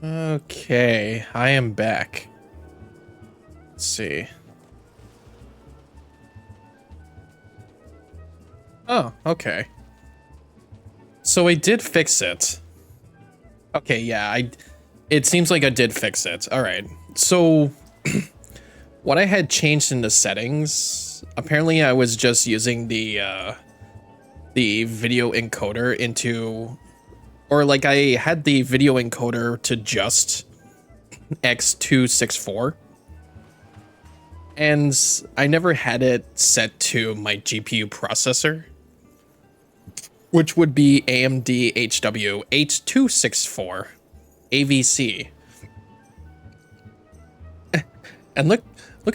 Okay, I am back. Let's see. Oh, okay. So I did fix it. Okay, yeah, it seems like I did fix it. All right. So what I had changed in the settings, apparently I was just using the video encoder into, or like I had the video encoder to just X264. And I never had it set to my GPU processor, which would be AMD HW8264 AVC. And look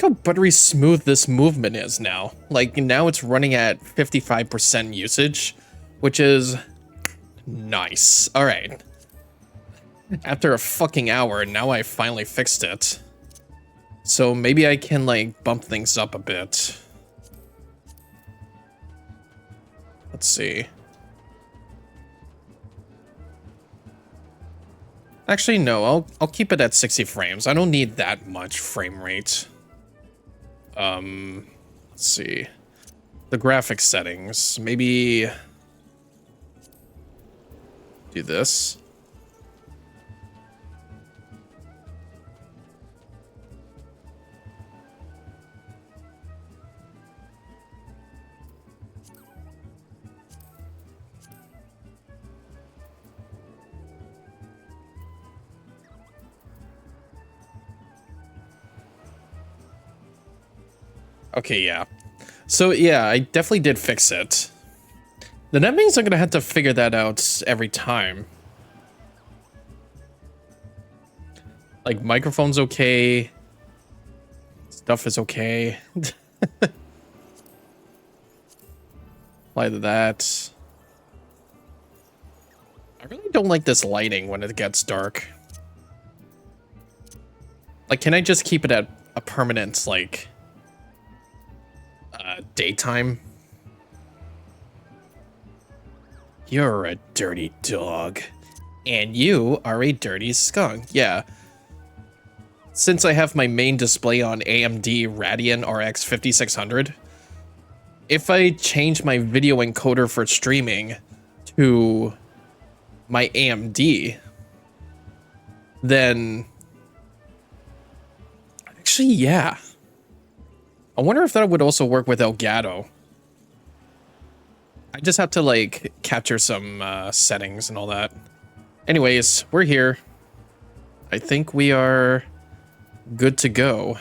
how buttery smooth this movement is now. Like now it's running at 55% usage, which is nice. All right. After a fucking hour, now I finally fixed it. So maybe I can like bump things up a bit. Let's see. Actually, no, I'll keep it at 60 frames. I don't need that much frame rate. Let's see. The graphics settings. Maybe do this. Okay, yeah. So yeah, I definitely did fix it. Then that means I'm gonna have to figure that out every time. Like microphone's okay. Stuff is okay. Apply to that. I really don't like this lighting when it gets dark. Like, can I just keep it at a permanent, like, daytime? You're a dirty dog. And you are a dirty skunk. Yeah. Since I have my main display on AMD Radeon RX 5600, if I change my video encoder for streaming to my AMD, then actually, yeah. I wonder if that would also work with Elgato. I just have to like capture some settings and all that. Anyways, we're here. I think we are good to go.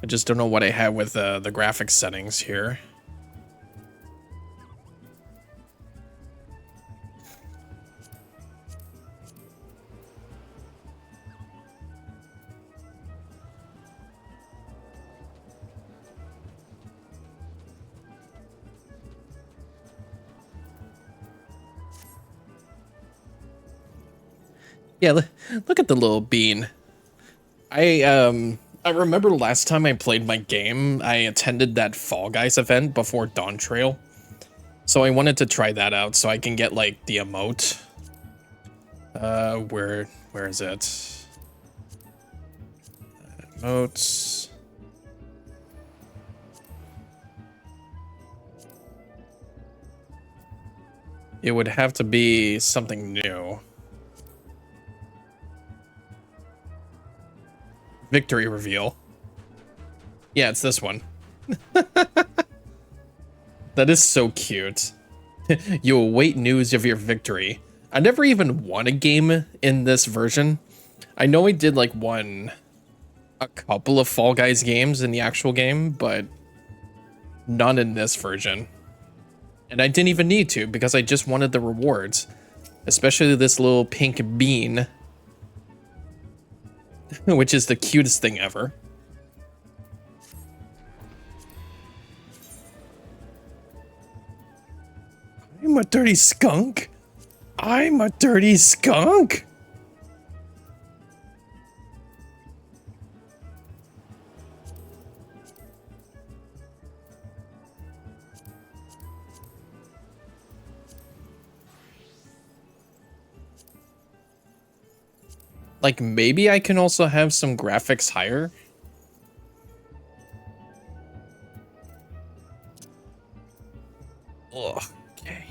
I just don't know what I have with the graphics settings here. Yeah, look at the little bean. I remember last time I played my game, I attended that Fall Guys event before Dawn Trail. So I wanted to try that out so I can get like the emote. Where is it? Emotes. It would have to be something new. Victory reveal. Yeah, it's this one. That is so cute. You await news of your victory. I never even won a game in this version. I know I did like a couple of Fall Guys games in the actual game, but none in this version. And I didn't even need to because I just wanted the rewards, especially this little pink bean, which is the cutest thing ever. I'm a dirty skunk. I'm a dirty skunk. Like, maybe I can also have some graphics higher. Ugh, okay.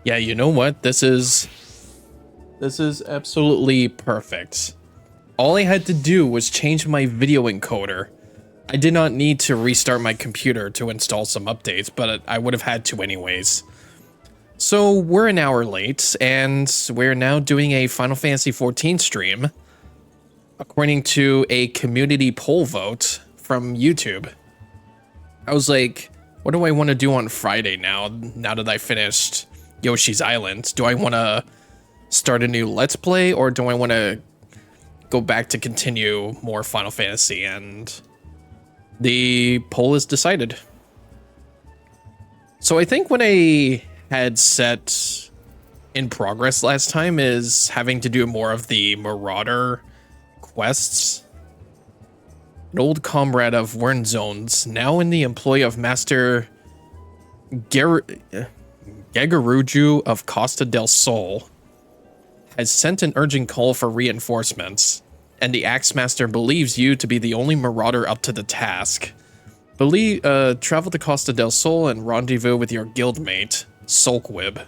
Yeah, you know what? This is absolutely perfect. All I had to do was change my video encoder. I did not need to restart my computer to install some updates, but I would have had to anyways. So we're an hour late, and we're now doing a Final Fantasy XIV stream, according to a community poll vote from YouTube. I was like, what do I want to do on Friday now that I finished Yoshi's Island? Do I want to start a new Let's Play, or do I want to go back to continue more Final Fantasy? And the poll is decided. So I think what I had set in progress last time is having to do more of the Marauder quests. An old comrade of Wern Zones, now in the employ of Master Gegaruju of Costa del Sol, has sent an urgent call for reinforcements, and the Axemaster believes you to be the only marauder up to the task. Travel to Costa del Sol and rendezvous with your guildmate, Sulkwib.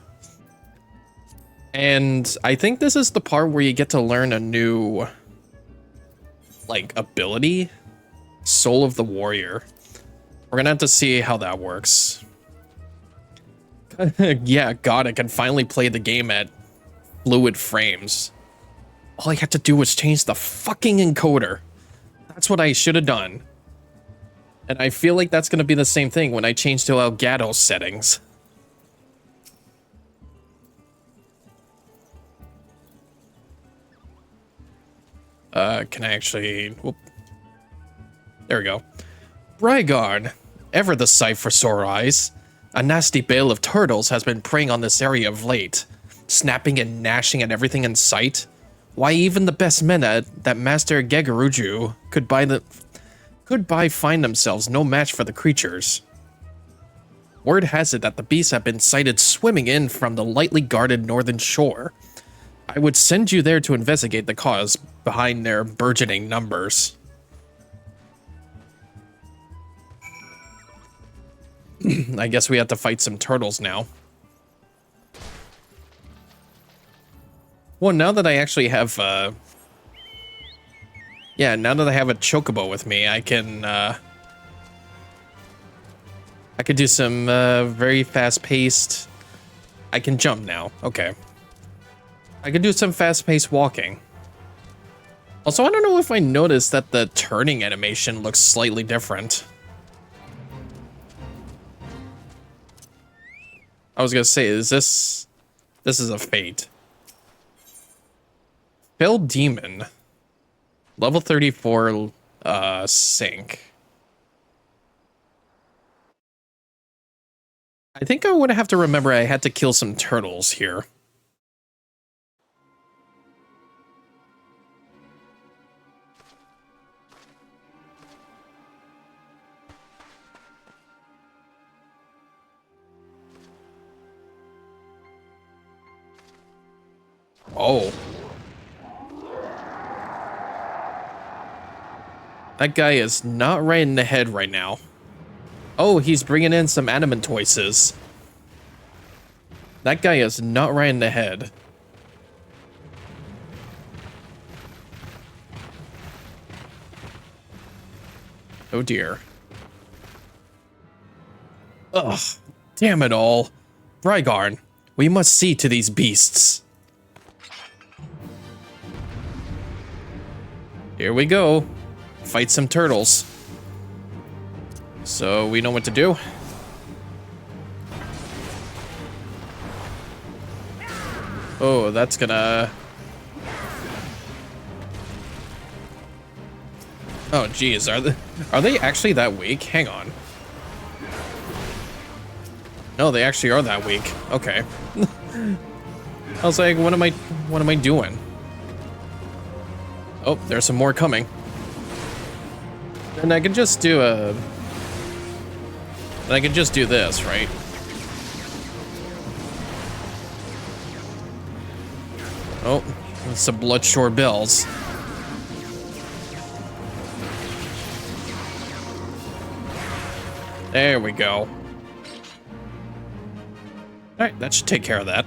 And I think this is the part where you get to learn a new, like, ability. Soul of the Warrior. We're gonna have to see how that works. Yeah, God, I can finally play the game at fluid frames. All I had to do was change the fucking encoder. That's what I should have done. And I feel like that's gonna be the same thing when I change to Elgato's settings. Can I actually... Whoop. There we go. Brygarn, ever the sight for sore eyes. A nasty bale of turtles has been preying on this area of late, snapping and gnashing at everything in sight. Why, even the best men that Master Gegaruju could find themselves no match for the creatures. Word has it that the beasts have been sighted swimming in from the lightly guarded northern shore. I would send you there to investigate the cause behind their burgeoning numbers. I guess we have to fight some turtles now. Well, now that I actually have, yeah, now that I have a chocobo with me, I can, I could do some, very fast-paced... I can jump now. Okay. I can do some fast-paced walking. Also, I don't know if I noticed that the turning animation looks slightly different. I was gonna say, is this... This is a fate. Fell Demon. Level 34, sync. I think I would have to remember I had to kill some turtles here. Oh. That guy is not right in the head right now. Oh, he's bringing in some Adamantoises. That guy is not right in the head. Oh dear. Ugh, damn it all. Brygarn, we must see to these beasts. Here we go. Fight some turtles. So we know what to do. Oh, that's gonna... Oh, geez, are they actually that weak? Hang on. No, they actually are that weak. Okay. I was like, what am I doing? Oh, there's some more coming. And I can just do a... I can just do this, right? Oh, some bloodshore bells. There we go. Alright, that should take care of that.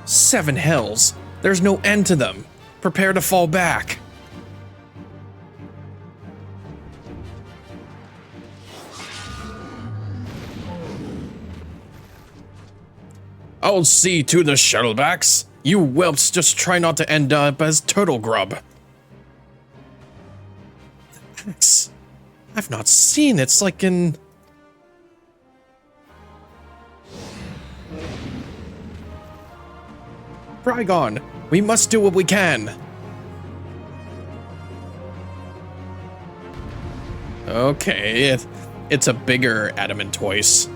Seven hells. There's no end to them. Prepare to fall back. I'll see to the shuttlebacks. You whelps just try not to end up as turtle grub. Thanks. I've not seen it's like in... Brygon, we must do what we can. Okay, it's a bigger adamant twice.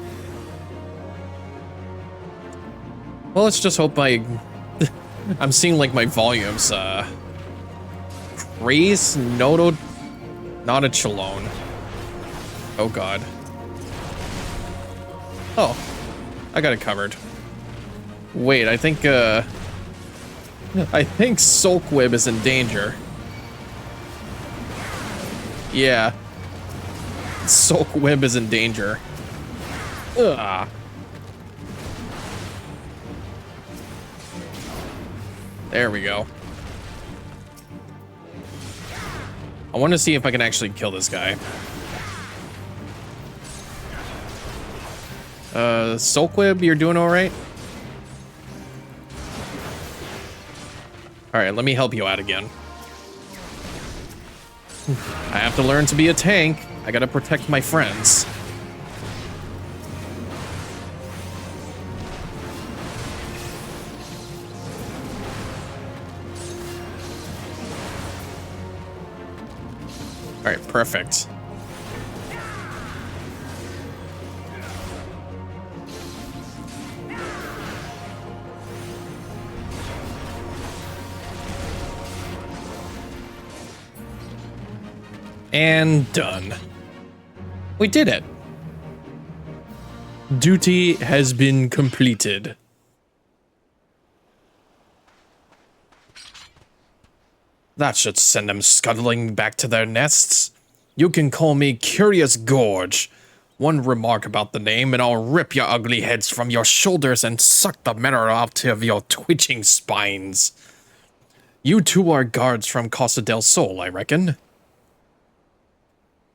Well, let's just hope I'm seeing like my volumes, raise, noto, not a chalone. Oh god. Oh, I got it covered. Wait, I think Sulkwib is in danger. Yeah. Sulkwib is in danger. Ugh. There we go. I want to see if I can actually kill this guy. Sulkwib, you're doing alright? Alright, let me help you out again. I have to learn to be a tank. I gotta protect my friends. Alright, perfect. And done. We did it. Duty has been completed. That should send them scuttling back to their nests. You can call me Curious Gorge. One remark about the name and I'll rip your ugly heads from your shoulders and suck the marrow out of your twitching spines. You two are guards from Costa del Sol, I reckon.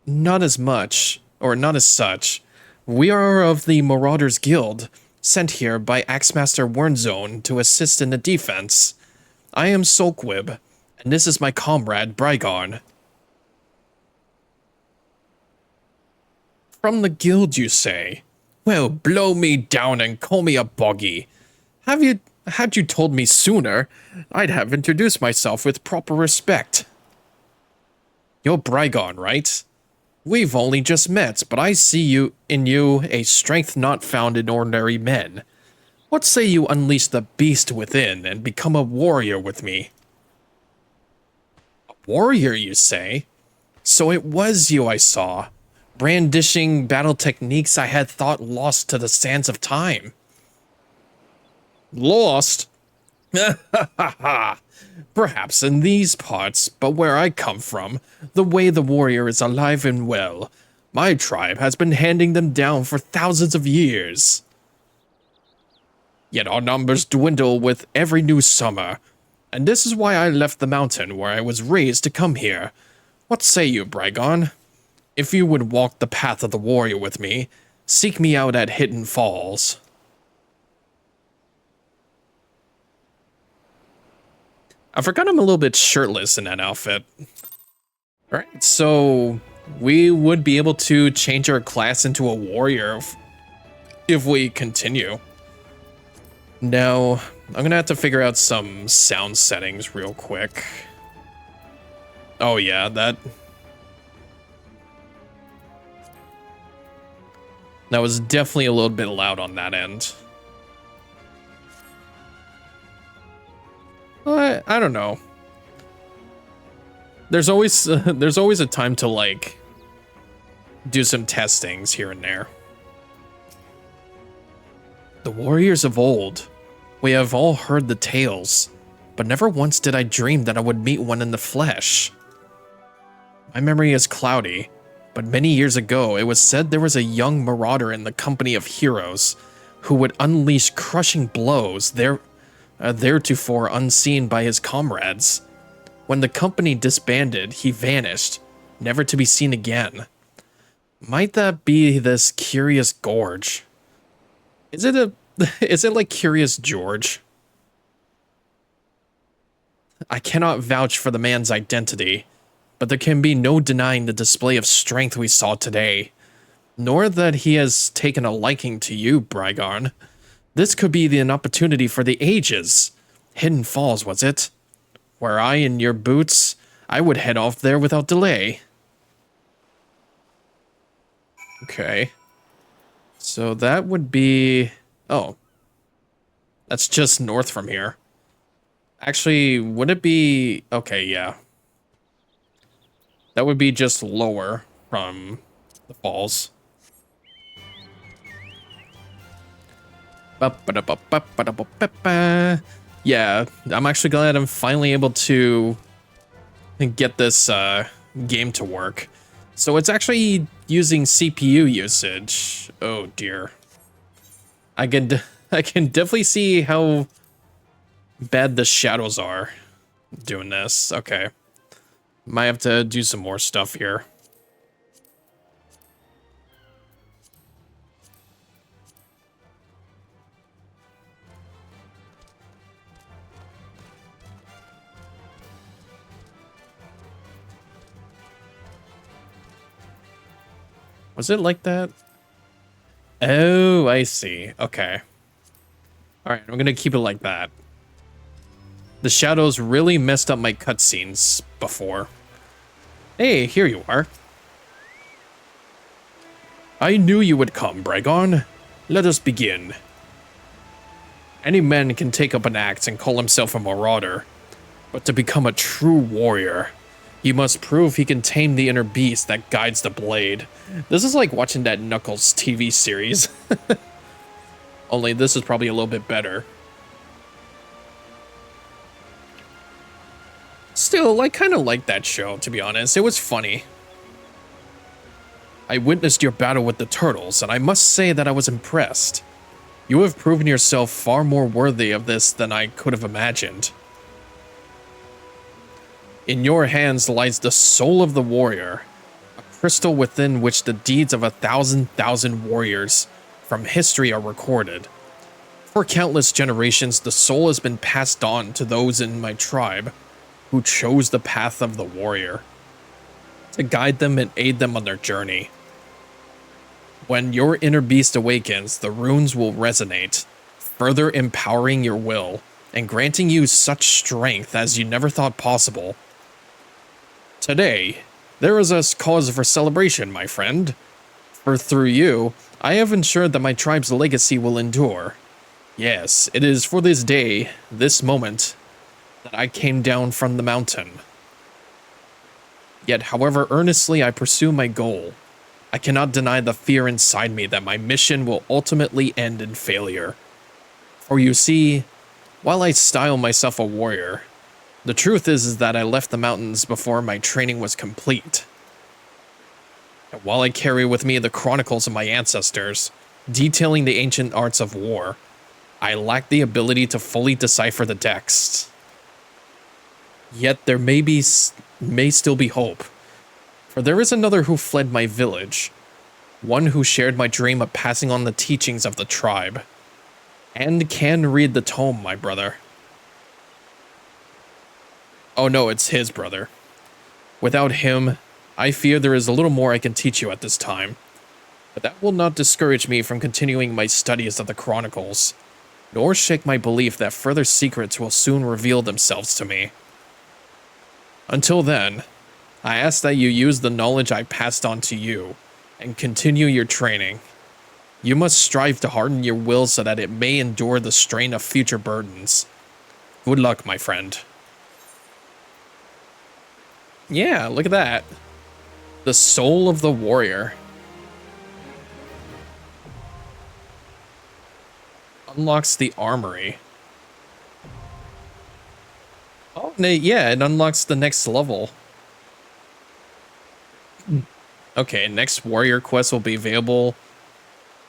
Not as much, or not as such. We are of the Marauders Guild, sent here by Axemaster Wernzone to assist in the defense. I am Sulkwib, and this is my comrade, Brygon. From the guild, you say? Well, blow me down and call me a boggy. Had you told me sooner, I'd have introduced myself with proper respect. You're Brygon, right? We've only just met, but I see in you a strength not found in ordinary men. What say you unleash the beast within and become a warrior with me? A warrior, you say? So it was you I saw, brandishing battle techniques I had thought lost to the sands of time. Lost? Ha ha ha! Perhaps in these parts, but where I come from, the way the warrior is alive and well. My tribe has been handing them down for thousands of years. Yet our numbers dwindle with every new summer, and this is why I left the mountain where I was raised to come here. What say you, Brygon? If you would walk the path of the warrior with me, seek me out at Hidden Falls. I forgot I'm a little bit shirtless in that outfit. Alright, so we would be able to change our class into a warrior if we continue. Now, I'm gonna have to figure out some sound settings real quick. Oh yeah, that was definitely a little bit loud on that end. I don't know. There's always a time to like do some testings here and there. The warriors of old. We have all heard the tales, but never once did I dream that I would meet one in the flesh. My memory is cloudy, but many years ago it was said there was a young marauder in the company of heroes who would unleash crushing blows theretofore unseen by his comrades. When the company disbanded, he vanished, never to be seen again. Might that be this Curious Gorge? Is it like Curious George? I cannot vouch for the man's identity, but there can be no denying the display of strength we saw today, nor that he has taken a liking to you, Brigarn. This could be an opportunity for the ages. Hidden Falls, was it? Were I in your boots, I would head off there without delay. Okay. So that would be... Oh. That's just north from here. Actually, would it be... Okay, yeah. That would be just lower from the falls. Yeah, I'm actually glad I'm finally able to get this game to work. So it's actually using CPU usage. Oh dear. I can definitely see how bad the shadows are doing this. Okay. Might have to do some more stuff here. Was it like that? Oh, I see. Okay. Alright, I'm gonna keep it like that. The shadows really messed up my cutscenes before. Hey, here you are. I knew you would come, Brigarn. Let us begin. Any man can take up an axe and call himself a marauder, but to become a true warrior, he must prove he can tame the inner beast that guides the blade. This is like watching that Knuckles TV series. Only this is probably a little bit better. Still, I kind of liked that show, to be honest. It was funny. I witnessed your battle with the turtles, and I must say that I was impressed. You have proven yourself far more worthy of this than I could have imagined. In your hands lies the soul of the warrior, a crystal within which the deeds of 1,000,000 warriors from history are recorded. For countless generations, the soul has been passed on to those in my tribe who chose the path of the warrior, to guide them and aid them on their journey. When your inner beast awakens, the runes will resonate, further empowering your will and granting you such strength as you never thought possible. Today, there is a cause for celebration, my friend. For through you, I have ensured that my tribe's legacy will endure. Yes, it is for this day, this moment, that I came down from the mountain. Yet, however earnestly I pursue my goal, I cannot deny the fear inside me that my mission will ultimately end in failure. For you see, while I style myself a warrior, the truth is that I left the mountains before my training was complete. And while I carry with me the chronicles of my ancestors, detailing the ancient arts of war, I lack the ability to fully decipher the texts. Yet there may still be hope. For there is another who fled my village, one who shared my dream of passing on the teachings of the tribe, and can read the tome, my brother. Oh no, it's his brother. Without him, I fear there is a little more I can teach you at this time, but that will not discourage me from continuing my studies of the chronicles, nor shake my belief that further secrets will soon reveal themselves to me. Until then, I ask that you use the knowledge I passed on to you, and continue your training. You must strive to harden your will so that it may endure the strain of future burdens. Good luck, my friend. Yeah, look at that. The soul of the warrior. Unlocks the armory. Oh, yeah, it unlocks the next level. Okay, next warrior quest will be available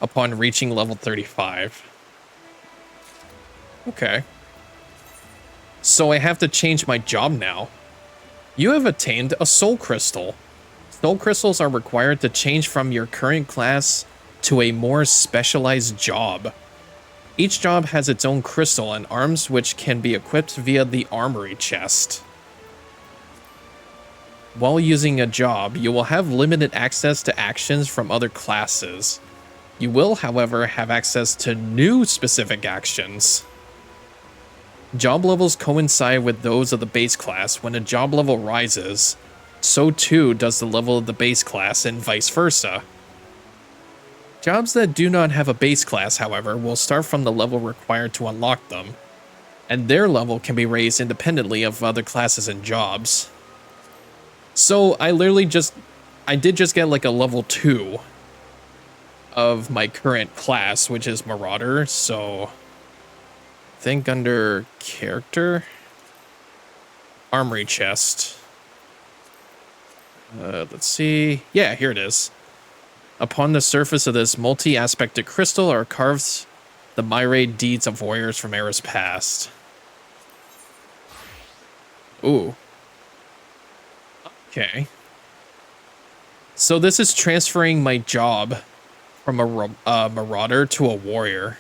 upon reaching level 35. Okay. So I have to change my job now. You have attained a soul crystal. Soul crystals are required to change from your current class to a more specialized job. Each job has its own crystal and arms which can be equipped via the armory chest. While using a job, you will have limited access to actions from other classes. You will, however, have access to new specific actions. Job levels coincide with those of the base class. When a job level rises, so too does the level of the base class and vice versa. Jobs that do not have a base class, however, will start from the level required to unlock them, and their level can be raised independently of other classes and jobs. So I did just get like a level 2 of my current class, which is Marauder, so I think under character, armory chest. Let's see. Yeah, here it is. Upon the surface of this multi-aspected crystal are carved the myriad deeds of warriors from eras past. Ooh. Okay. So this is transferring my job from a marauder to a warrior.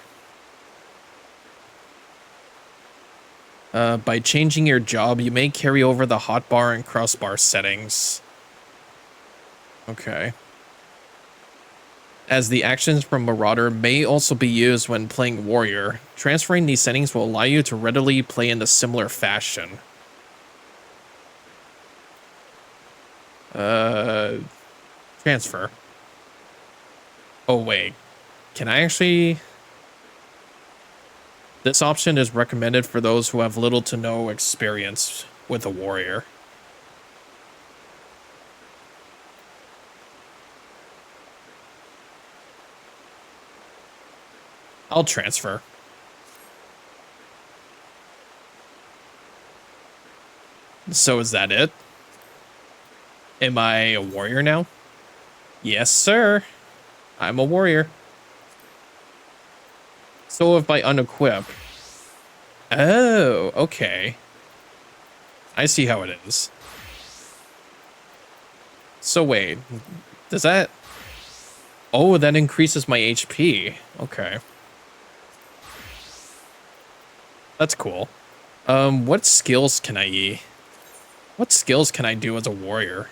By changing your job, you may carry over the hotbar and crossbar settings. Okay. As the actions from Marauder may also be used when playing Warrior, transferring these settings will allow you to readily play in a similar fashion. Transfer. Oh wait, can I actually... This option is recommended for those who have little to no experience with a warrior. I'll transfer. So is that it? Am I a warrior now? Yes, sir. I'm a warrior. So if I unequip... Oh, okay. I see how it is. So wait, does that... Oh, that increases my HP. Okay. That's cool. What skills can I What skills can I do as a warrior?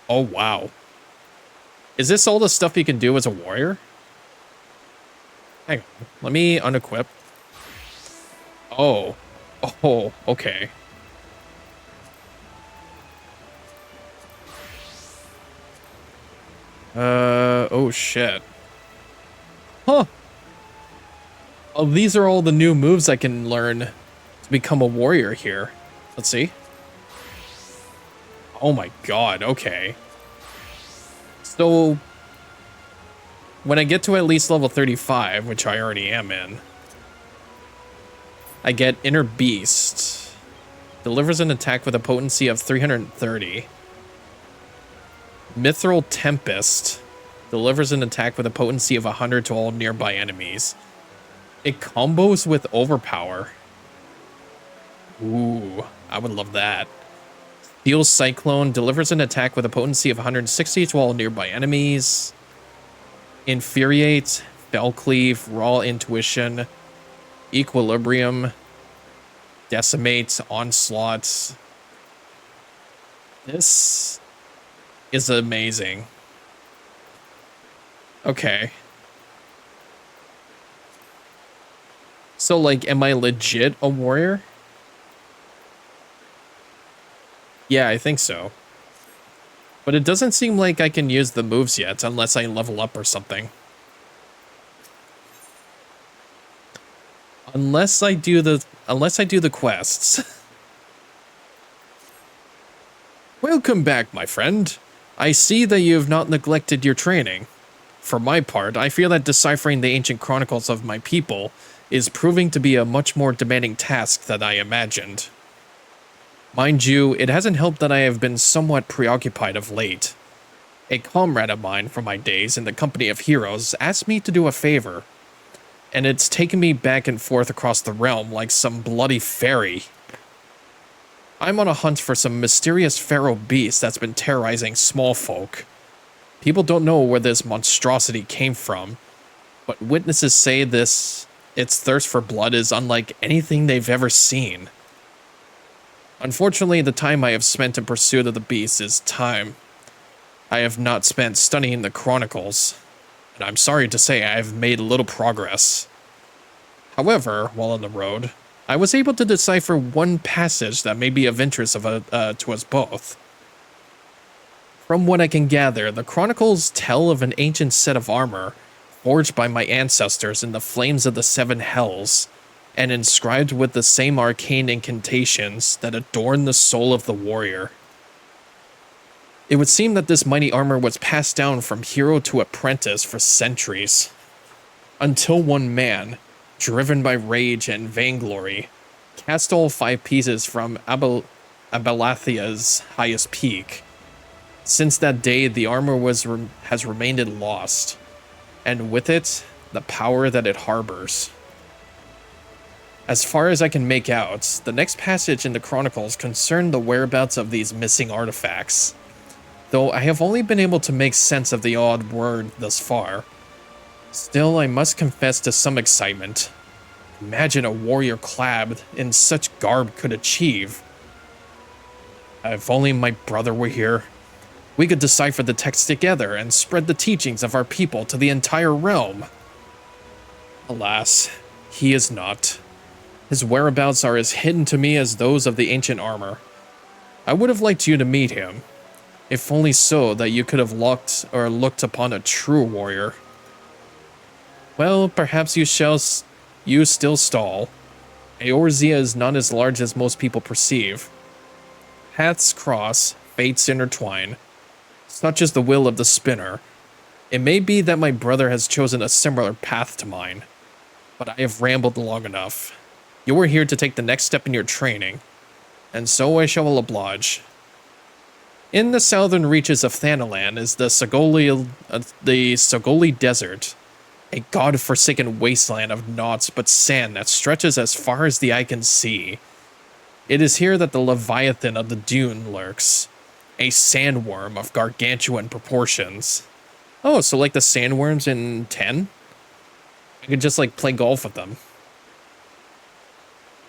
Oh, wow. Is this all the stuff you can do as a warrior? Hang on. Let me unequip. Oh. Oh, okay. Oh shit. Huh. Oh, these are all the new moves I can learn to become a warrior here. Let's see. Oh my god, okay. So, when I get to at least level 35, which I already am in, I get Inner Beast. Delivers an attack with a potency of 330. Mithril Tempest. Delivers an attack with a potency of 100 to all nearby enemies. It combos with Overpower. Ooh, I would love that. Steel Cyclone delivers an attack with a potency of 160 to all nearby enemies. Infuriate, Fellcleave, Raw Intuition, Equilibrium, Decimate, Onslaught. This is amazing. Okay. So, like, am I legit a warrior? Yeah, I think so. But it doesn't seem like I can use the moves yet, unless I level up or something. Unless I do the quests. Welcome back, my friend. I see that you have not neglected your training. For my part, I feel that deciphering the ancient chronicles of my people is proving to be a much more demanding task than I imagined. Mind you, it hasn't helped that I have been somewhat preoccupied of late. A comrade of mine from my days in the company of heroes asked me to do a favor, and it's taken me back and forth across the realm like some bloody ferry. I'm on a hunt for some mysterious feral beast that's been terrorizing small folk. People don't know where this monstrosity came from, but witnesses say its thirst for blood is unlike anything they've ever seen. Unfortunately, the time I have spent in pursuit of the beast is time I have not spent studying the chronicles, and I'm sorry to say I have made little progress. However, while on the road, I was able to decipher one passage that may be of interest to us both. From what I can gather, the chronicles tell of an ancient set of armor forged by my ancestors in the flames of the seven hells, and inscribed with the same arcane incantations that adorn the soul of the warrior. It would seem that this mighty armor was passed down from hero to apprentice for centuries, until one man, driven by rage and vainglory, cast all 5 pieces from Abalathia's highest peak. Since that day, the armor has remained lost, and with it, the power that it harbors. As far as I can make out, the next passage in the Chronicles concerned the whereabouts of these missing artifacts, though I have only been able to make sense of the odd word thus far. Still, I must confess to some excitement. Imagine a warrior clad in such garb could achieve. If only my brother were here, we could decipher the text together and spread the teachings of our people to the entire realm. Alas, he is not. His whereabouts are as hidden to me as those of the ancient armor. I would have liked you to meet him, if only so that you could have looked upon a true warrior. Well, perhaps you still stall. Eorzea is not as large as most people perceive. Paths cross, fates intertwine. Such is the will of the spinner. It may be that my brother has chosen a similar path to mine, but I have rambled long enough. You are here to take the next step in your training, and so I shall oblige. In the southern reaches of Thanalan is the Sogoli Desert, a god-forsaken wasteland of naught but sand that stretches as far as the eye can see. It is here that the Leviathan of the Dune lurks, a sandworm of gargantuan proportions. Oh, so like the sandworms in 10? I could just like play golf with them.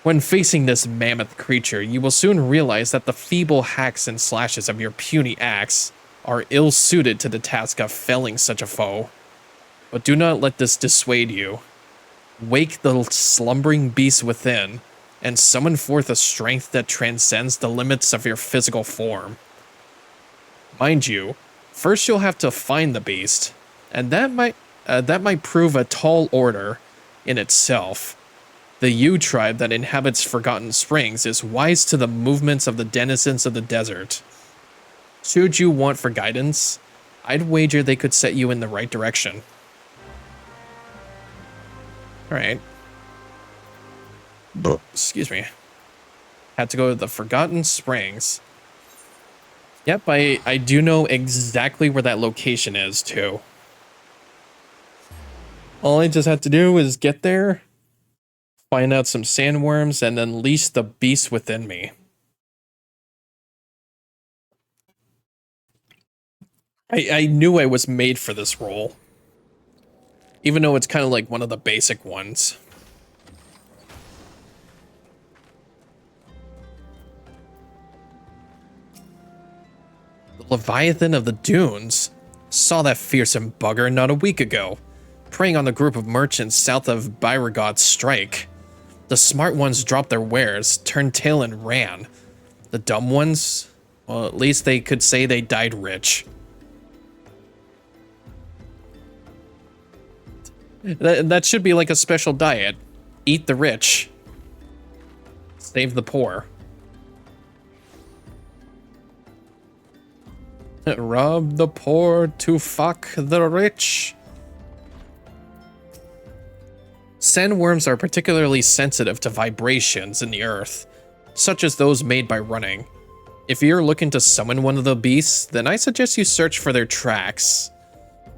When facing this mammoth creature, you will soon realize that the feeble hacks and slashes of your puny axe are ill-suited to the task of felling such a foe. But do not let this dissuade you. Wake the slumbering beast within, and summon forth a strength that transcends the limits of your physical form. Mind you, first you'll have to find the beast, and that might prove a tall order in itself. The Yu tribe that inhabits Forgotten Springs is wise to the movements of the denizens of the desert. Should you want for guidance, I'd wager they could set you in the right direction. Alright. Excuse me. Had to go to the Forgotten Springs. Yep, I do know exactly where that location is, too. All I just have to do is get there, find out some sandworms, and unleash the beast within me. I knew I was made for this role. Even though it's kind of like one of the basic ones. The Leviathan of the Dunes. Saw that fearsome bugger not a week ago, preying on the group of merchants south of Byregod's strike. The smart ones dropped their wares, turned tail and ran. The dumb ones, well, at least they could say they died rich. That should be like a special diet. Eat the rich. Save the poor. Rob the poor to fuck the rich. Sandworms are particularly sensitive to vibrations in the earth, such as those made by running. If you're looking to summon one of the beasts, then I suggest you search for their tracks,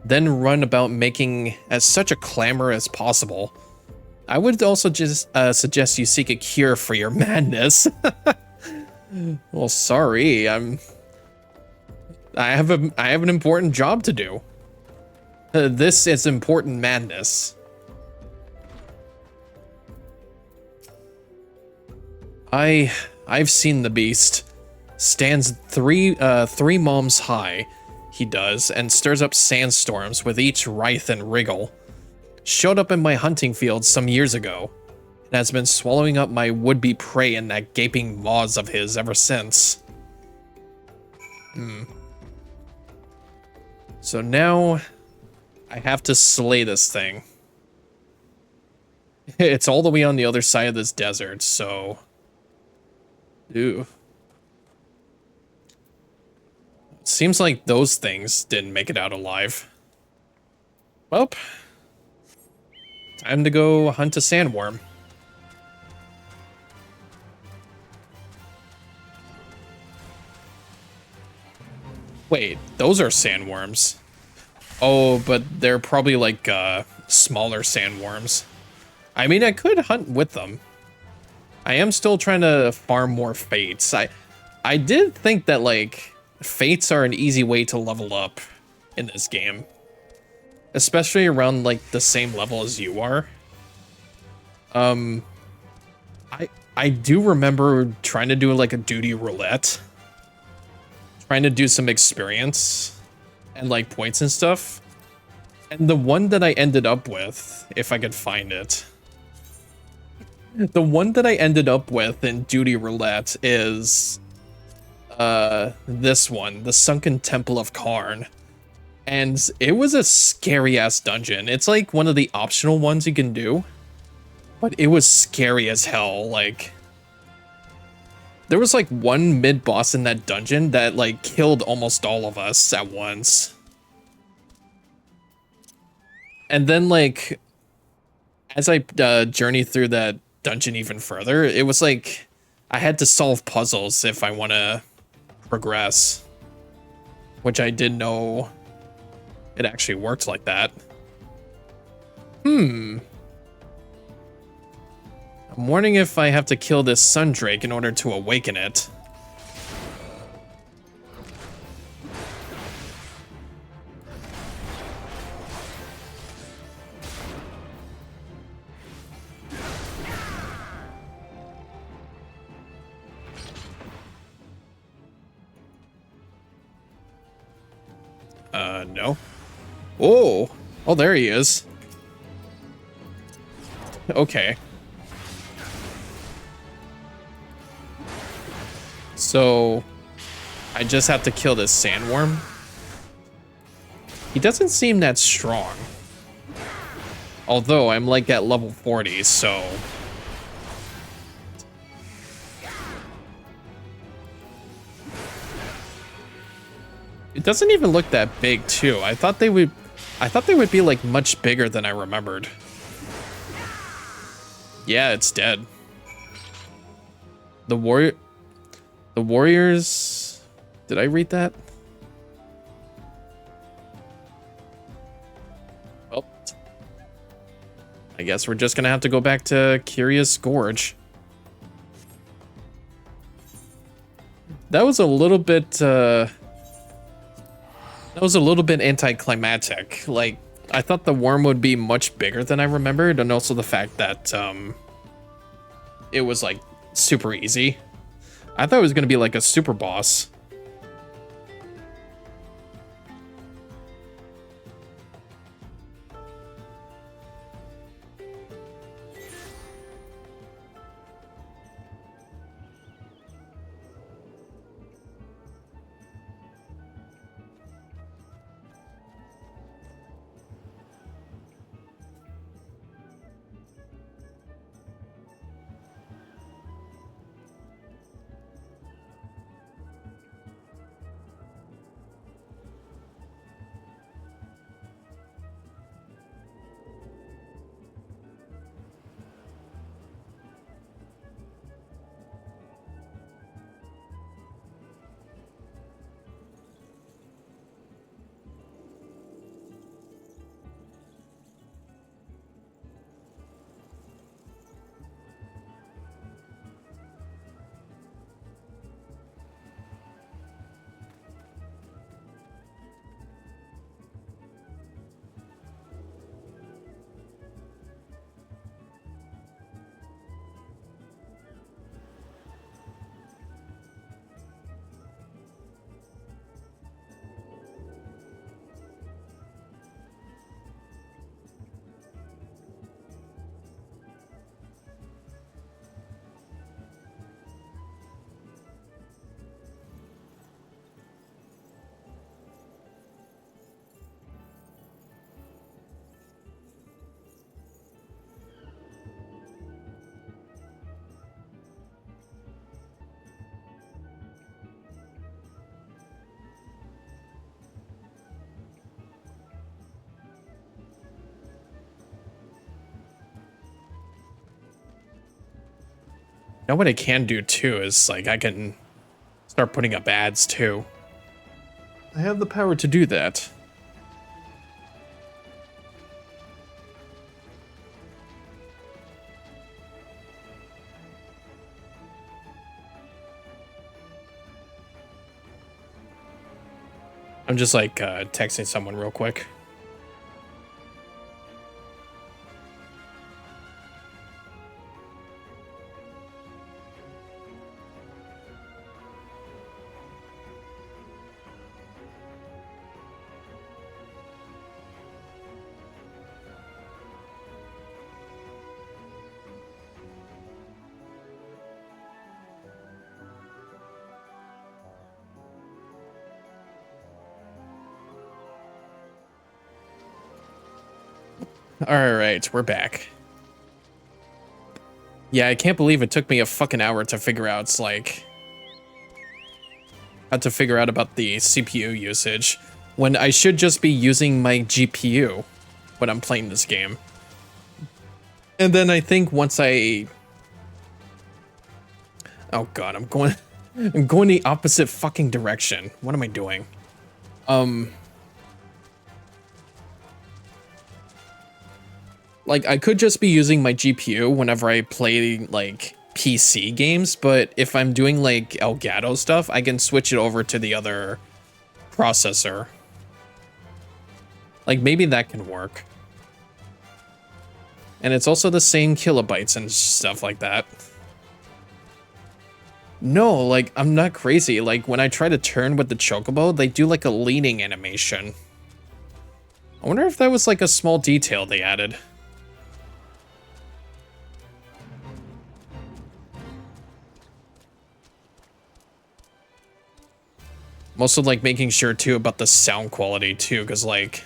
then run about making as such a clamor as possible. I would also just suggest you seek a cure for your madness. Well, sorry, I have an important job to do. This is important madness. I've seen the beast. Stands three moms high, he does, and stirs up sandstorms with each writhe and wriggle. Showed up in my hunting field some years ago, and has been swallowing up my would-be prey in that gaping maws of his ever since. So now, I have to slay this thing. It's all the way on the other side of this desert, so... Ooh. Seems like those things didn't make it out alive. Well, time to go hunt a sandworm. Wait, those are sandworms. Oh, but they're probably like smaller sandworms. I mean, I could hunt with them. I am still trying to farm more fates. I did think that like fates are an easy way to level up in this game, especially around like the same level as you are. I do remember trying to do like a duty roulette, trying to do some experience and like points and stuff. And the one that I ended up with, if I could find it, the one that I ended up with in duty roulette is this one, the Sunken Temple of Karn. And it was a scary ass dungeon. It's like one of the optional ones you can do, but it was scary as hell. Like, there was like one mid boss in that dungeon that like killed almost all of us at once. And then like, as I journeyed through that dungeon even further, it was like I had to solve puzzles if I want to progress, which I didn't know it actually worked like that. I'm wondering if I have to kill this Sundrake in order to awaken it. No. Oh, there he is. Okay. So, I just have to kill this sandworm. He doesn't seem that strong. Although, I'm like at level 40, so... It doesn't even look that big, too. I thought they would be like much bigger than I remembered. Yeah, it's dead. The warriors... Did I read that? Well, I guess we're just gonna have to go back to Curious Gorge. That was a little bit, anticlimactic. Like, I thought the worm would be much bigger than I remembered, and also the fact that, it was, like, super easy. I thought it was gonna be, like, a super boss. Now what I can do too is like I can start putting up ads too. I have the power to do that. I'm just like texting someone real quick. All right, we're back. Yeah, I can't believe it took me a fucking hour to figure out. It's like how to figure out about the CPU usage when I should just be using my GPU when I'm playing this game. And then I think once I, oh god, I'm going the opposite fucking direction. What am I doing? Like, I could just be using my GPU whenever I play, like, PC games, but if I'm doing, like, Elgato stuff, I can switch it over to the other processor. Like, maybe that can work. And it's also the same kilobytes and stuff like that. No, like, I'm not crazy. Like, when I try to turn with the Chocobo, they do, like, a leaning animation. I wonder if that was, like, a small detail they added. I'm also like making sure too about the sound quality too, because like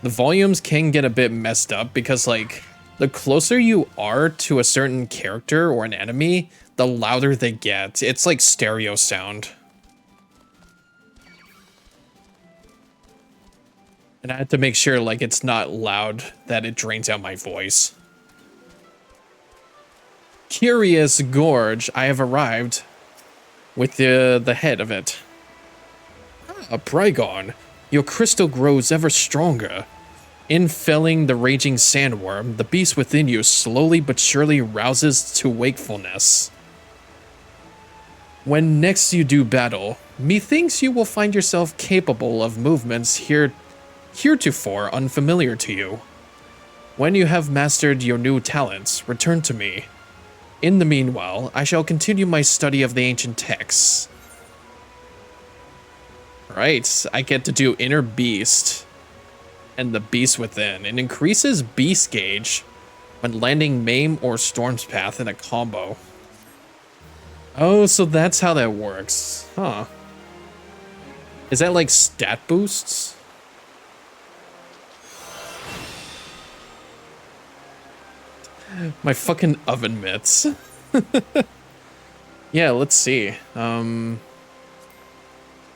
the volumes can get a bit messed up because like the closer you are to a certain character or an enemy, the louder they get. It's like stereo sound. And I had to make sure like it's not loud that it drains out my voice. Curious Gorge, I have arrived with the head of it. A Brygon, your crystal grows ever stronger. In felling the raging sandworm, the beast within you slowly but surely rouses to wakefulness. When next you do battle, methinks you will find yourself capable of movements heretofore unfamiliar to you. When you have mastered your new talents, return to me. In the meanwhile, I shall continue my study of the ancient texts. Right, I get to do Inner Beast and the Beast Within. It increases Beast Gauge when landing Maim or Storm's Path in a combo. Oh, so that's how that works. Huh. Is that like stat boosts? My fucking oven mitts. Yeah, let's see.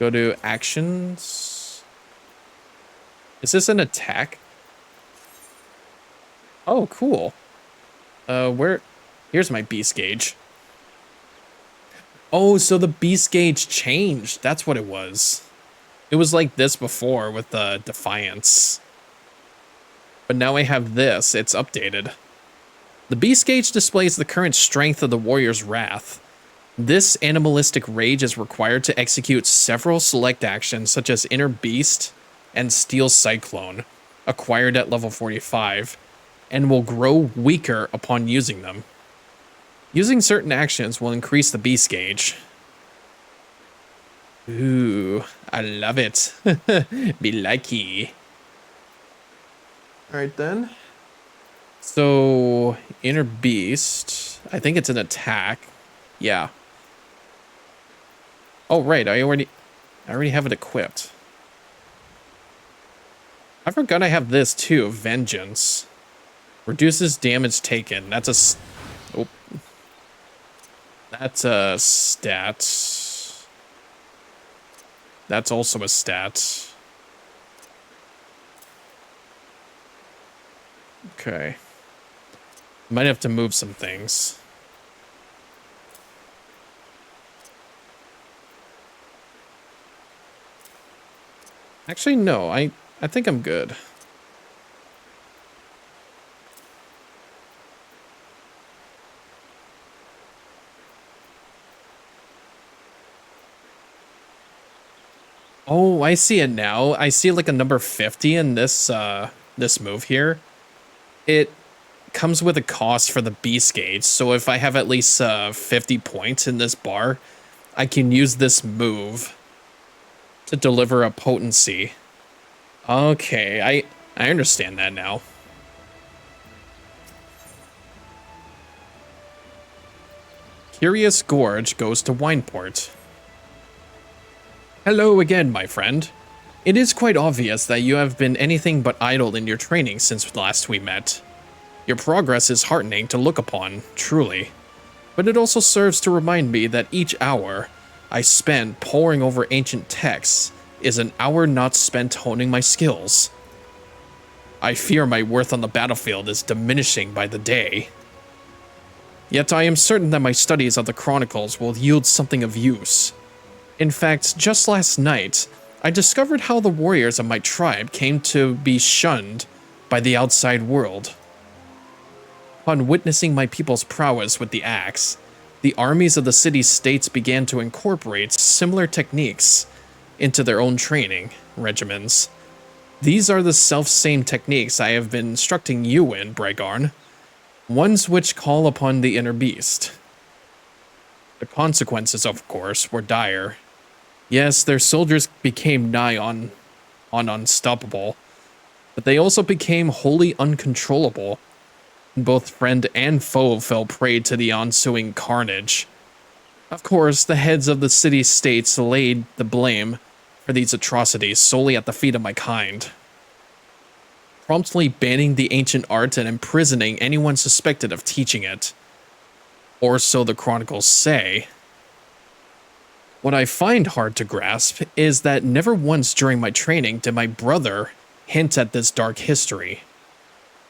Go to actions. Is this an attack? Oh, cool. Here's my beast gauge. Oh, so the beast gauge changed. That's what it was. It was like this before with the Defiance. But now I have this. It's updated. The beast gauge displays the current strength of the warrior's wrath. This animalistic rage is required to execute several select actions such as Inner Beast and Steel Cyclone, acquired at level 45, and will grow weaker upon using them. Using certain actions will increase the beast gauge. Ooh, I love it. Be likey. Alright then. So, Inner Beast, I think it's an attack. Yeah. Oh, right, I already have it equipped. I forgot I have this too, Vengeance. Reduces damage taken. That's a stat. That's also a stat. Okay. Might have to move some things. Actually, no, I think I'm good. Oh, I see it now. I see like a number 50 in this move here. It comes with a cost for the beast gauge. So if I have at least 50 points in this bar, I can use this move to deliver a potency. Okay, I understand that now. Curious Gorge goes to Wineport. Hello again, my friend. It is quite obvious that you have been anything but idle in your training since last we met. Your progress is heartening to look upon, truly. But it also serves to remind me that each hour I spend poring over ancient texts is an hour not spent honing my skills. I fear my worth on the battlefield is diminishing by the day. Yet I am certain that my studies of the Chronicles will yield something of use. In fact, just last night, I discovered how the warriors of my tribe came to be shunned by the outside world. Upon witnessing my people's prowess with the axe, the armies of the city-states began to incorporate similar techniques into their own training regimens. These are the self-same techniques I have been instructing you in, Bregarn, ones which call upon the inner beast. The consequences, of course, were dire. Yes, their soldiers became nigh on unstoppable, but they also became wholly uncontrollable. Both friend and foe fell prey to the ensuing carnage. Of course, the heads of the city-states laid the blame for these atrocities solely at the feet of my kind, promptly banning the ancient art and imprisoning anyone suspected of teaching it. Or so the chronicles say. What I find hard to grasp is that never once during my training did my brother hint at this dark history.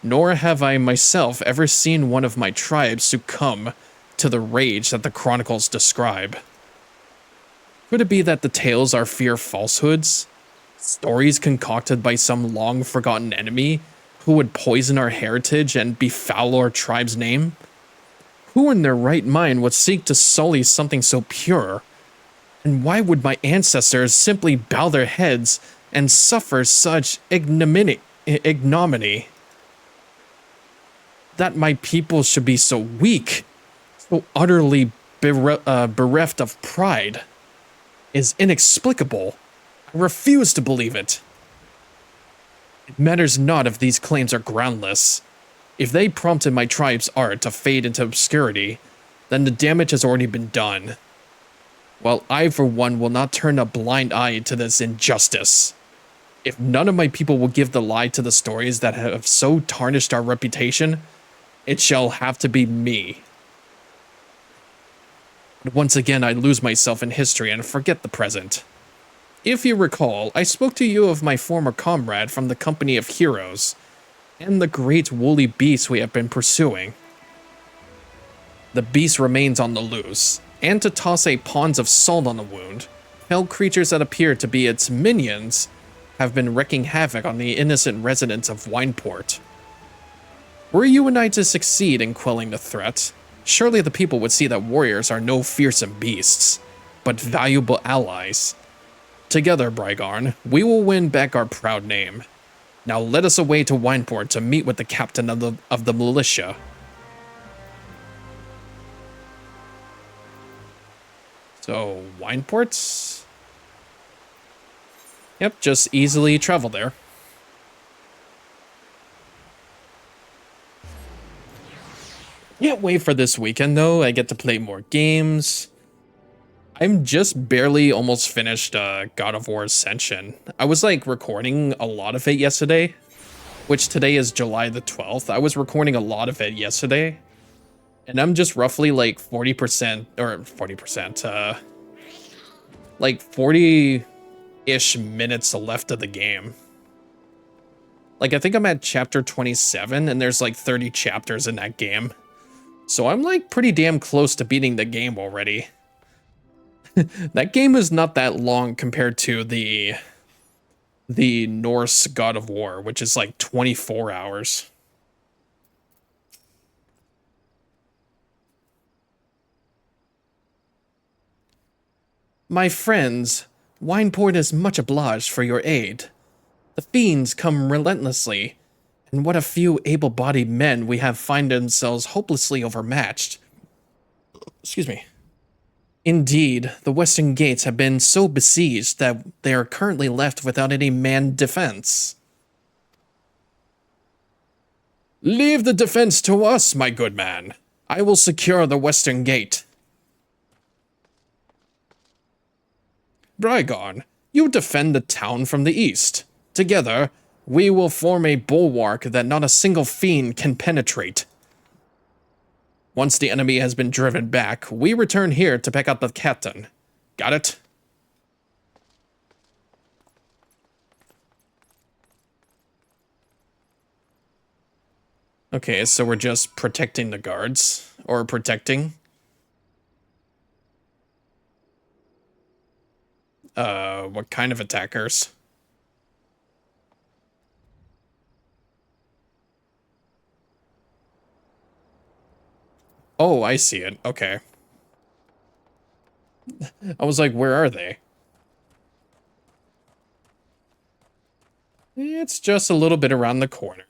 Nor have I myself ever seen one of my tribe succumb to the rage that the chronicles describe. Could it be that the tales are mere falsehoods? Stories concocted by some long-forgotten enemy who would poison our heritage and befoul our tribe's name? Who in their right mind would seek to sully something so pure? And why would my ancestors simply bow their heads and suffer such ignominy? That my people should be so weak, so utterly bereft of pride, is inexplicable. I refuse to believe it. It matters not if these claims are groundless. If they prompted my tribe's art to fade into obscurity, then the damage has already been done. While I, for one, will not turn a blind eye to this injustice. If none of my people will give the lie to the stories that have so tarnished our reputation, it shall have to be me. But once again, I lose myself in history and forget the present. If you recall, I spoke to you of my former comrade from the company of heroes, and the great woolly beast we have been pursuing. The beast remains on the loose, and to toss a pawns of salt on the wound, fell creatures that appear to be its minions have been wreaking havoc on the innocent residents of Wineport. Were you and I to succeed in quelling the threat, surely the people would see that warriors are no fearsome beasts, but valuable allies. Together, Bregarn, we will win back our proud name. Now let us away to Wineport to meet with the captain of the militia. So, Wineport? Yep, just easily travel there. Can't wait for this weekend though, I get to play more games. I'm just barely almost finished God of War Ascension. I was like recording a lot of it yesterday, which today is July the 12th. I was recording a lot of it yesterday, and I'm just roughly like 40%, or 40%, like 40-ish minutes left of the game. Like, I think I'm at chapter 27, and there's like 30 chapters in that game. So I'm like pretty damn close to beating the game already. That game is not that long compared to the the Norse god of war, which is like 24 hours. My friends, Wineport is much obliged for your aid. The fiends come relentlessly, and what a few able-bodied men we have find themselves hopelessly overmatched. Excuse me. Indeed, the western gates have been so besieged that they are currently left without any manned defense. Leave the defense to us, my good man. I will secure the western gate. Brygon, you defend the town from the east. Together, we will form a bulwark that not a single fiend can penetrate. Once the enemy has been driven back, we return here to pick up the captain. Got it? Okay, so we're just protecting the guards. Or protecting. What kind of attackers? Oh, I see it. Okay. I was like, where are they? It's just a little bit around the corner.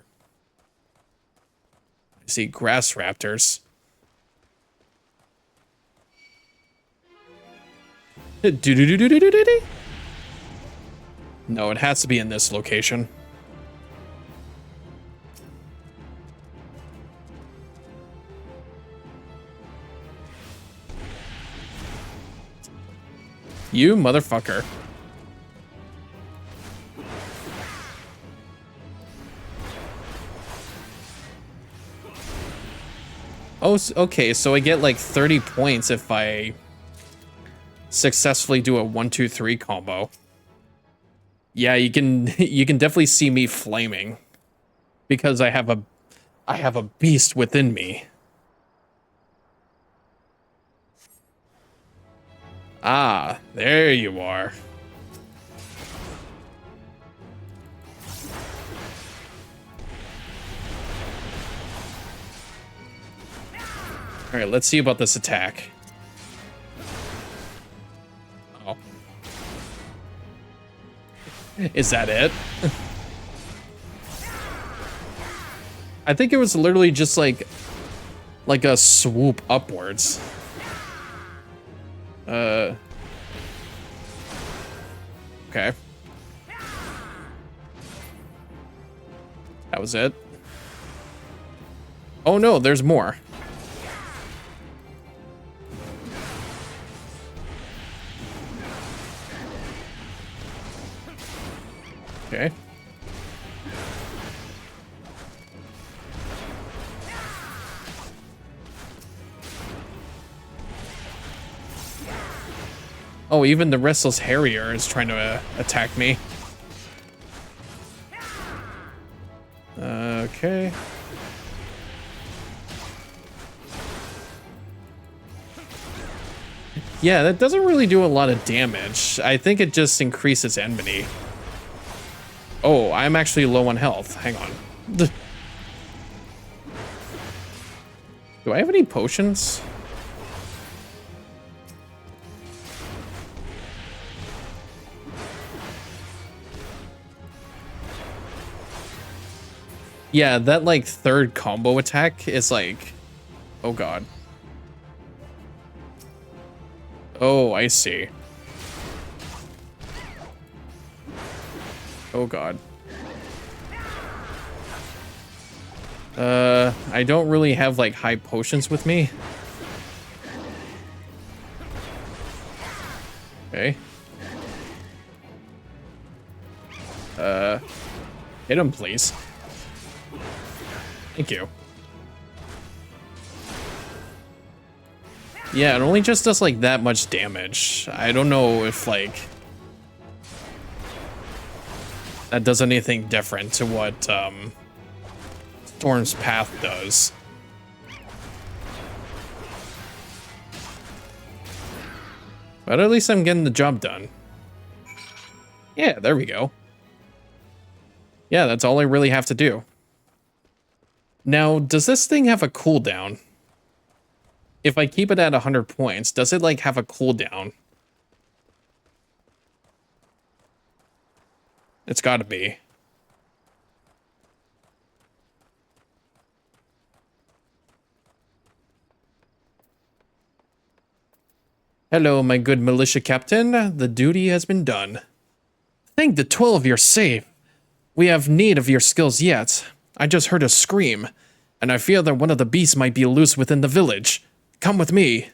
I see grass raptors. No, it has to be in this location. You motherfucker. Oh, okay, so I get like 30 points if I successfully do a 1-2-3 combo. Yeah, you can definitely see me flaming because I have a beast within me. Ah, there you are. All right, let's see about this attack. Oh. Is that it? I think it was literally just like a swoop upwards. Okay. That was it. Oh no, there's more. Okay. Oh, even the Restless Harrier is trying to attack me. Okay. Yeah, that doesn't really do a lot of damage. I think it just increases enmity. Oh, I'm actually low on health. Hang on. Do I have any potions? Yeah, that like third combo attack is like, oh god. Oh, I see. Oh god. I don't really have like high potions with me. Okay. Hit him, please. Thank you. Yeah, it only just does like that much damage. I don't know if like that does anything different to what Storm's Path does. But at least I'm getting the job done. Yeah, there we go. Yeah, that's all I really have to do. Now, does this thing have a cooldown? If I keep it at 100 points, does it, like, have a cooldown? It's gotta be. Hello, my good militia captain. The duty has been done. Thank the 12 you're safe. We have need of your skills yet. I just heard a scream, and I fear that one of the beasts might be loose within the village. Come with me.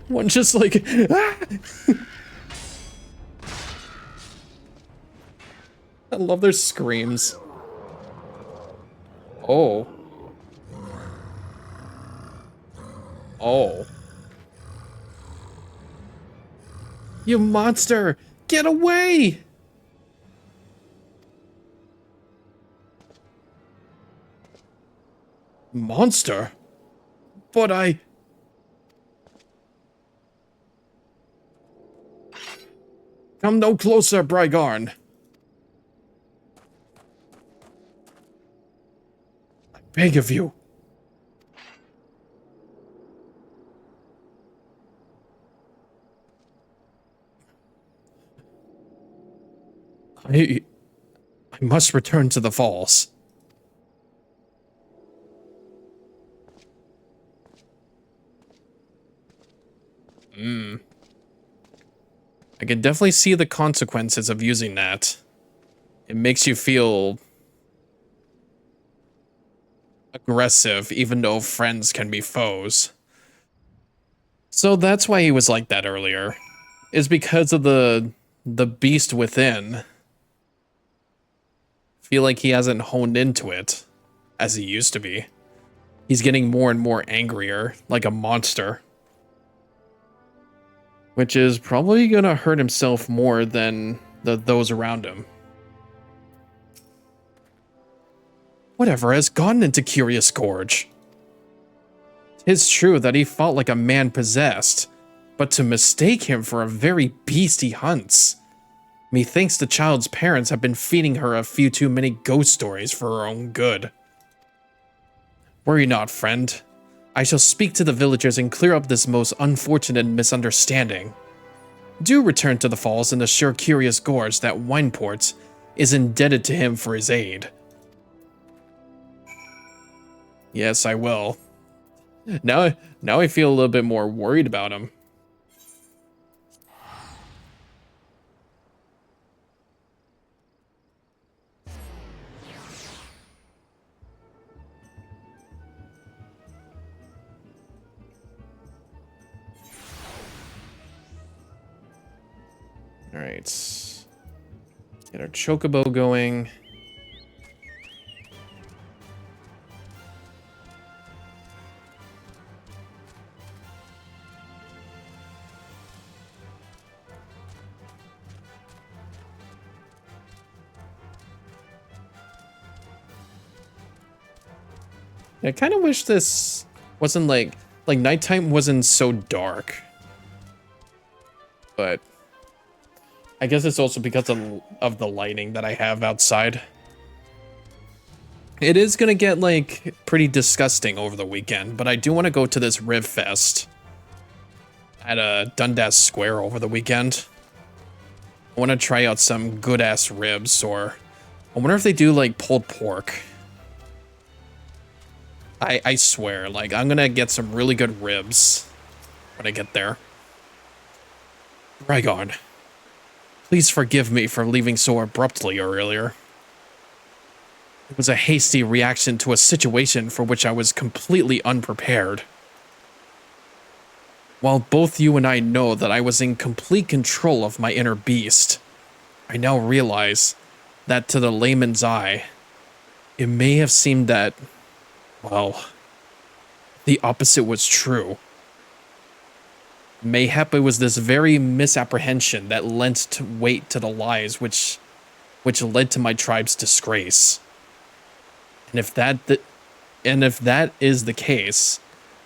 One just like... Ah! I love their screams. Oh. Oh. You monster! Get away! Monster? But I... Come no closer, Brigarn. I beg of you. I must return to the falls. I can definitely see the consequences of using that. It makes you feel aggressive, even though friends can be foes. So that's why he was like that earlier. Is because of the beast within. Feel like he hasn't honed into it as he used to be. He's getting more and more angrier, like a monster. Which is probably gonna hurt himself more than those around him. Whatever has gotten into Curious Gorge? 'Tis true that he fought like a man possessed, but to mistake him for a very beast he hunts. Methinks the child's parents have been feeding her a few too many ghost stories for her own good. Worry not, friend. I shall speak to the villagers and clear up this most unfortunate misunderstanding. Do return to the falls and assure Curious Gorge that Wineport is indebted to him for his aid. Yes, I will. Now I feel a little bit more worried about him. Alright. Get our chocobo going. I kind of wish this wasn't like nighttime wasn't so dark. But I guess it's also because of the lighting that I have outside. It is gonna get like pretty disgusting over the weekend, but I do want to go to this Riv Fest at Dundas Square over the weekend. I want to try out some good ass ribs, or I wonder if they do like pulled pork. I swear, like, I'm gonna get some really good ribs when I get there. Brigarn, please forgive me for leaving so abruptly earlier. It was a hasty reaction to a situation for which I was completely unprepared. While both you and I know that I was in complete control of my inner beast, I now realize that to the layman's eye, it may have seemed that, well, the opposite was true. Mayhap it was this very misapprehension that lent to weight to the lies which led to my tribe's disgrace. And if that is the case,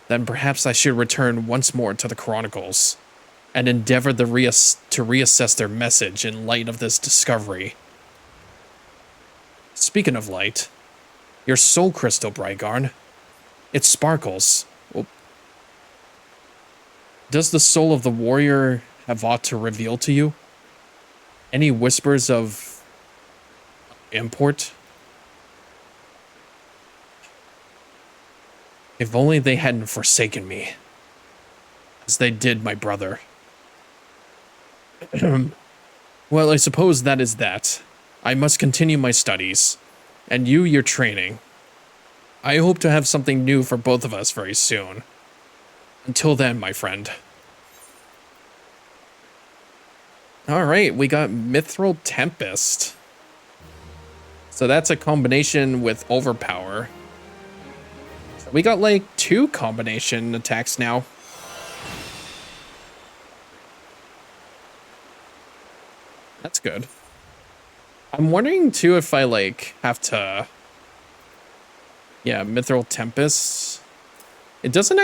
then perhaps I should return once more to the Chronicles and endeavor to reassess their message in light of this discovery. Speaking of light, your soul crystal, Brygarn. It sparkles. Well, does the soul of the warrior have aught to reveal to you? Any whispers of import? If only they hadn't forsaken me, as they did my brother. Well, I suppose that is that. I must continue my studies, and you your training. I hope to have something new for both of us very soon. Until then, my friend. Alright, we got Mithril Tempest. So that's a combination with Overpower. So we got like 2 combination attacks now. That's good. I'm wondering too if I like have to... Yeah, Mithril Tempest. It doesn't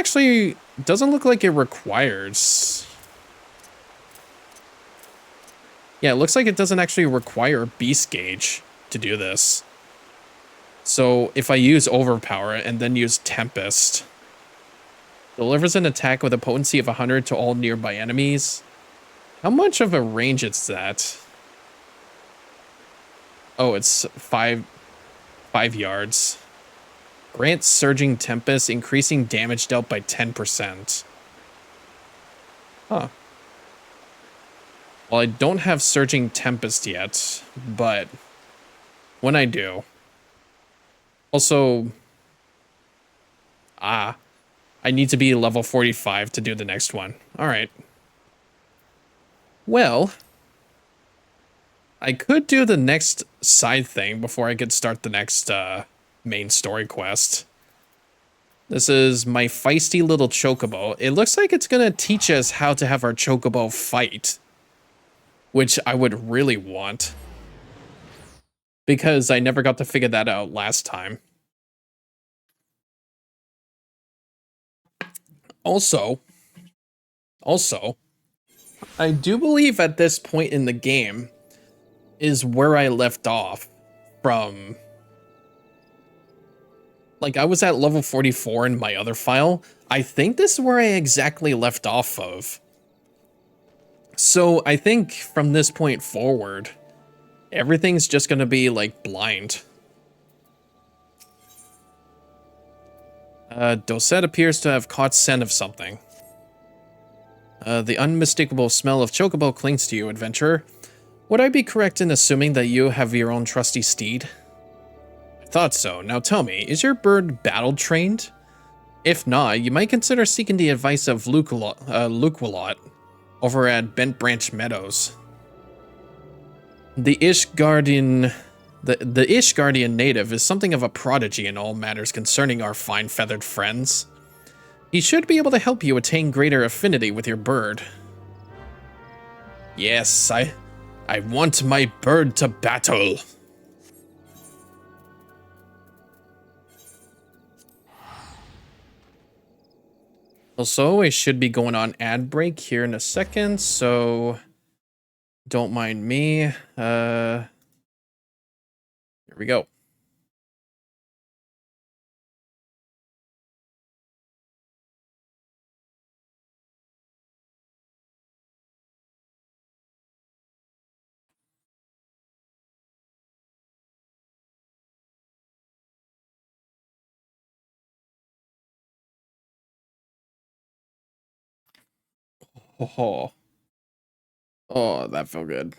look like it requires... Yeah, it looks like it doesn't actually require Beast Gauge to do this. So if I use Overpower and then use Tempest, delivers an attack with a potency of 100 to all nearby enemies. How much of a range is that? Oh, it's 5 yards. Grants Surging Tempest, increasing damage dealt by 10%. Huh. Well, I don't have Surging Tempest yet, but when I do. Also, I need to be level 45 to do the next one. All right. Well, I could do the next side thing before I could start the next main story quest. This is my feisty little chocobo. It looks like it's going to teach us how to have our chocobo fight, which I would really want, because I never got to figure that out last time. Also, I do believe at this point in the game is where I left off from. Like, I was at level 44 in my other file. I think this is where I exactly left off of. So I think from this point forward, everything's just gonna be like blind. Dosette appears to have caught scent of something. The unmistakable smell of chocobo clings to you, adventurer. Would I be correct in assuming that you have your own trusty steed? I thought so. Now tell me, is your bird battle-trained? If not, you might consider seeking the advice of Lukwalot over at Bent Branch Meadows. The Ishgardian native is something of a prodigy in all matters concerning our fine feathered friends. He should be able to help you attain greater affinity with your bird. Yes, I want my bird to battle. Also, I should be going on ad break here in a second, so don't mind me. Here we go. Oh, oh, that felt good.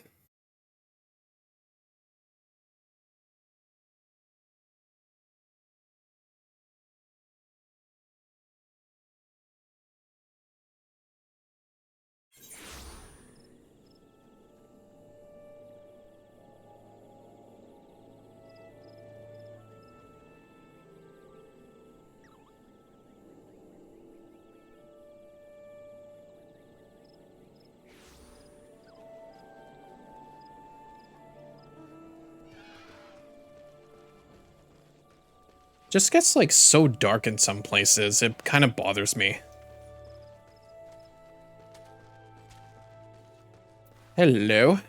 Just gets like so dark in some places. It kind of bothers me. Hello.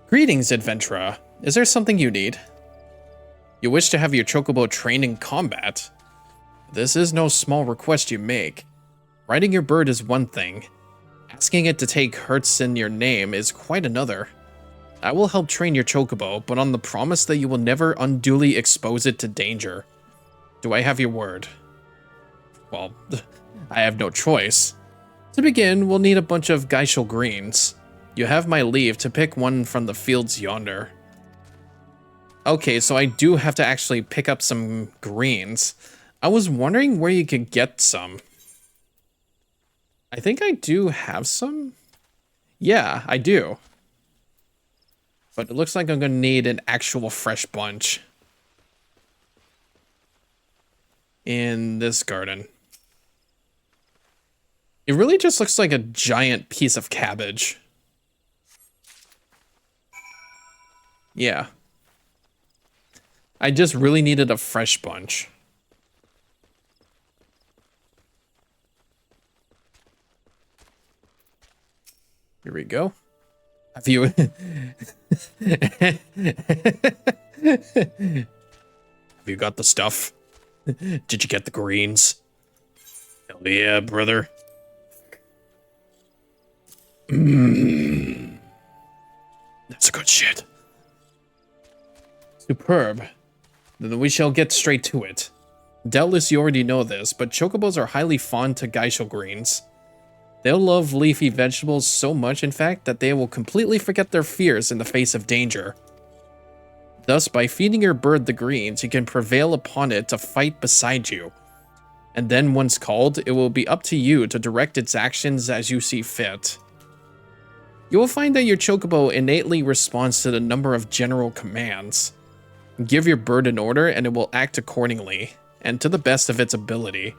Greetings, adventurer. Is there something you need? You wish to have your chocobo trained in combat? This is no small request you make. Riding your bird is one thing. Asking it to take hurts in your name is quite another. I will help train your chocobo, but on the promise that you will never unduly expose it to danger. Do I have your word? Well, I have no choice. To begin, we'll need a bunch of Geishel greens. You have my leave to pick one from the fields yonder. Okay, so I do have to actually pick up some greens. I was wondering where you could get some. I think I do have some. Yeah, I do. But it looks like I'm gonna need an actual fresh bunch. In this garden. It really just looks like a giant piece of cabbage. Yeah. I just really needed a fresh bunch. Here we go. Have you... Have you got the stuff? Did you get the greens? Hell yeah, brother. That's a good shit. Superb. Then we shall get straight to it. Doubtless you already know this, but chocobos are highly fond to Geishel greens. They'll love leafy vegetables so much, in fact, that they will completely forget their fears in the face of danger. Thus, by feeding your bird the greens, you can prevail upon it to fight beside you. And then, once called, it will be up to you to direct its actions as you see fit. You will find that your chocobo innately responds to the number of general commands. Give your bird an order and it will act accordingly, and to the best of its ability.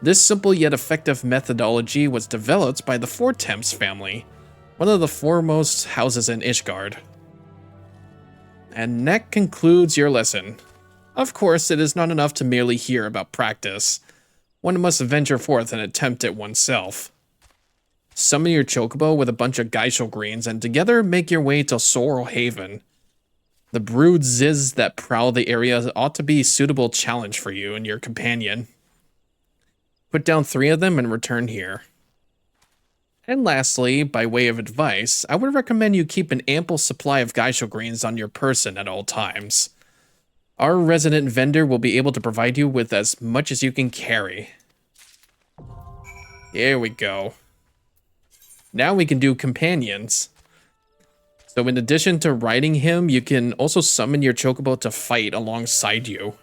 This simple yet effective methodology was developed by the Four Temps family, one of the foremost houses in Ishgard. And that concludes your lesson. Of course, it is not enough to merely hear about practice. One must venture forth and attempt it oneself. Summon your chocobo with a bunch of Geishel greens and together make your way to Sorrel Haven. The brood ziz that prowl the area ought to be a suitable challenge for you and your companion. Put down 3 of them and return here. And lastly, by way of advice, I would recommend you keep an ample supply of Geishel greens on your person at all times. Our resident vendor will be able to provide you with as much as you can carry. Here we go. Now we can do companions. So in addition to riding him, you can also summon your chocobo to fight alongside you.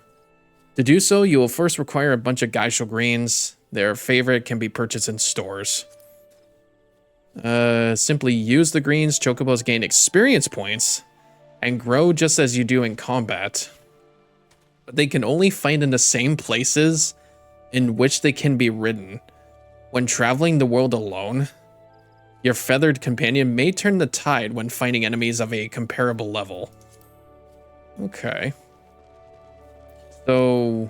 To do so, you will first require a bunch of Geishel greens. Their favorite can be purchased in stores. Simply use the greens, chocobos gain experience points, and grow just as you do in combat. But they can only fight in the same places in which they can be ridden. When traveling the world alone, your feathered companion may turn the tide when fighting enemies of a comparable level. Okay. So,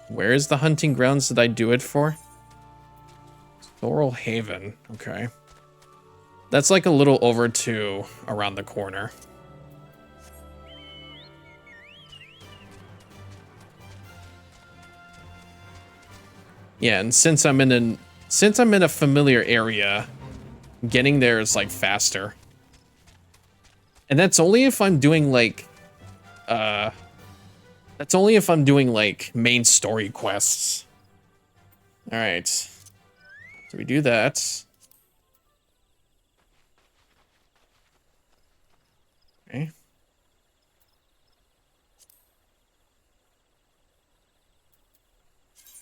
where is the hunting grounds that I do it for? Sorrel Haven. Okay. That's like a little over to around the corner. Yeah, and since I'm in a familiar area, getting there is like faster. And that's only if I'm doing like main story quests. All right. So we do that. Okay.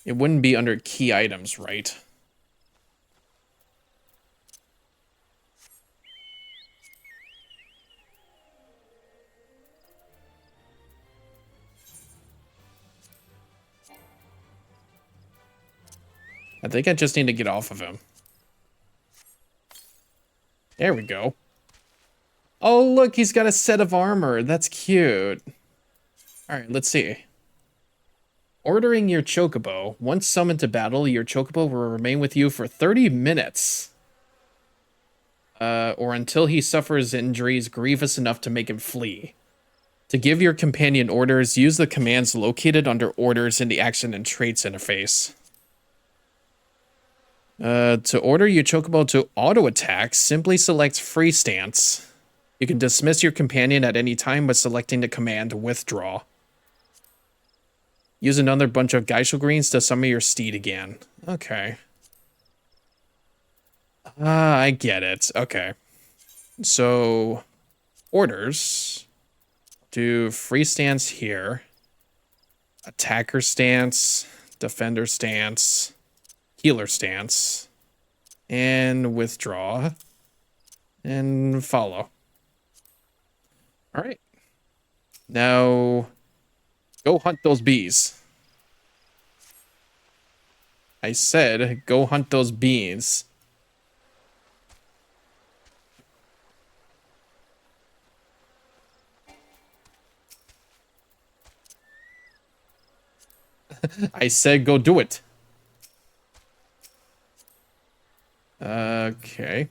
It wouldn't be under key items, right? I think I just need to get off of him. There we go. Oh, look, he's got a set of armor. That's cute. All right, let's see. Ordering your chocobo. Once summoned to battle, your chocobo will remain with you for 30 minutes. Or until he suffers injuries grievous enough to make him flee. To give your companion orders, use the commands located under orders in the action and traits interface. To order your chocobo to auto-attack, simply select free stance. You can dismiss your companion at any time by selecting the command withdraw. Use another bunch of geisha greens to summon your steed again. Okay. I get it. Okay. So, orders. Do free stance here. Attacker stance. Defender stance. Healer stance. And withdraw. And follow. Alright. Now, go hunt those bees. I said, go hunt those bees. I said go do it. Okay.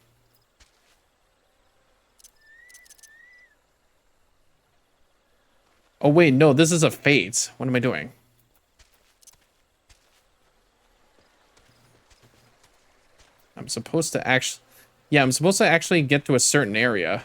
Oh wait, no, this is a fate. What am I doing? I'm supposed to actually... Yeah, I'm supposed to actually get to a certain area.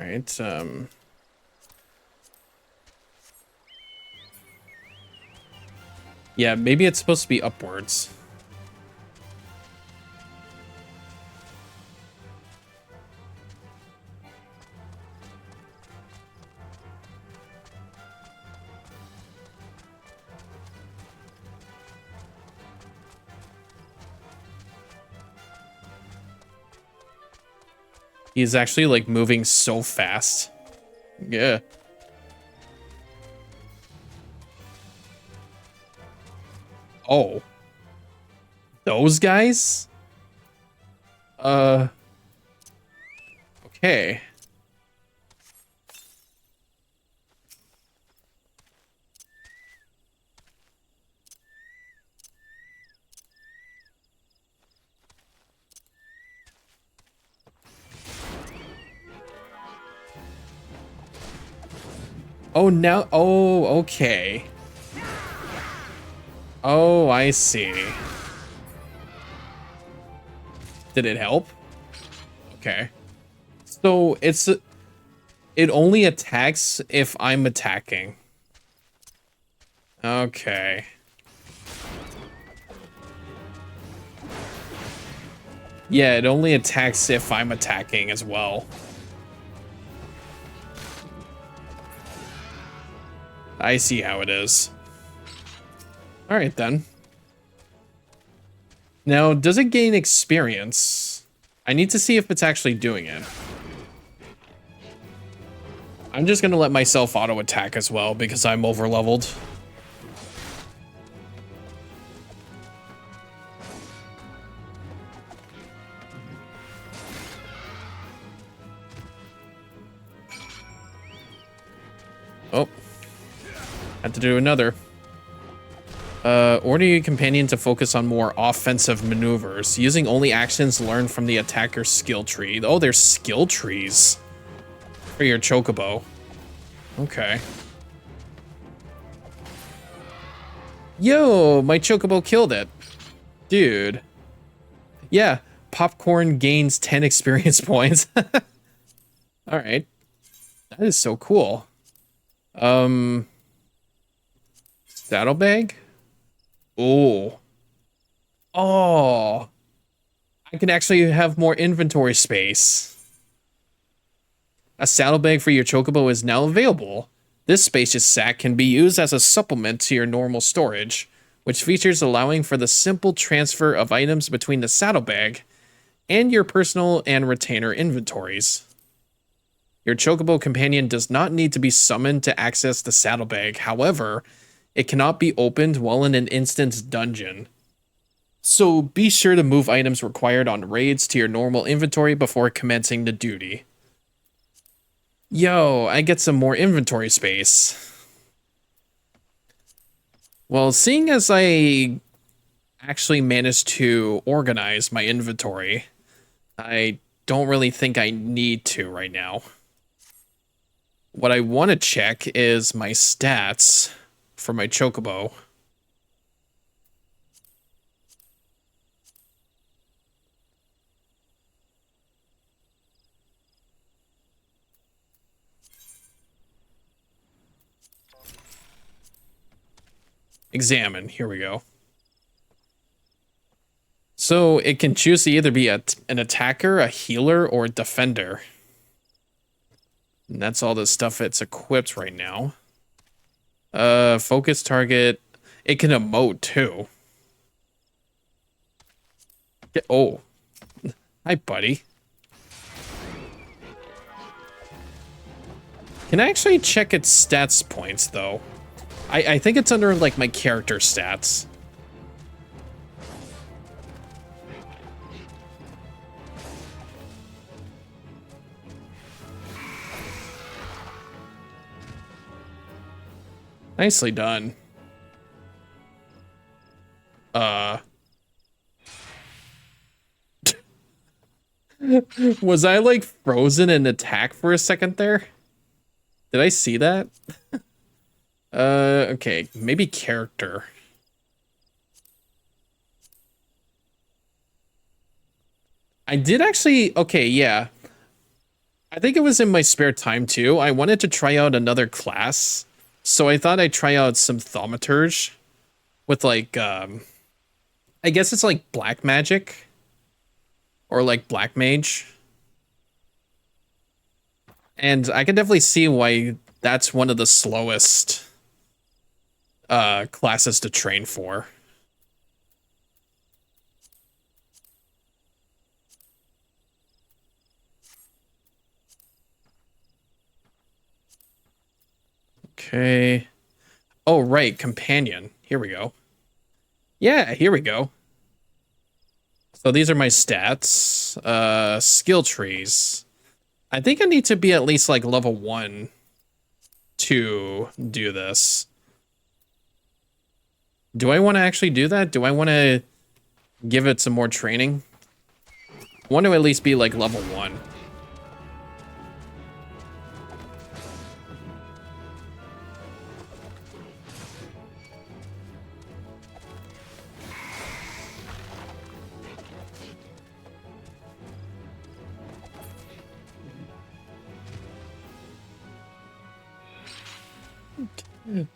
Alright, yeah, maybe it's supposed to be upwards. He's actually, like, moving so fast. Yeah. Oh. Those guys? Okay. Oh, now... Oh, okay. Oh, I see. Did it help? Okay. So, it's... It only attacks if I'm attacking. Okay. Yeah, it only attacks if I'm attacking as well. I see how it is. Alright then. Now, does it gain experience? I need to see if it's actually doing it. I'm just gonna let myself auto-attack as well because I'm over-leveled. Oh. Had to do another. Order your companion to focus on more offensive maneuvers, using only actions learned from the attacker's skill tree. Oh, there's skill trees for your chocobo. Okay. Yo, my chocobo killed it. Dude. Yeah, popcorn gains 10 experience points. Alright. That is so cool. Saddlebag? Oh. Oh. I can actually have more inventory space. A saddlebag for your chocobo is now available. This spacious sack can be used as a supplement to your normal storage, which features allowing for the simple transfer of items between the saddlebag and your personal and retainer inventories. Your Chocobo companion does not need to be summoned to access the saddlebag. However, it cannot be opened while in an instance dungeon. So be sure to move items required on raids to your normal inventory before commencing the duty. Yo, I get some more inventory space. Well, seeing as I actually managed to organize my inventory, I don't really think I need to right now. What I want to check is my stats for my Chocobo. Examine. Here we go. So it can choose to either be an attacker, a healer, or a defender. And that's all the stuff it's equipped right now. Focus target. It can emote too. Oh. Hi, buddy. Can I actually check its stats points though? I think it's under like my character stats. Nicely done. Was I like frozen in attack for a second there? Did I see that? Okay, maybe character. I did actually, okay, yeah. I think it was in my spare time too. I wanted to try out another class. So I thought I'd try out some thaumaturge with like, I guess it's like black magic or like black mage. And I can definitely see why that's one of the slowest classes to train for. Okay. Oh, right, companion. Here we go. Yeah, here we go. So these are my stats. Skill trees. I think I need to be at least like level 1 to do this. Do I want to actually do that? Do I want to give it some more training? I want to at least be like level 1.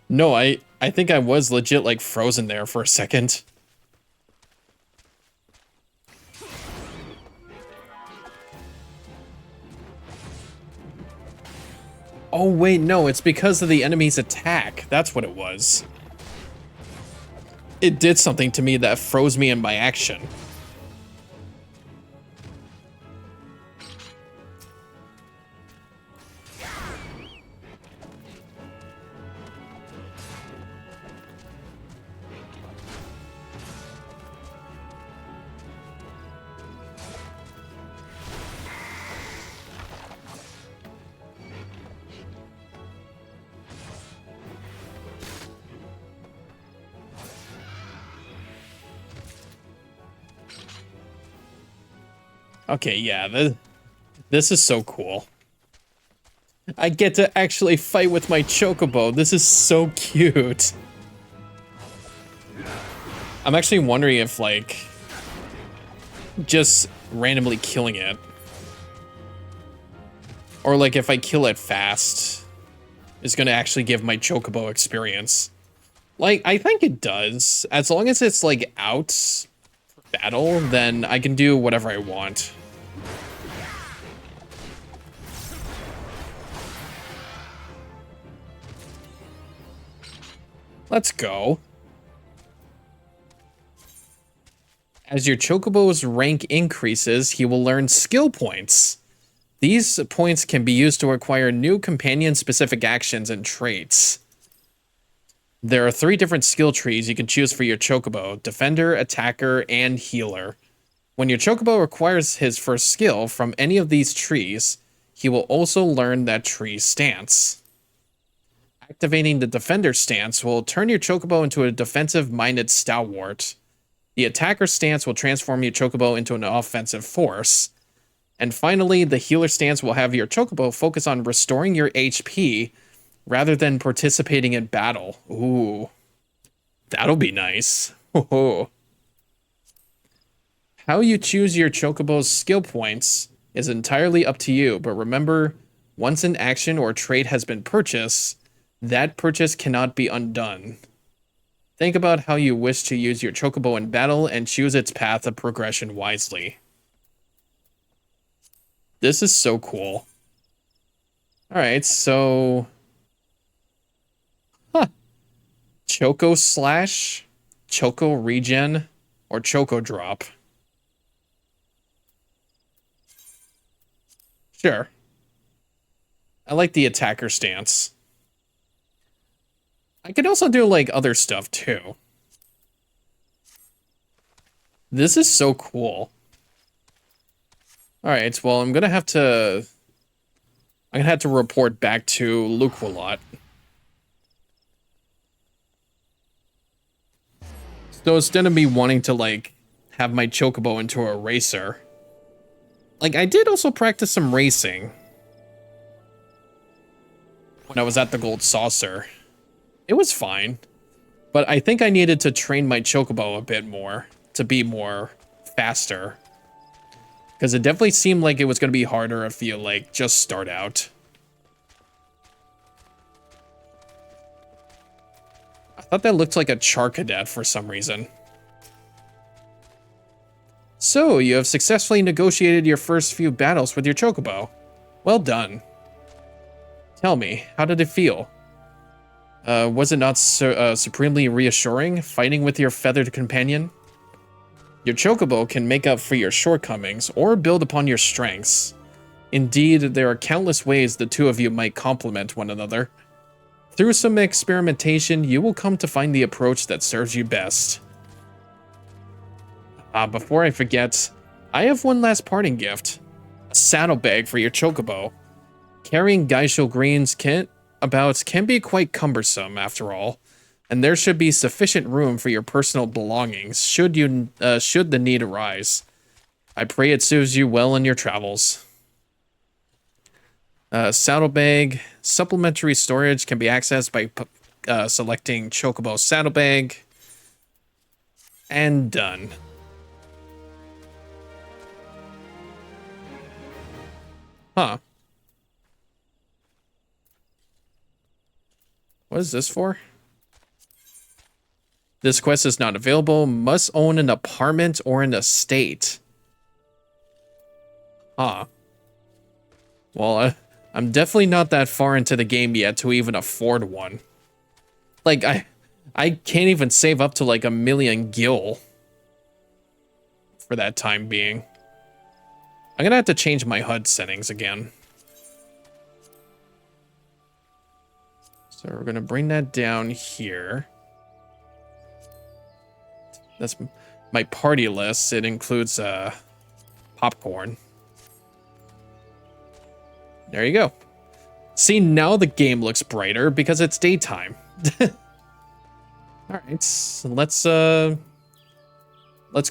No, I think I was legit like frozen there for a second. Oh wait, no, it's because of the enemy's attack. That's what it was. It did something to me that froze me in my action. Okay, yeah, this is so cool. I get to actually fight with my Chocobo. This is so cute. I'm actually wondering if, like, just randomly killing it. Or, like, if I kill it fast, is gonna actually give my Chocobo experience. Like, I think it does. As long as it's, like, out for battle, then I can do whatever I want. Let's go. As your Chocobo's rank increases, he will learn skill points. These points can be used to acquire new companion-specific actions and traits. There are 3 different skill trees you can choose for your Chocobo: Defender, Attacker, and Healer. When your Chocobo acquires his first skill from any of these trees, he will also learn that tree's stance. Activating the Defender stance will turn your Chocobo into a defensive-minded stalwart. The Attacker stance will transform your Chocobo into an offensive force. And finally, the Healer stance will have your Chocobo focus on restoring your HP rather than participating in battle. Ooh, that'll be nice. How you choose your Chocobo's skill points is entirely up to you, but remember, once an action or trait has been purchased, that purchase cannot be undone. Think about how you wish to use your Chocobo in battle and choose its path of progression wisely. This is so cool. Alright, so... Choco Slash, Choco Regen, or Choco Drop. Sure. I like the Attacker stance. I could also do, like, other stuff, too. This is so cool. Alright, well, I'm gonna have to report back to Luqualot. So instead of me wanting to, like, have my Chocobo into a racer, like, I did also practice some racing when I was at the Gold Saucer. It was fine, but I think I needed to train my Chocobo a bit more to be more faster. Because it definitely seemed like it was going to be harder if you, like, just start out. I thought that looked like a Char Cadet for some reason. So, you have successfully negotiated your first few battles with your Chocobo. Well done. Tell me, how did it feel? Was it not supremely reassuring, fighting with your feathered companion? Your Chocobo can make up for your shortcomings or build upon your strengths. Indeed, there are countless ways the two of you might complement one another. Through some experimentation, you will come to find the approach that serves you best. Before I forget, I have one last parting gift. A saddlebag for your Chocobo. Carrying Gaisho greens can be quite cumbersome, after all, and there should be sufficient room for your personal belongings should the need arise. I pray it serves you well in your travels. Saddlebag. Supplementary storage can be accessed by selecting Chocobo Saddlebag. And done. Huh. What is this for? This quest is not available. Must own an apartment or an estate. Huh. Well, I'm definitely not that far into the game yet to even afford one. Like, I can't even save up to like 1,000,000 gil for that time being. I'm gonna have to change my HUD settings again. So we're gonna bring that down here. That's my party list. It includes popcorn. There you go. See, now the game looks brighter because it's daytime. All right, so let's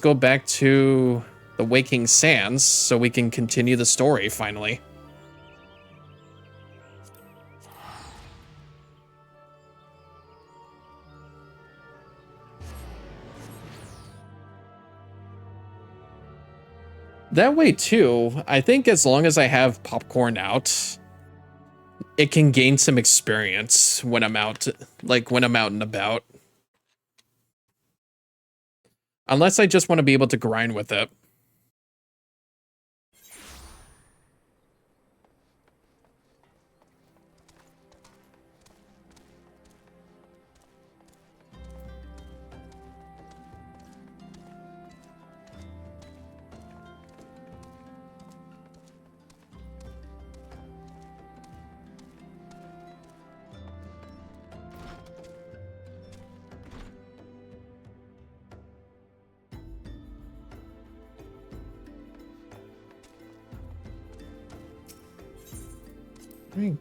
go back to the Waking Sands so we can continue the story finally. That way too, I think as long as I have popcorn out, it can gain some experience when I'm out, like when I'm out and about. Unless I just want to be able to grind with it.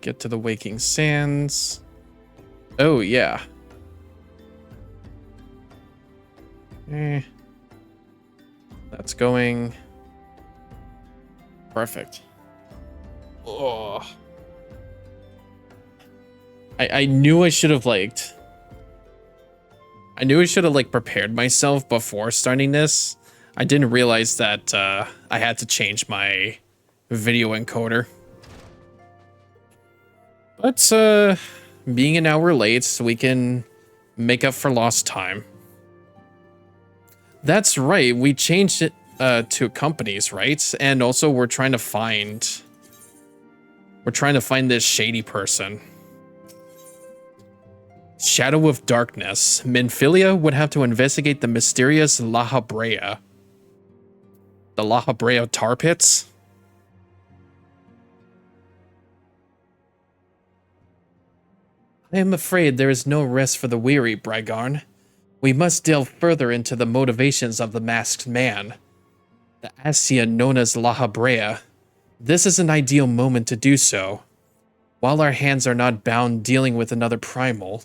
Get to the Waking Sands. Oh, yeah. That's going. Perfect. Oh. I knew I should have liked. I knew I should have like prepared myself before starting this. I didn't realize that I had to change my video encoder. But being an hour late, so we can make up for lost time. That's right, we changed it to companies, right? And also we're trying to find this shady person. Shadow of Darkness. Minfilia would have to investigate the mysterious La Habrea. The La Habrea tar pits? I am afraid there is no rest for the weary, Brygarn. We must delve further into the motivations of the masked man. The Asian known as La Habrea. This is an ideal moment to do so, while our hands are not bound dealing with another primal.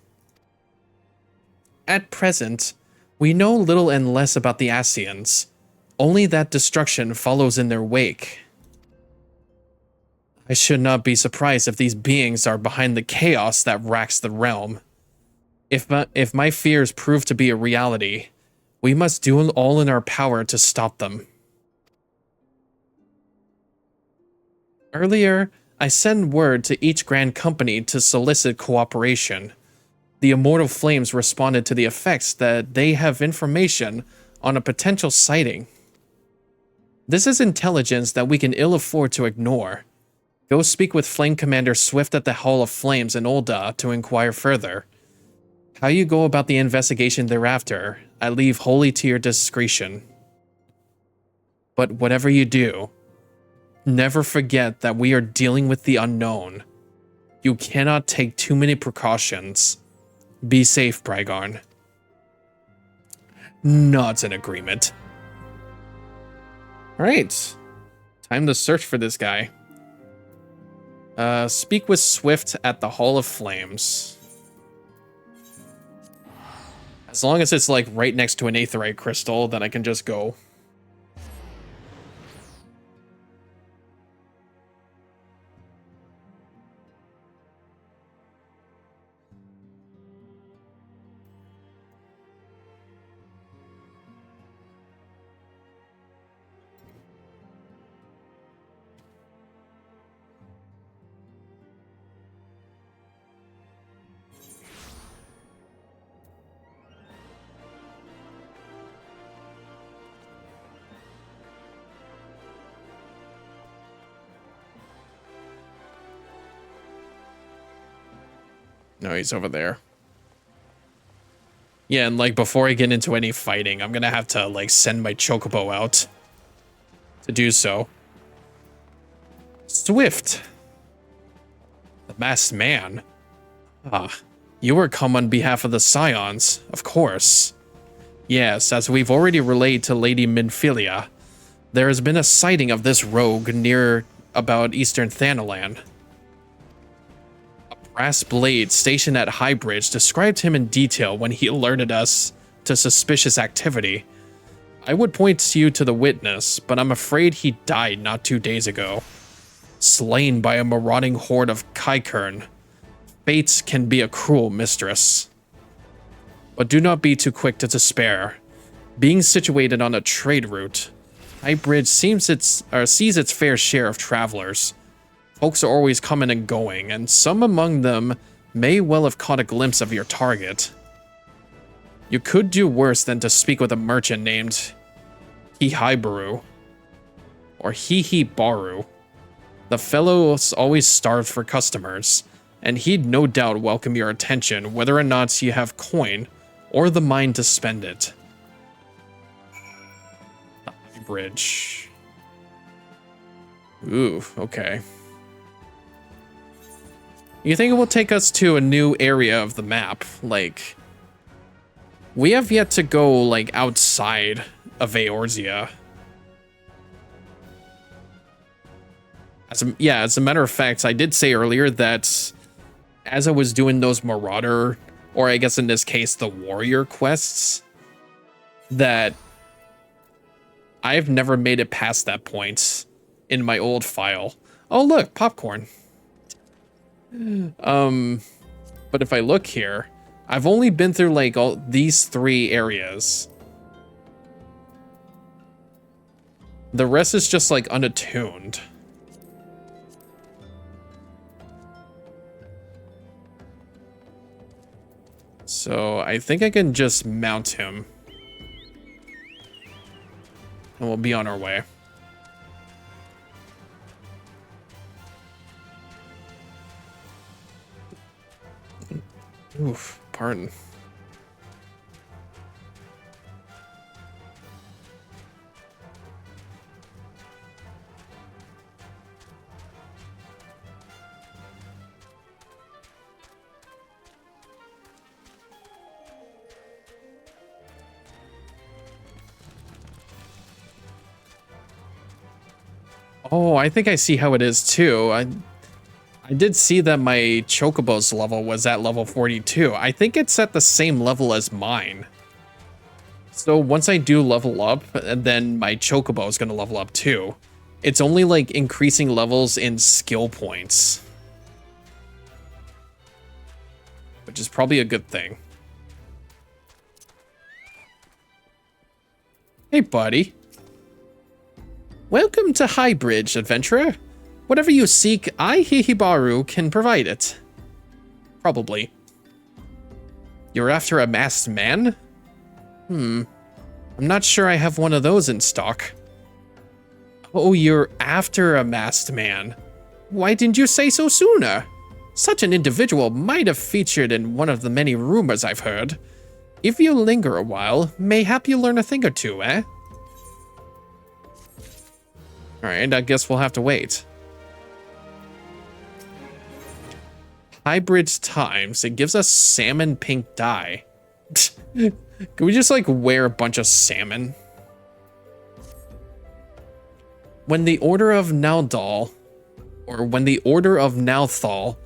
At present, we know little and less about the Asians, only that destruction follows in their wake. I should not be surprised if these beings are behind the chaos that racks the realm. If my fears prove to be a reality, we must do all in our power to stop them. Earlier, I sent word to each Grand Company to solicit cooperation. The Immortal Flames responded to the effects that they have information on a potential sighting. This is intelligence that we can ill afford to ignore. Go speak with Flame Commander Swift at the Hall of Flames in Ul'dah to inquire further. How you go about the investigation thereafter, I leave wholly to your discretion. But whatever you do, never forget that we are dealing with the unknown. You cannot take too many precautions. Be safe, Brygarn. Nods in agreement. Alright. Time to search for this guy. Speak with Swift at the Hall of Flames. As long as it's like right next to an aetheryte crystal, then I can just go. No, he's over there. Yeah, and like before I get into any fighting, I'm gonna have to like send my chocobo out to do so. Swift. The masked man. Ah, you were come on behalf of the Scions, of course. Yes, as we've already relayed to Lady Minfilia, there has been a sighting of this rogue near about Eastern Thanalan. Brass Blade stationed at Highbridge described him in detail when he alerted us to suspicious activity. I would point you to the witness, but I'm afraid he died not 2 days ago. Slain by a marauding horde of Kaikern. Fates can be a cruel mistress. But do not be too quick to despair. Being situated on a trade route, Highbridge sees its fair share of travelers. Folks are always coming and going, and some among them may well have caught a glimpse of your target. You could do worse than to speak with a merchant named Hihibaru, or Hihibaru. The fellow's always starved for customers, and he'd no doubt welcome your attention whether or not you have coin or the mind to spend it. The bridge. Ooh, okay. You think it will take us to a new area of the map? Like, we have yet to go, like, outside of Eorzea. As a matter of fact, I did say earlier that as I was doing those Marauder, or I guess in this case, the Warrior quests, that I've never made it past that point in my old file. Oh, look, popcorn. But if I look here, I've only been through like all these 3 areas. The rest is just like unattuned. So I think I can just mount him. And we'll be on our way. Oof, pardon. Oh, I think I see how it is too. I did see that my Chocobo's level was at level 42. I think it's at the same level as mine. So once I do level up, then my Chocobo is going to level up too. It's only like increasing levels in skill points, which is probably a good thing. Hey, buddy. Welcome to Highbridge, adventurer. Whatever you seek, I, Hihibaru, can provide it. Probably. You're after a masked man? I'm not sure I have one of those in stock. Oh, you're after a masked man. Why didn't you say so sooner? Such an individual might have featured in one of the many rumors I've heard. If you linger a while, mayhap you'll learn a thing or two, eh? Alright, I guess we'll have to wait. Hybrid times. It gives us salmon pink dye. Can we just like wear a bunch of salmon? When the Order of Naldal, or when the Order of Nalthal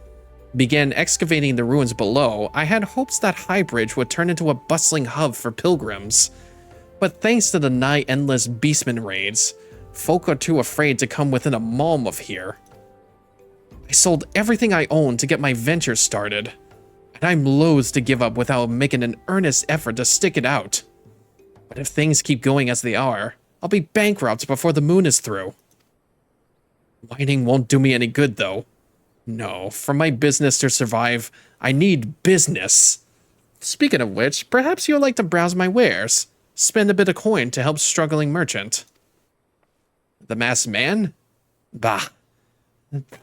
began excavating the ruins below, I had hopes that Highbridge would turn into a bustling hub for pilgrims. But thanks to the nigh endless beastman raids, folk are too afraid to come within a malm of here. I sold everything I owned to get my venture started, and I'm loath to give up without making an earnest effort to stick it out. But if things keep going as they are, I'll be bankrupt before the moon is through. Whining won't do me any good, though. No, for my business to survive, I need business. Speaking of which, perhaps you'd like to browse my wares. Spend a bit of coin to help struggling merchant. The masked man? Bah.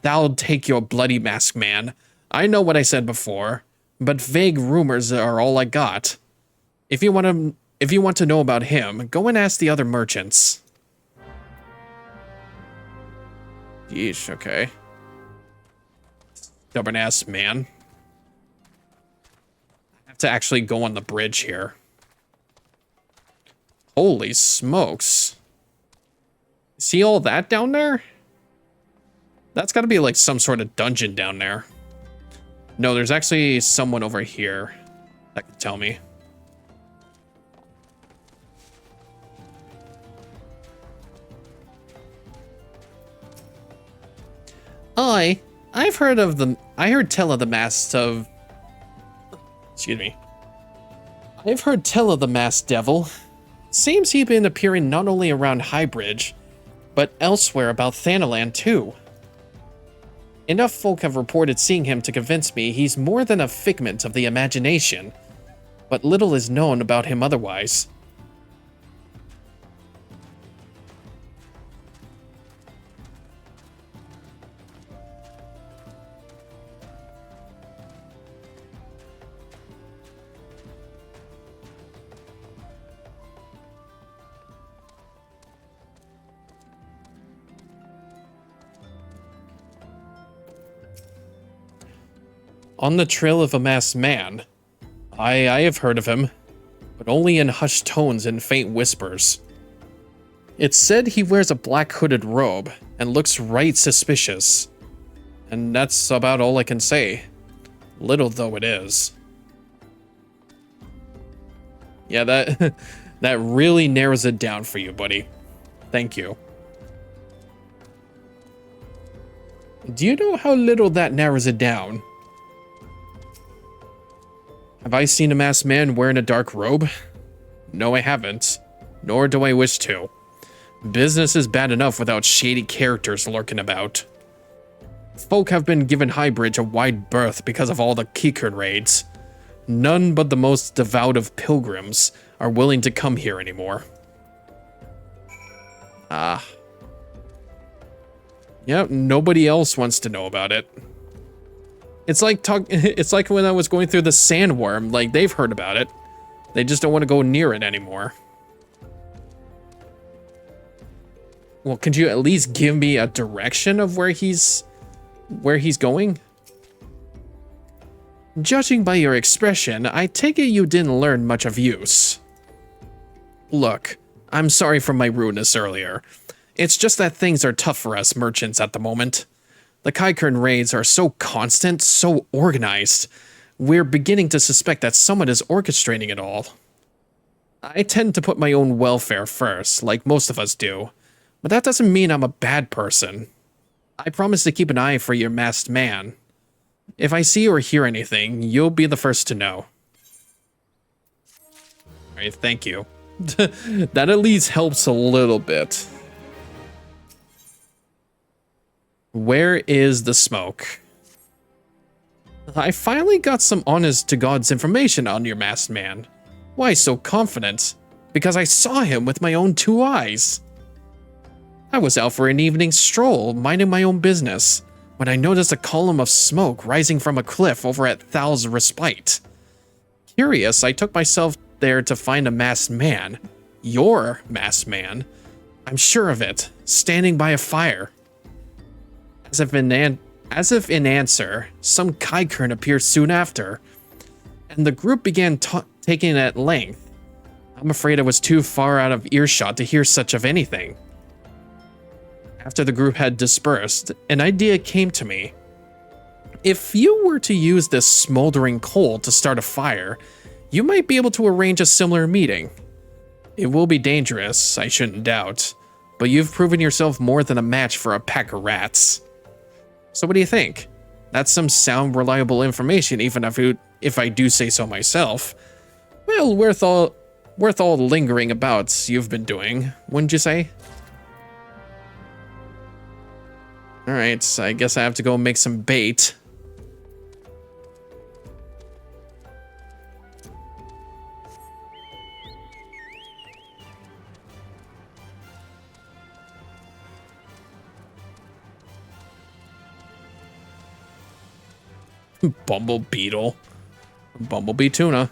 Thou'll take your bloody masked man. I know what I said before, but vague rumors are all I got. If you want to know about him, go and ask the other merchants. Yeesh, okay. Stubborn-ass man. I have to actually go on the bridge here. Holy smokes. See all that down there? That's got to be like some sort of dungeon down there. No, there's actually someone over here that can tell me. I've heard of the... I heard tell of the masked of... Excuse me. I've heard tell of the masked devil. Seems he's been appearing not only around Highbridge, but elsewhere about Thanaland too. Enough folk have reported seeing him to convince me he's more than a figment of the imagination, but little is known about him otherwise. On the trail of a masked man. I have heard of him, but only in hushed tones and faint whispers. It's said he wears a black hooded robe, and looks right suspicious. And that's about all I can say. Little though it is. Yeah, that that really narrows it down for you, buddy. Thank you. Do you know how little that narrows it down? Have I seen a masked man wearing a dark robe? No, I haven't. Nor do I wish to. Business is bad enough without shady characters lurking about. Folk have been given Highbridge a wide berth because of all the Kikern raids. None but the most devout of pilgrims are willing to come here anymore. Ah. Yep, nobody else wants to know about it. It's like when I was going through the sandworm, like they've heard about it. They just don't want to go near it anymore. Well, could you at least give me a direction of where he's going? Judging by your expression, I take it you didn't learn much of use. Look, I'm sorry for my rudeness earlier. It's just that things are tough for us merchants at the moment. The Kikern raids are so constant, so organized. We're beginning to suspect that someone is orchestrating it all. I tend to put my own welfare first, like most of us do. But that doesn't mean I'm a bad person. I promise to keep an eye for your masked man. If I see or hear anything, you'll be the first to know. Alright, thank you. That at least helps a little bit. Where is the smoke? I finally got some honest-to-God's information on your masked man. Why so confident? Because I saw him with my own 2 eyes. I was out for an evening stroll, minding my own business, when I noticed a column of smoke rising from a cliff over at Thal's Respite. Curious, I took myself there to find a masked man. Your masked man. I'm sure of it, standing by a fire. As if in answer, some Kikern appeared soon after, and the group began taking it at length. I'm afraid I was too far out of earshot to hear such of anything. After the group had dispersed, an idea came to me. If you were to use this smoldering coal to start a fire, you might be able to arrange a similar meeting. It will be dangerous, I shouldn't doubt, but you've proven yourself more than a match for a pack of rats. So what do you think? That's some sound, reliable information, even if I do say so myself. Well, worth all the lingering abouts you've been doing, wouldn't you say? Alright, so I guess I have to go make some bait. Bumble beetle. Bumblebee tuna.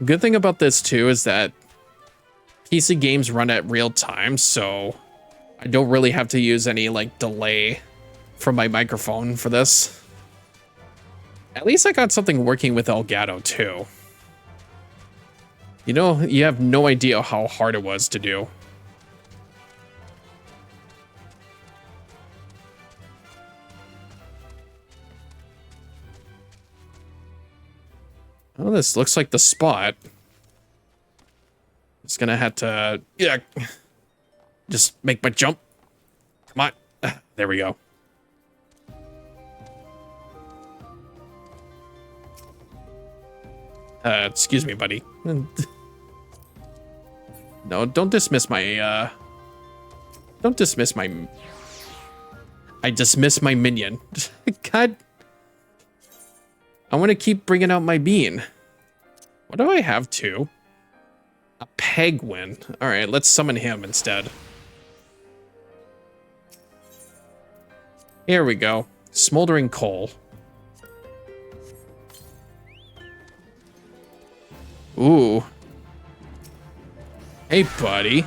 Good thing about this too is that PC games run at real time, so I don't really have to use any like delay from my microphone for this. At least I got something working with Elgato too. You know, you have no idea how hard it was to do. Oh, this looks like the spot. Just gonna have to, yeah, just make my jump. Come on. There we go. Excuse me, buddy. No, don't dismiss my, don't dismiss my... I dismiss my minion. God. I want to keep bringing out my bean. What do I have to? A penguin. Alright, let's summon him instead. Here we go. Smoldering coal. Ooh. Hey, buddy.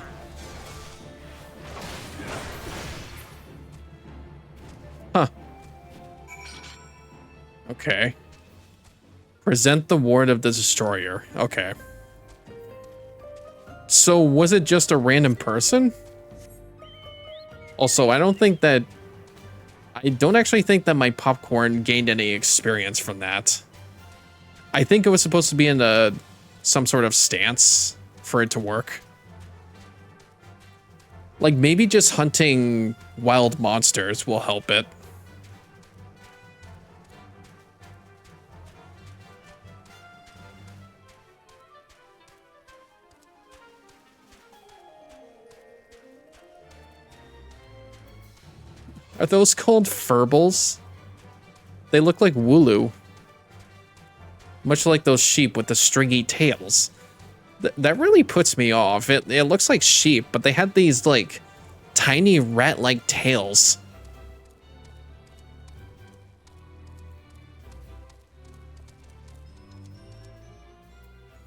Huh. Okay. Present the ward of the destroyer. Okay. So was it just a random person? Also, I don't actually think that my popcorn gained any experience from that. I think it was supposed to be in some sort of stance for it to work. Like maybe just hunting wild monsters will help it. Are those called furbles? They look like wooloo. Much like those sheep with the stringy tails. That really puts me off. It looks like sheep, but they had these, like, tiny rat-like tails.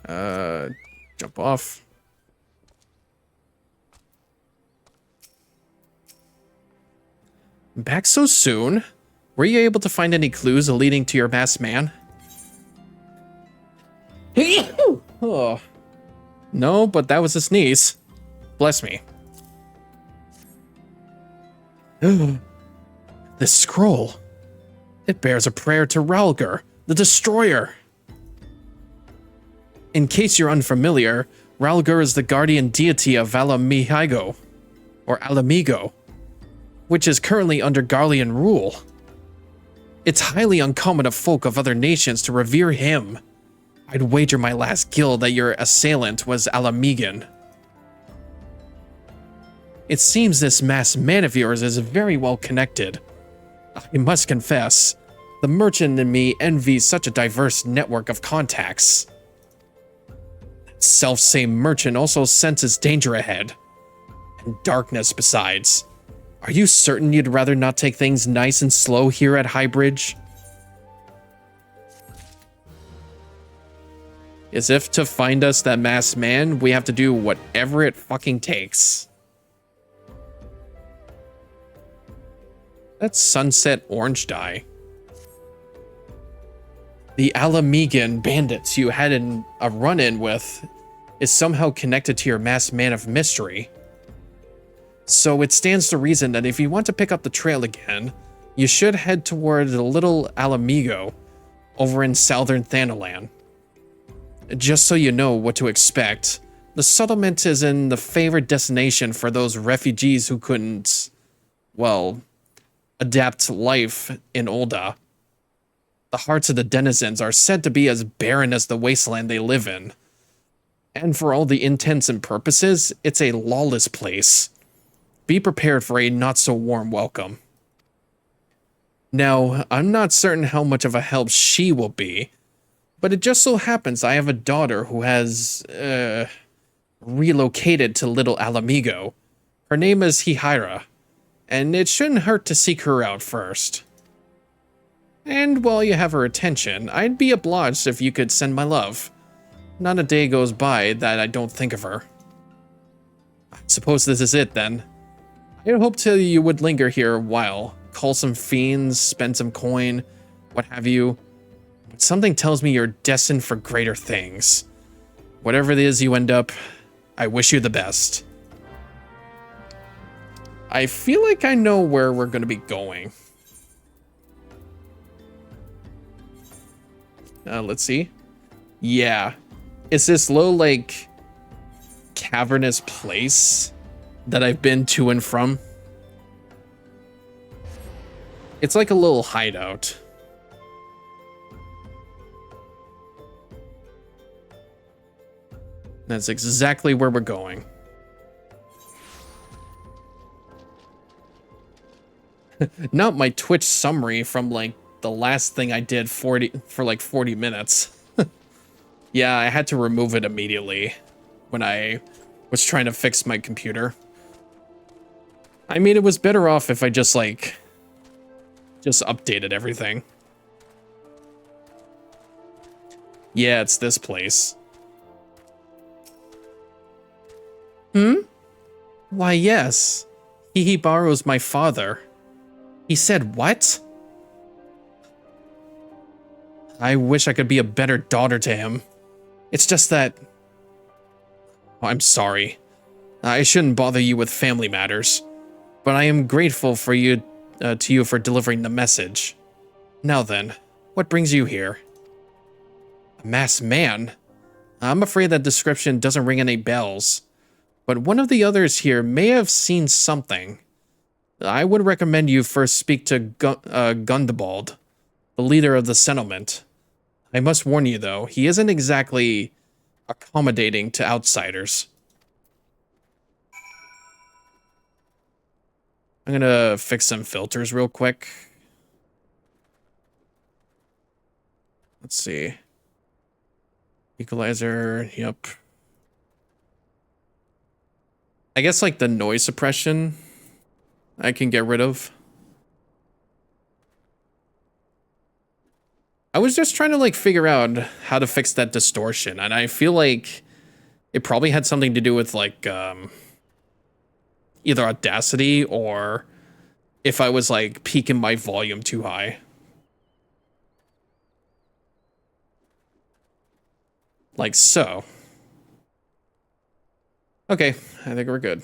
Jump off. Back so soon? Were you able to find any clues leading to your masked man? Oh. No, but that was a sneeze. Bless me. The scroll. It bears a prayer to Ralgar, the Destroyer. In case you're unfamiliar, Ralgar is the guardian deity of Alamigo, or Alamigo, which is currently under Garlean rule. It's highly uncommon of folk of other nations to revere him. I'd wager my last guild that your assailant was Alamigan. It seems this masked man of yours is very well connected. I must confess, the merchant in me envies such a diverse network of contacts. That self-same merchant also senses danger ahead, and darkness besides. Are you certain you'd rather not take things nice and slow here at Highbridge? As if to find us that masked man, we have to do whatever it fucking takes. That's sunset orange dye. The Alamigan bandits you had a run-in with is somehow connected to your masked man of mystery. So it stands to reason that if you want to pick up the trail again, you should head toward the little Alamigo over in southern Thanalan. Just so you know what to expect, the settlement is in the favored destination for those refugees who couldn't, well, adapt to life in Ul'dah. The hearts of the denizens are said to be as barren as the wasteland they live in. And for all the intents and purposes, it's a lawless place. Be prepared for a not-so-warm welcome. Now, I'm not certain how much of a help she will be, but it just so happens I have a daughter who has, relocated to Little Alamigo. Her name is Hihira, and it shouldn't hurt to seek her out first. And while you have her attention, I'd be obliged if you could send my love. Not a day goes by that I don't think of her. I suppose this is it, then. I had hoped you would linger here a while, call some fiends, spend some coin, what have you. But something tells me you're destined for greater things. Whatever it is you end up, I wish you the best. I feel like I know where we're going to be going. Let's see. Yeah. It's this low, like, cavernous place that I've been to and from. It's like a little hideout. That's exactly where we're going. Not my Twitch summary from, like, the last thing I did for like 40 minutes. Yeah, I had to remove it immediately when I was trying to fix my computer. I mean, it was better off if I just updated everything. Yeah, it's this place. Why, yes. Hihibaru's my father. He said what? I wish I could be a better daughter to him. It's just that... Oh, I'm sorry. I shouldn't bother you with family matters, but I am grateful for you, to you for delivering the message. Now then, what brings you here? A masked man? I'm afraid that description doesn't ring any bells, but one of the others here may have seen something. I would recommend you first speak to Gundobald, the leader of the settlement. I must warn you, though, he isn't exactly accommodating to outsiders. I'm gonna fix some filters real quick. Let's see. Equalizer, yep. I guess like the noise suppression I can get rid of. I was just trying to like figure out how to fix that distortion, and I feel like it probably had something to do with like either Audacity or if I was like peaking my volume too high. Like so. Okay, I think we're good.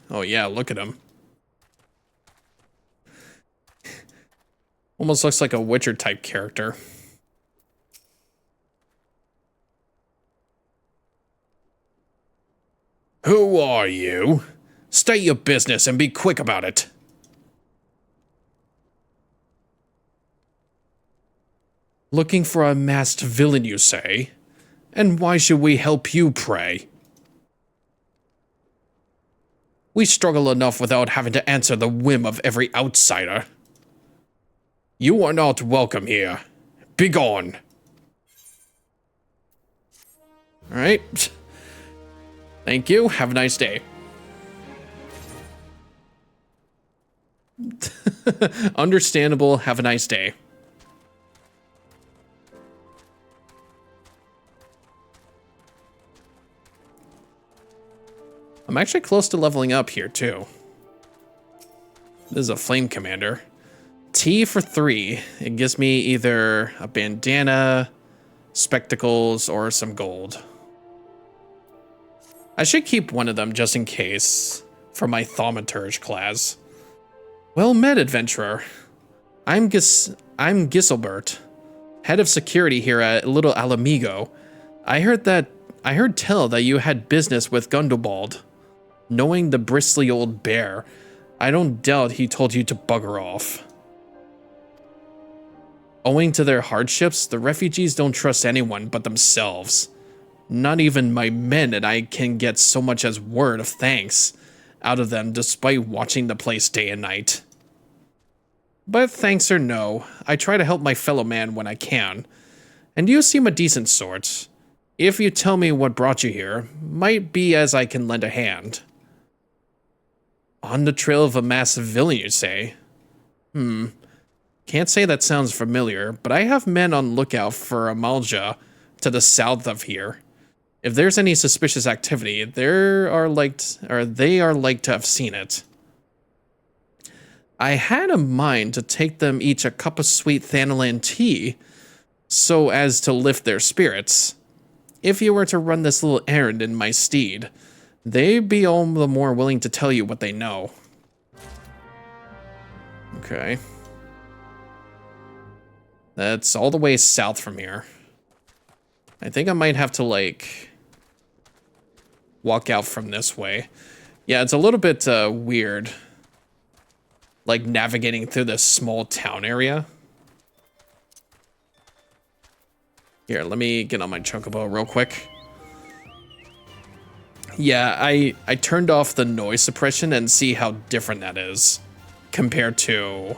Oh yeah, look at him. Almost looks like a Witcher type character. Who are you? State your business and be quick about it. Looking for a masked villain, you say? And why should we help you, pray? We struggle enough without having to answer the whim of every outsider. You are not welcome here. Begone. Alright. Thank you. Have a nice day. Understandable. Have a nice day. I'm actually close to leveling up here, too. This is a flame commander. T for 3. It gives me either a bandana, spectacles, or some gold. I should keep one of them just in case for my thaumaturge class. Well met, adventurer. I'm Giselbert, head of security here at Little Alamigo. I heard tell that you had business with Gundobald. Knowing the bristly old bear, I don't doubt he told you to bugger off. Owing to their hardships, the refugees don't trust anyone but themselves. Not even my men and I can get so much as word of thanks out of them despite watching the place day and night. But thanks or no, I try to help my fellow man when I can. And you seem a decent sort. If you tell me what brought you here, might be as I can lend a hand. On the trail of a massive villain, you say? Can't say that sounds familiar, but I have men on lookout for Amalja to the south of here. If there's any suspicious activity, they are like to have seen it. I had a mind to take them each a cup of sweet Thanalan tea, so as to lift their spirits. If you were to run this little errand in my stead, they'd be all the more willing to tell you what they know. Okay. That's all the way south from here. I think I might have to, like, walk out from this way. Yeah, it's a little bit weird. Like, navigating through this small town area. Here, let me get on my chocobo real quick. Yeah, I turned off the noise suppression and see how different that is compared to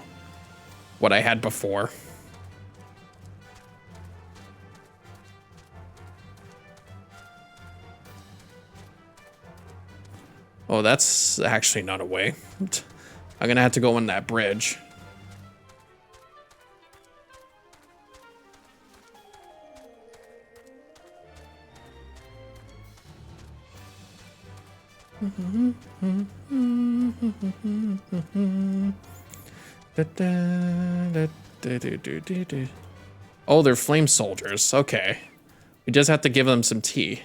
what I had before. Oh, that's actually not a way. I'm gonna have to go on that bridge. Oh, they're flame soldiers. Okay. We just have to give them some tea.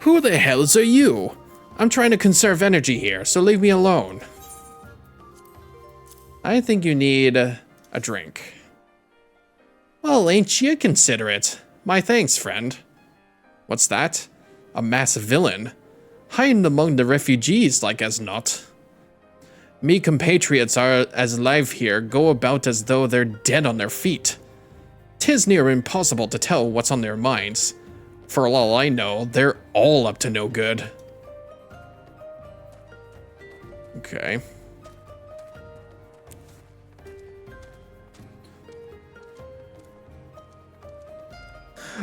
Who the hells are you? I'm trying to conserve energy here, so leave me alone. I think you need a drink. Well, ain't you considerate? My thanks, friend. What's that? A mass villain? Hiding among the refugees like as not. Me compatriots are as alive here go about as though they're dead on their feet. 'Tis near impossible to tell what's on their minds. For all I know, they're all up to no good. Okay.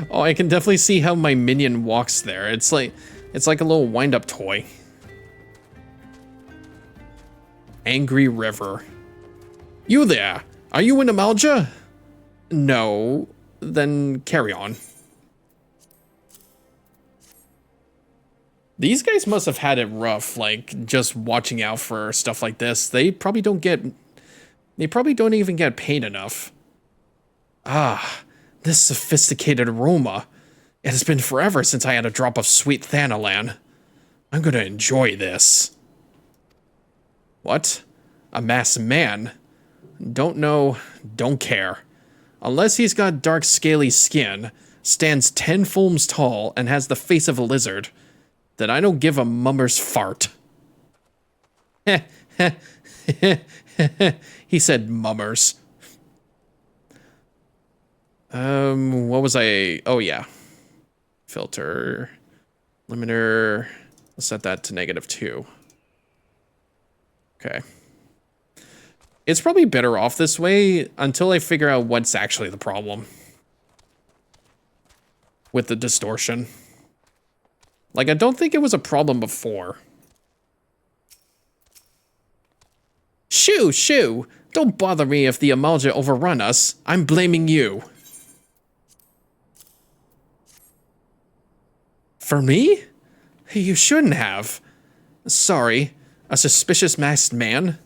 Oh, I can definitely see how my minion walks there. It's like a little wind-up toy. Angry River. You there? Are you in Amalja? No. Then carry on. These guys must have had it rough, like, just watching out for stuff like this. They probably don't even get paid enough. Ah, this sophisticated aroma. It has been forever since I had a drop of sweet Thanalan. I'm gonna enjoy this. What? A masked man? Don't know, don't care. Unless he's got dark scaly skin, stands 10 fulms tall, and has the face of a lizard, then I don't give a mummer's fart. He said mummers. What was I? Oh, yeah. Filter. Limiter. Let's set that to -2. Okay. It's probably better off this way until I figure out what's actually the problem with the distortion. Like, I don't think it was a problem before. Shoo, shoo! Don't bother me if the Amalja overrun us. I'm blaming you. For me? You shouldn't have. Sorry, a suspicious masked man?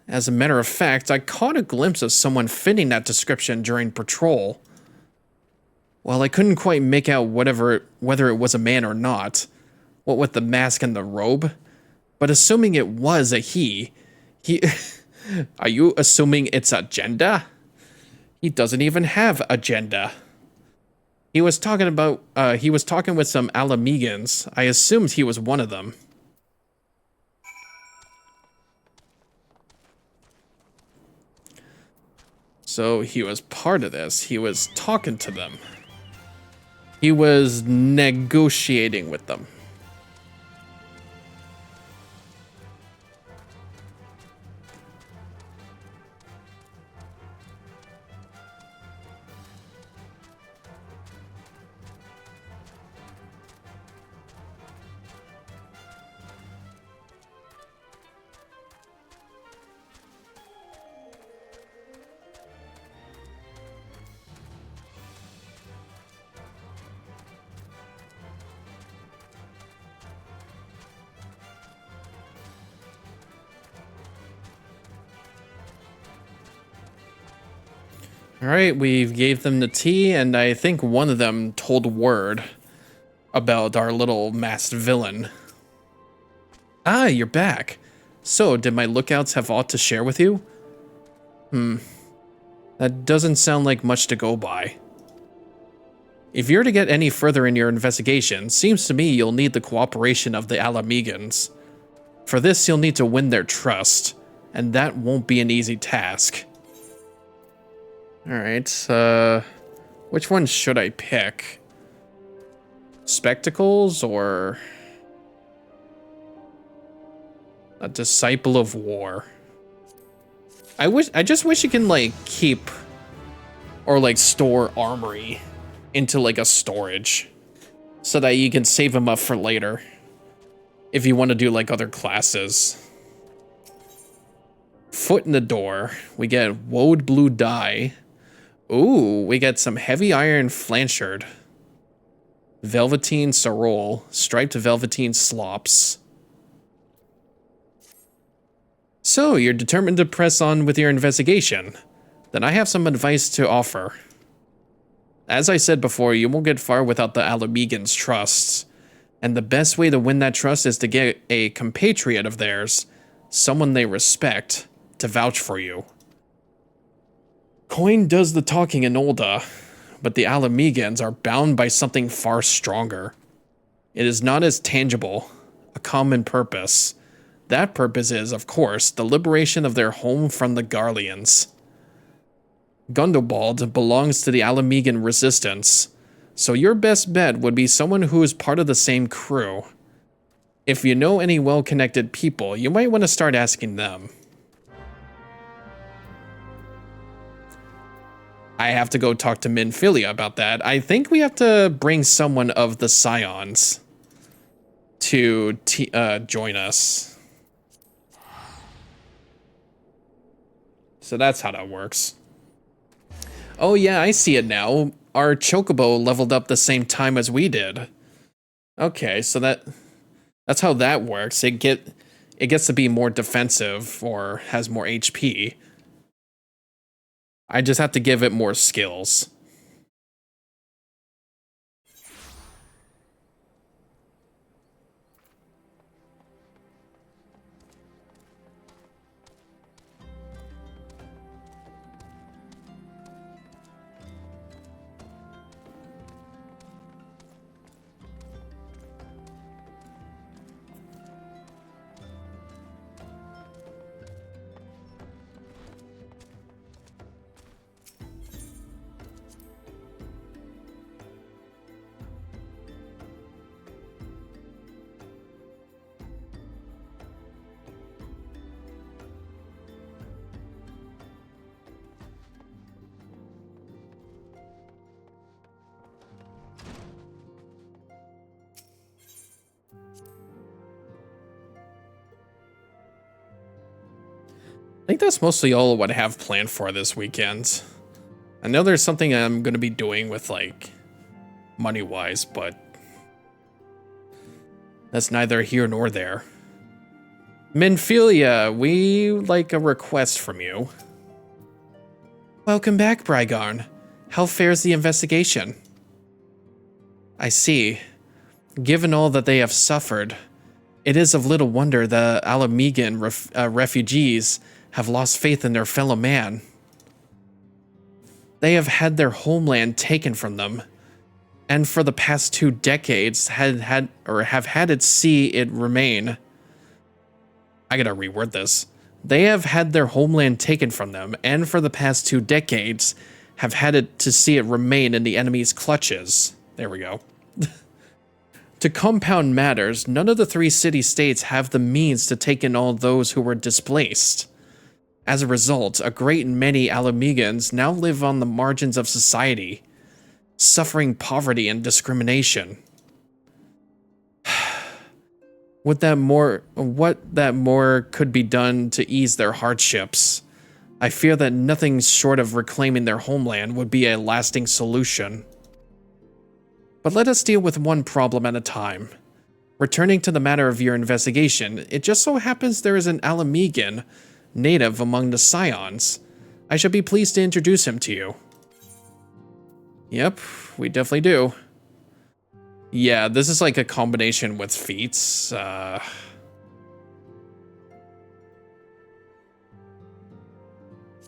As a matter of fact, I caught a glimpse of someone fitting that description during patrol. Well, I couldn't quite make out whether it was a man or not, what with the mask and the robe, but assuming it was a he... Are you assuming it's a gender? He doesn't even have a gender. He was talking with some Alamegans. I assumed he was one of them. So he was part of this. He was talking to them. He was negotiating with them. Alright, we gave them the tea, and I think one of them told word about our little masked villain. Ah, you're back. So, did my lookouts have aught to share with you? That doesn't sound like much to go by. If you're to get any further in your investigation, seems to me you'll need the cooperation of the Alamegans. For this, you'll need to win their trust, and that won't be an easy task. Alright, which one should I pick? Spectacles or a Disciple of War? I just wish you can like keep or like store armory into like a storage so that you can save them up for later if you want to do like other classes. Foot in the door. We get woad blue dye. Ooh, we get some heavy iron flanchard. Velveteen sorrel. Striped velveteen slops. So, you're determined to press on with your investigation. Then I have some advice to offer. As I said before, you won't get far without the Alamegans' trust. And the best way to win that trust is to get a compatriot of theirs, someone they respect, to vouch for you. Coin does the talking in Olda, but the Alamegans are bound by something far stronger. It is not as tangible, a common purpose. That purpose is, of course, the liberation of their home from the Garleans. Gundobald belongs to the Alamegan resistance, so your best bet would be someone who is part of the same crew. If you know any well-connected people, you might want to start asking them. I have to go talk to Minfilia about that. I think we have to bring someone of the Scions to join us. So that's how that works. Oh yeah, I see it now. Our Chocobo leveled up the same time as we did. Okay, so that's how that works. It gets to be more defensive or has more HP. I just have to give it more skills. I think that's mostly all what I have planned for this weekend. I know there's something I'm going to be doing with, like, money-wise, but that's neither here nor there. Minfilia, we like a request from you. Welcome back, Brygarn. How fares the investigation? I see. Given all that they have suffered, it is of little wonder the Alamegan refugees have lost faith in their fellow man. They have had their homeland taken from them, and for the past 2 decades have had it see it remain. I gotta reword this. They have had their homeland taken from them, and for the past 2 decades have had it to see it remain in the enemy's clutches. There we go. To compound matters, none of the 3 city-states have the means to take in all those who were displaced. As a result, a great many Alamegans now live on the margins of society, suffering poverty and discrimination. What that more could be done to ease their hardships? I fear that nothing short of reclaiming their homeland would be a lasting solution. But let us deal with one problem at a time. Returning to the matter of your investigation, it just so happens there is an Alamegan native among the Scions. I shall be pleased to introduce him to you. Yep, we definitely do. Yeah, this is like a combination with feats.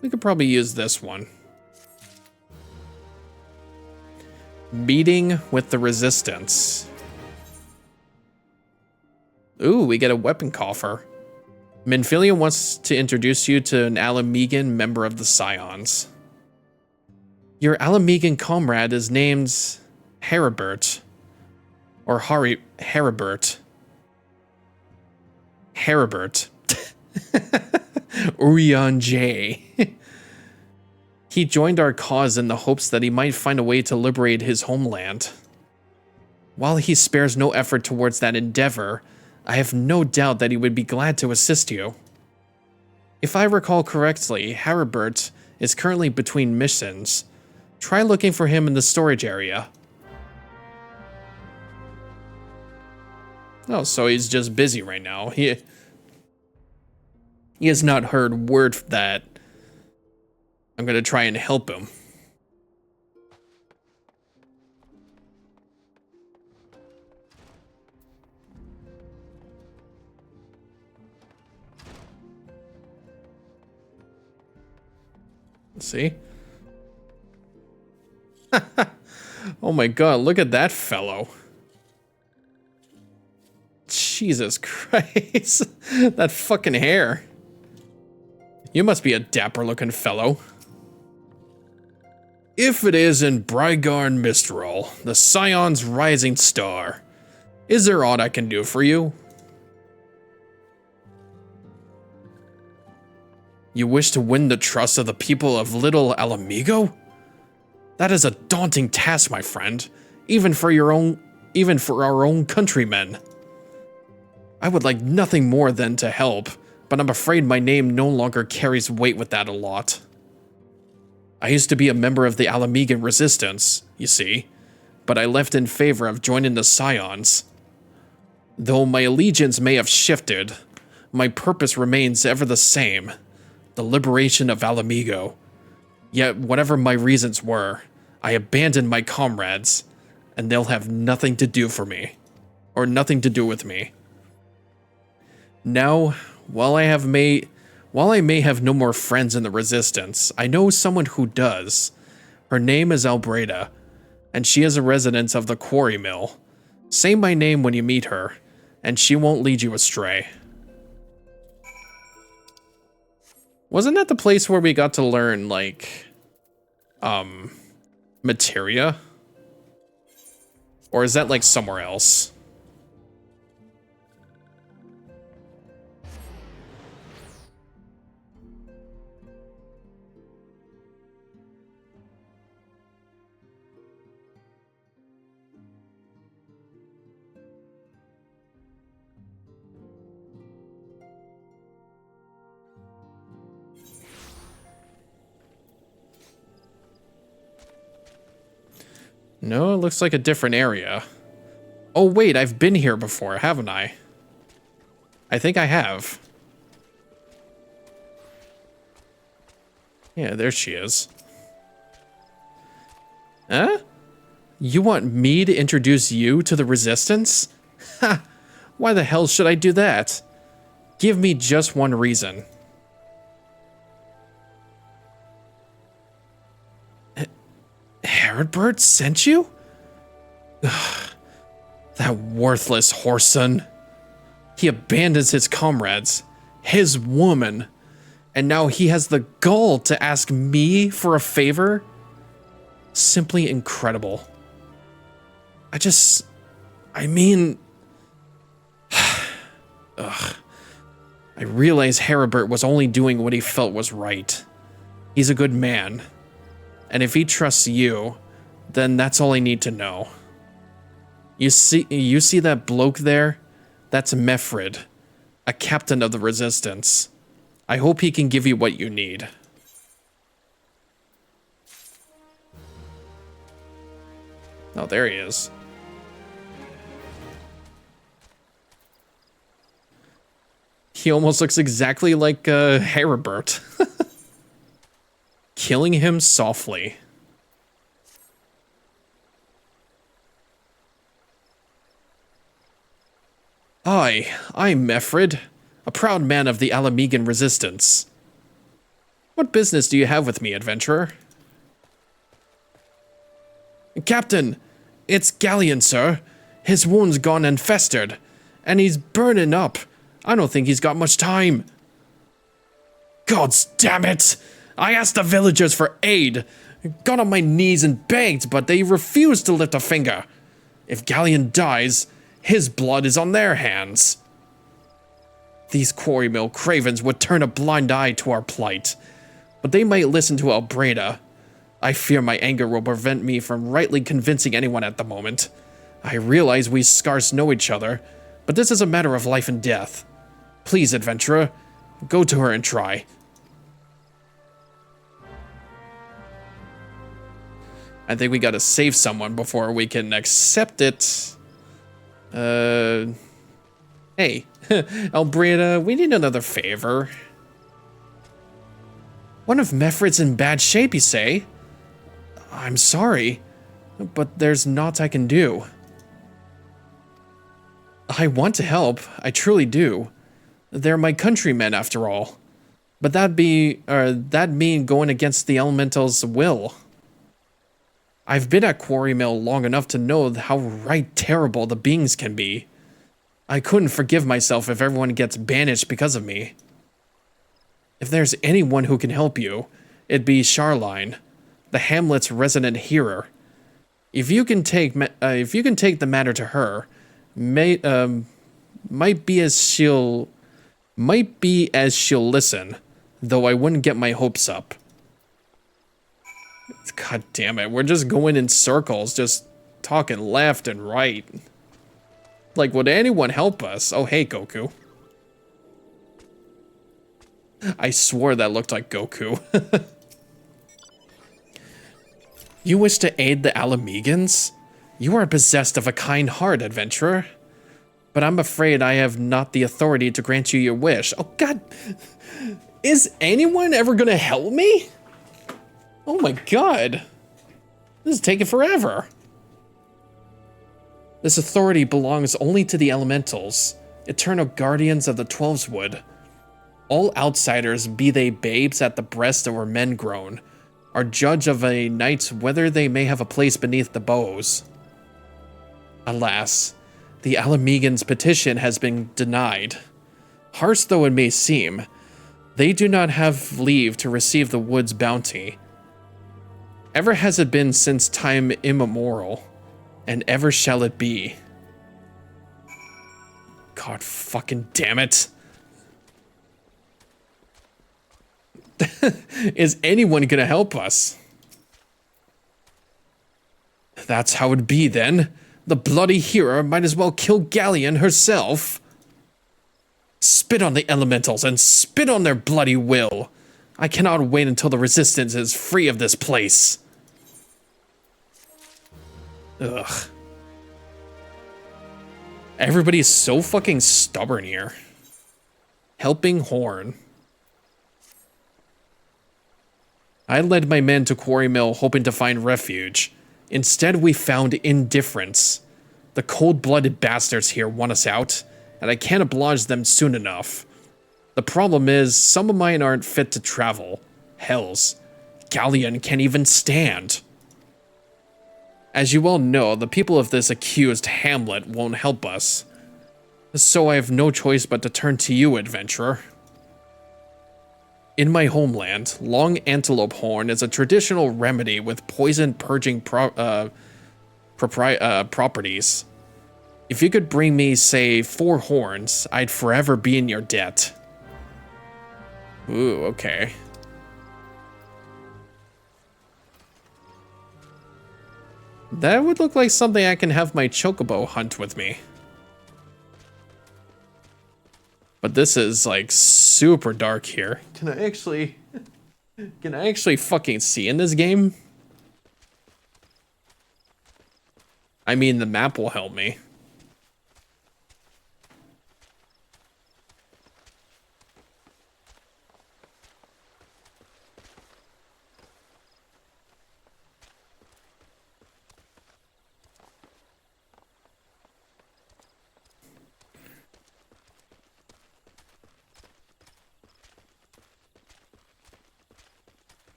We could probably use this one. Meeting with the Resistance. Ooh, we get a weapon coffer. Minfilia wants to introduce you to an Alamegan member of the Scions. Your Alamegan comrade is named Heribert. Or Heribert. Heribert. Urian J. He joined our cause in the hopes that he might find a way to liberate his homeland. While he spares no effort towards that endeavor, I have no doubt that he would be glad to assist you. If I recall correctly, Heribert is currently between missions. Try looking for him in the storage area. Oh, so he's just busy right now. He has not heard word that I'm gonna try and help him. See? Oh my god, look at that fellow. Jesus Christ. That fucking hair. You must be a dapper looking fellow. If it isn't Brygarn Mistral, the Scion's rising star, is there aught I can do for you? You wish to win the trust of the people of Little Alamigo? That is a daunting task, my friend, even for our own countrymen. I would like nothing more than to help, but I'm afraid my name no longer carries weight with that a lot. I used to be a member of the Alamigan Resistance, you see, but I left in favor of joining the Scions. Though my allegiance may have shifted, my purpose remains ever the same, the liberation of Alamigo. Yet whatever my reasons were, I abandoned my comrades, and they'll have nothing to do for me, or nothing to do with me. Now, while I may have no more friends in the Resistance, I know someone who does. Her name is Albreda, and she is a resident of the quarry mill. Say my name when you meet her, and she won't lead you astray. Wasn't that the place where we got to learn, like, materia? Or is that, like, somewhere else? No, it looks like a different area. Oh wait, I've been here before, haven't I? I think I have. Yeah, there she is. Huh? You want me to introduce you to the Resistance? Ha! Why the hell should I do that? Give me just one reason. Herodbert sent you? Ugh, that worthless whoreson. He abandons his comrades, his woman, and now he has the gall to ask me for a favor? Simply incredible. I mean... Ugh. I realize Herodbert was only doing what he felt was right. He's a good man. And if he trusts you, then that's all I need to know. You see that bloke there? That's Mefrid, a captain of the Resistance. I hope he can give you what you need. Oh, there he is. He almost looks exactly like Herodbert. Killing him softly. I'm Mefrid, a proud man of the Alamigan Resistance. What business do you have with me, adventurer? Captain, it's Galleon, sir. His wound's gone and festered, and he's burning up. I don't think he's got much time. Gods damn it! I asked the villagers for aid, got on my knees and begged, but they refused to lift a finger. If Galleon dies, his blood is on their hands. These quarry mill cravens would turn a blind eye to our plight, but they might listen to Albreda. I fear my anger will prevent me from rightly convincing anyone at the moment. I realize we scarce know each other, but this is a matter of life and death. Please, adventurer, go to her and try. I think we gotta save someone before we can accept it. Hey, Albreda, we need another favor. One of Mefrit's in bad shape, you say? I'm sorry, but there's naught I can do. I want to help, I truly do. They're my countrymen, after all. But that'd mean going against the elemental's will. I've been at Quarry Mill long enough to know how right terrible the beings can be. I couldn't forgive myself if everyone gets banished because of me. If there's anyone who can help you, it'd be Charline, the hamlet's resident healer. If you can take the matter to her, might be as she'll listen, though I wouldn't get my hopes up. God damn it, we're just going in circles, just talking left and right. Like, would anyone help us? Oh, hey, Goku. I swore that looked like Goku. You wish to aid the Alamegans? You are possessed of a kind heart, adventurer. But I'm afraid I have not the authority to grant you your wish. Oh, God. Is anyone ever gonna help me? Oh my God. This is taking forever. This authority belongs only to the elementals, eternal guardians of the Twelveswood. All outsiders, be they babes at the breast or men grown, are judge of a knight whether they may have a place beneath the bows. Alas, the Alamegans' petition has been denied. Harsh though it may seem, they do not have leave to receive the wood's bounty. Ever has it been since time immemorial, and ever shall it be. God fucking damn it. Is anyone gonna help us? That's how it'd be then. The bloody hero might as well kill Galleon herself. Spit on the elementals and spit on their bloody will. I cannot wait until the resistance is free of this place. Ugh. Everybody's so fucking stubborn here. Helping Horn. I led my men to Quarry Mill hoping to find refuge. Instead, we found indifference. The cold-blooded bastards here want us out, and I can't oblige them soon enough. The problem is, some of mine aren't fit to travel. Hells, Galleon can't even stand. As you all know, the people of this accused hamlet won't help us. So I have no choice but to turn to you, adventurer. In my homeland, long antelope horn is a traditional remedy with poison purging properties. If you could bring me, say, 4 horns, I'd forever be in your debt. Ooh, okay. That would look like something I can have my chocobo hunt with me. But this is like super dark here. Can I actually fucking see in this game? I mean, the map will help me.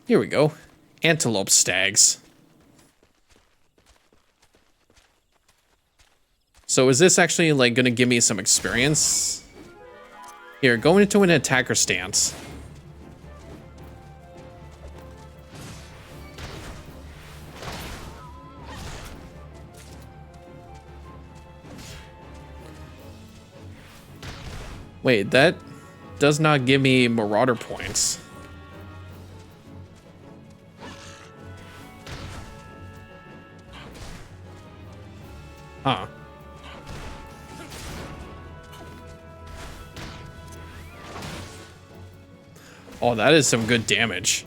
Here we go. Antelope stags. So is this actually like gonna give me some experience? Here, go into an attacker stance. Wait, that does not give me Marauder points. Huh. Oh, that is some good damage.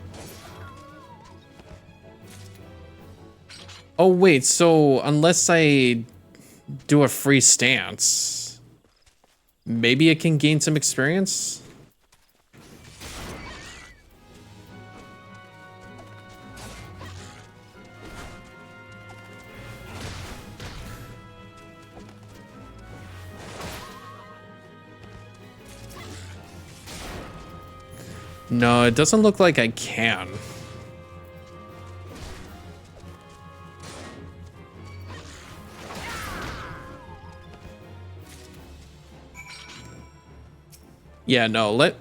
Oh, wait, so unless I do a free stance, maybe it can gain some experience? No, it doesn't look like I can. Yeah, no, let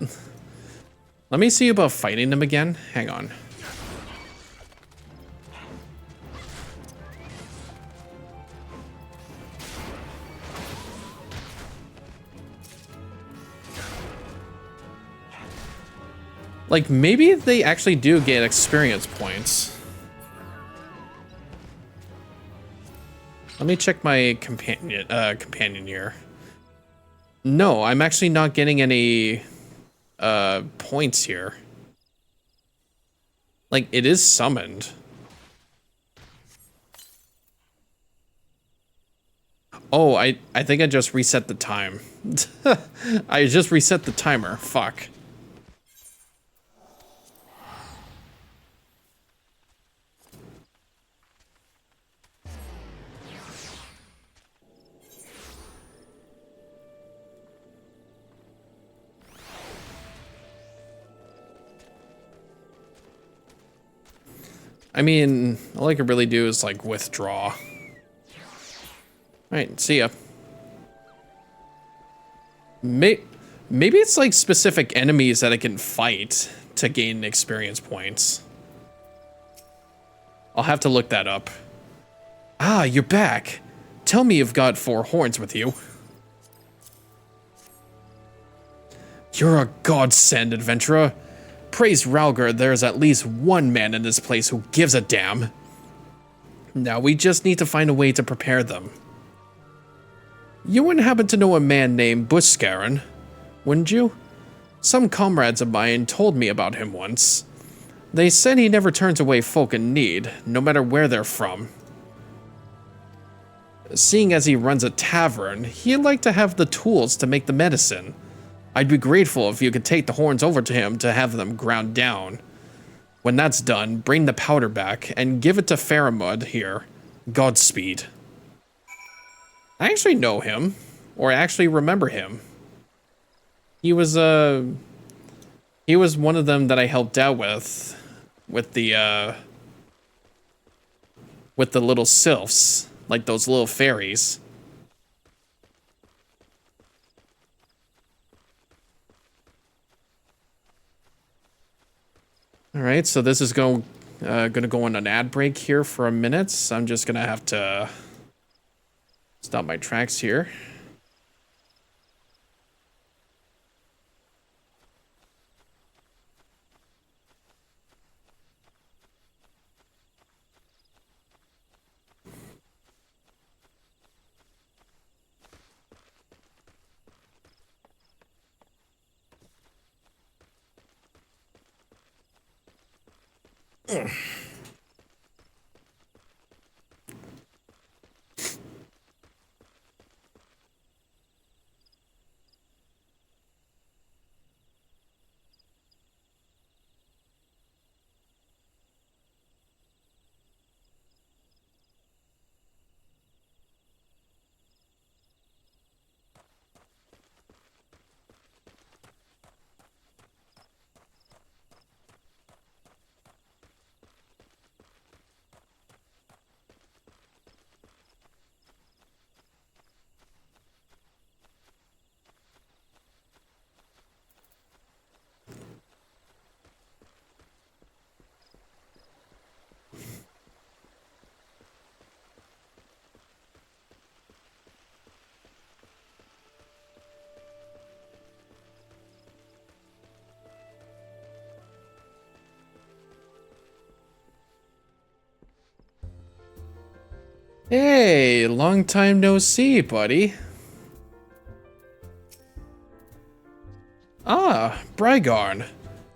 me see about fighting them again. Hang on. Like, maybe they actually do get experience points. Let me check my companion here. No, I'm actually not getting any points here. Like, it is summoned. Oh, I think I just reset the time. I just reset the timer. Fuck. I mean, all I could really do is, like, withdraw. Alright, see ya. Maybe it's, like, specific enemies that I can fight to gain experience points. I'll have to look that up. Ah, you're back. Tell me you've got 4 horns with you. You're a godsend, adventurer. Praise Ralgar, there's at least one man in this place who gives a damn. Now we just need to find a way to prepare them. You wouldn't happen to know a man named Buskaran, wouldn't you? Some comrades of mine told me about him once. They said he never turns away folk in need, no matter where they're from. Seeing as he runs a tavern, he'd like to have the tools to make the medicine. I'd be grateful if you could take the horns over to him to have them ground down. When that's done, bring the powder back and give it to Faramud here. Godspeed. I actually know him, or I actually remember him. He was one of them that I helped out with the little sylphs, like those little fairies. All right, so this is gonna go on an ad break here for a minute. So I'm just gonna have to stop my tracks here. Hey, long time no see, buddy. Ah, Brigarn.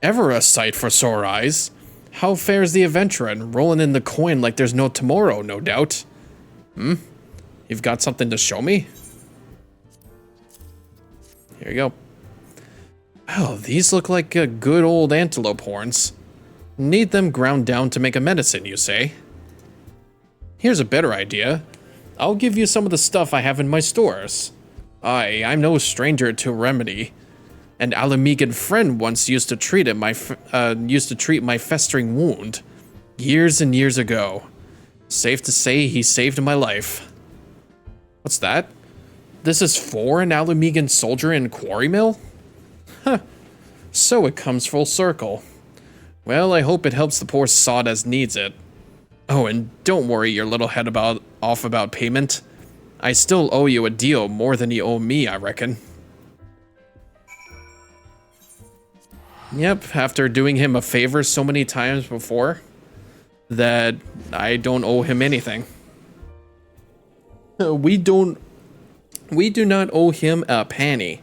Ever a sight for sore eyes. How fares the adventurer, rolling in the coin like there's no tomorrow, no doubt. You've got something to show me? Here you go. Oh, these look like good old antelope horns. Need them ground down to make a medicine, you say? Here's a better idea. I'll give you some of the stuff I have in my stores. I'm no stranger to remedy. An Alamegan friend once used to treat my festering wound. Years and years ago. Safe to say he saved my life. What's that? This is for an Alamegan soldier in Quarry Mill? Huh. So it comes full circle. Well, I hope it helps the poor sod as needs it. Oh, and don't worry your little head off about payment. I still owe you a deal more than you owe me, I reckon. Yep, after doing him a favor so many times before, that I don't owe him anything. We do not owe him a penny.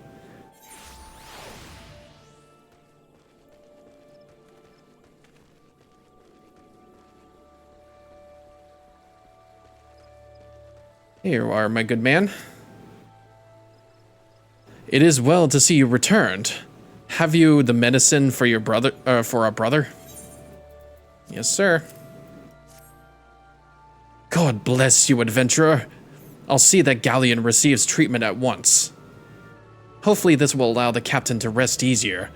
Here you are, my good man. It is well to see you returned. Have you the medicine for your brother, for our brother? Yes, sir. God bless you, adventurer. I'll see that Galleon receives treatment at once. Hopefully this will allow the captain to rest easier.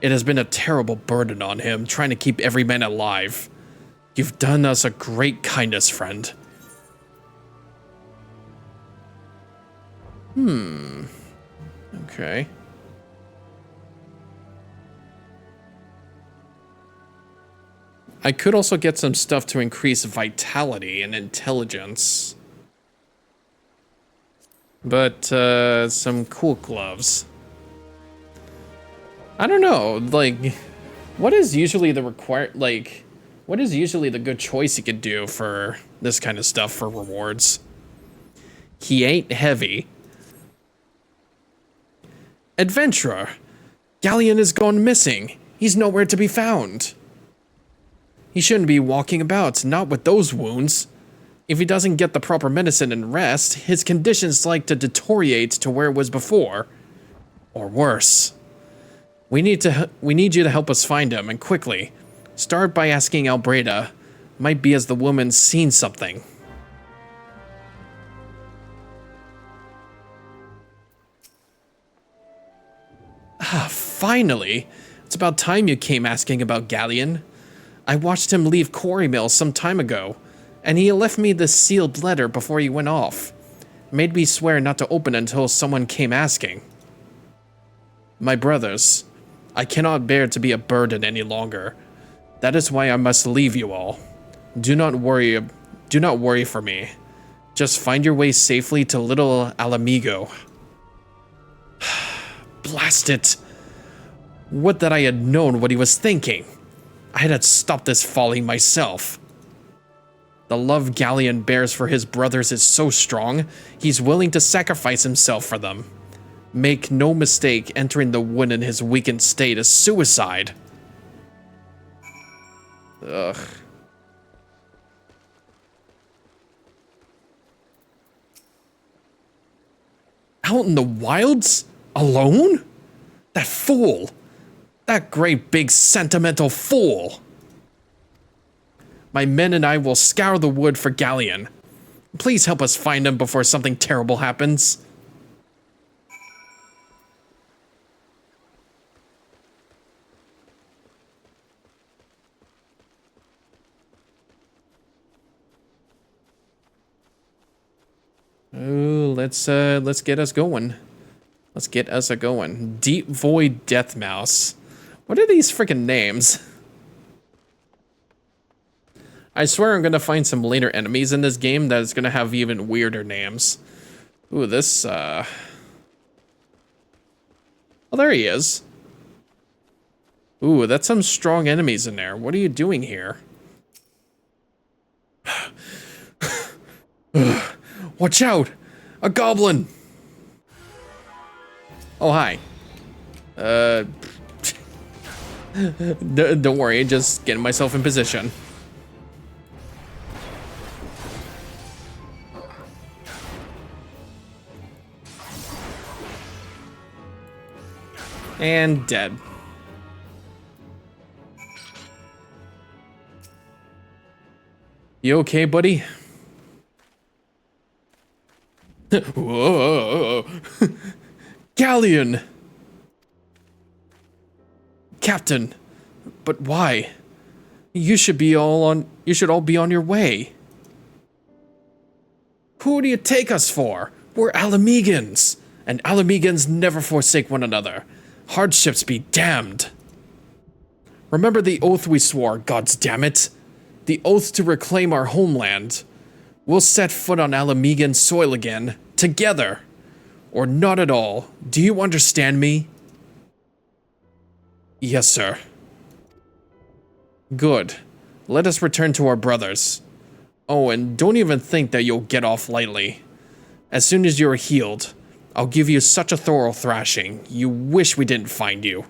It has been a terrible burden on him, trying to keep every man alive. You've done us a great kindness, friend. Okay. I could also get some stuff to increase vitality and intelligence. But, some cool gloves. I don't know, like, what is usually the what is usually the good choice you could do for this kind of stuff for rewards? He ain't heavy. Adventurer! Galleon has gone missing. He's nowhere to be found. He shouldn't be walking about, not with those wounds. If he doesn't get the proper medicine and rest, his condition's like to deteriorate to where it was before. Or worse. We need you to help us find him, and quickly. Start by asking Albreda. Might be as the woman's seen something. Ah, finally! It's about time you came asking about Galleon. I watched him leave Quarry Mill some time ago, and he left me this sealed letter before he went off. Made me swear not to open until someone came asking. My brothers, I cannot bear to be a burden any longer. That is why I must leave you all. Do not worry for me. Just find your way safely to little Alamigo. Blast it! Would that I had known what he was thinking. I had stopped this folly myself. The love Galleon bears for his brothers is so strong, he's willing to sacrifice himself for them. Make no mistake, entering the wood in his weakened state is suicide. Ugh. Out in the wilds? Alone? That fool! That great big sentimental fool! My men and I will scour the wood for Galleon. Please help us find him before something terrible happens. Ooh, let's get us going. Let's get us a going. Deep Void Death Mouse. What are these freaking names? I swear I'm gonna find some later enemies in this game that is gonna have even weirder names. Ooh, this, Oh, there he is. Ooh, that's some strong enemies in there. What are you doing here? Watch out! A goblin! Oh, hi. Don't worry, just getting myself in position. And dead. You okay, buddy? Whoa. Galleon! Captain, but why? You should all be on your way. Who do you take us for? We're Alamegans, and Alamegans never forsake one another. Hardships be damned. Remember the oath we swore, gods damn it. The oath to reclaim our homeland. We'll set foot on Alamegan soil again, together. Or not at all. Do you understand me? Yes, sir. Good. Let us return to our brothers. Oh, and don't even think that you'll get off lightly. As soon as you're healed, I'll give you such a thorough thrashing, you wish we didn't find you.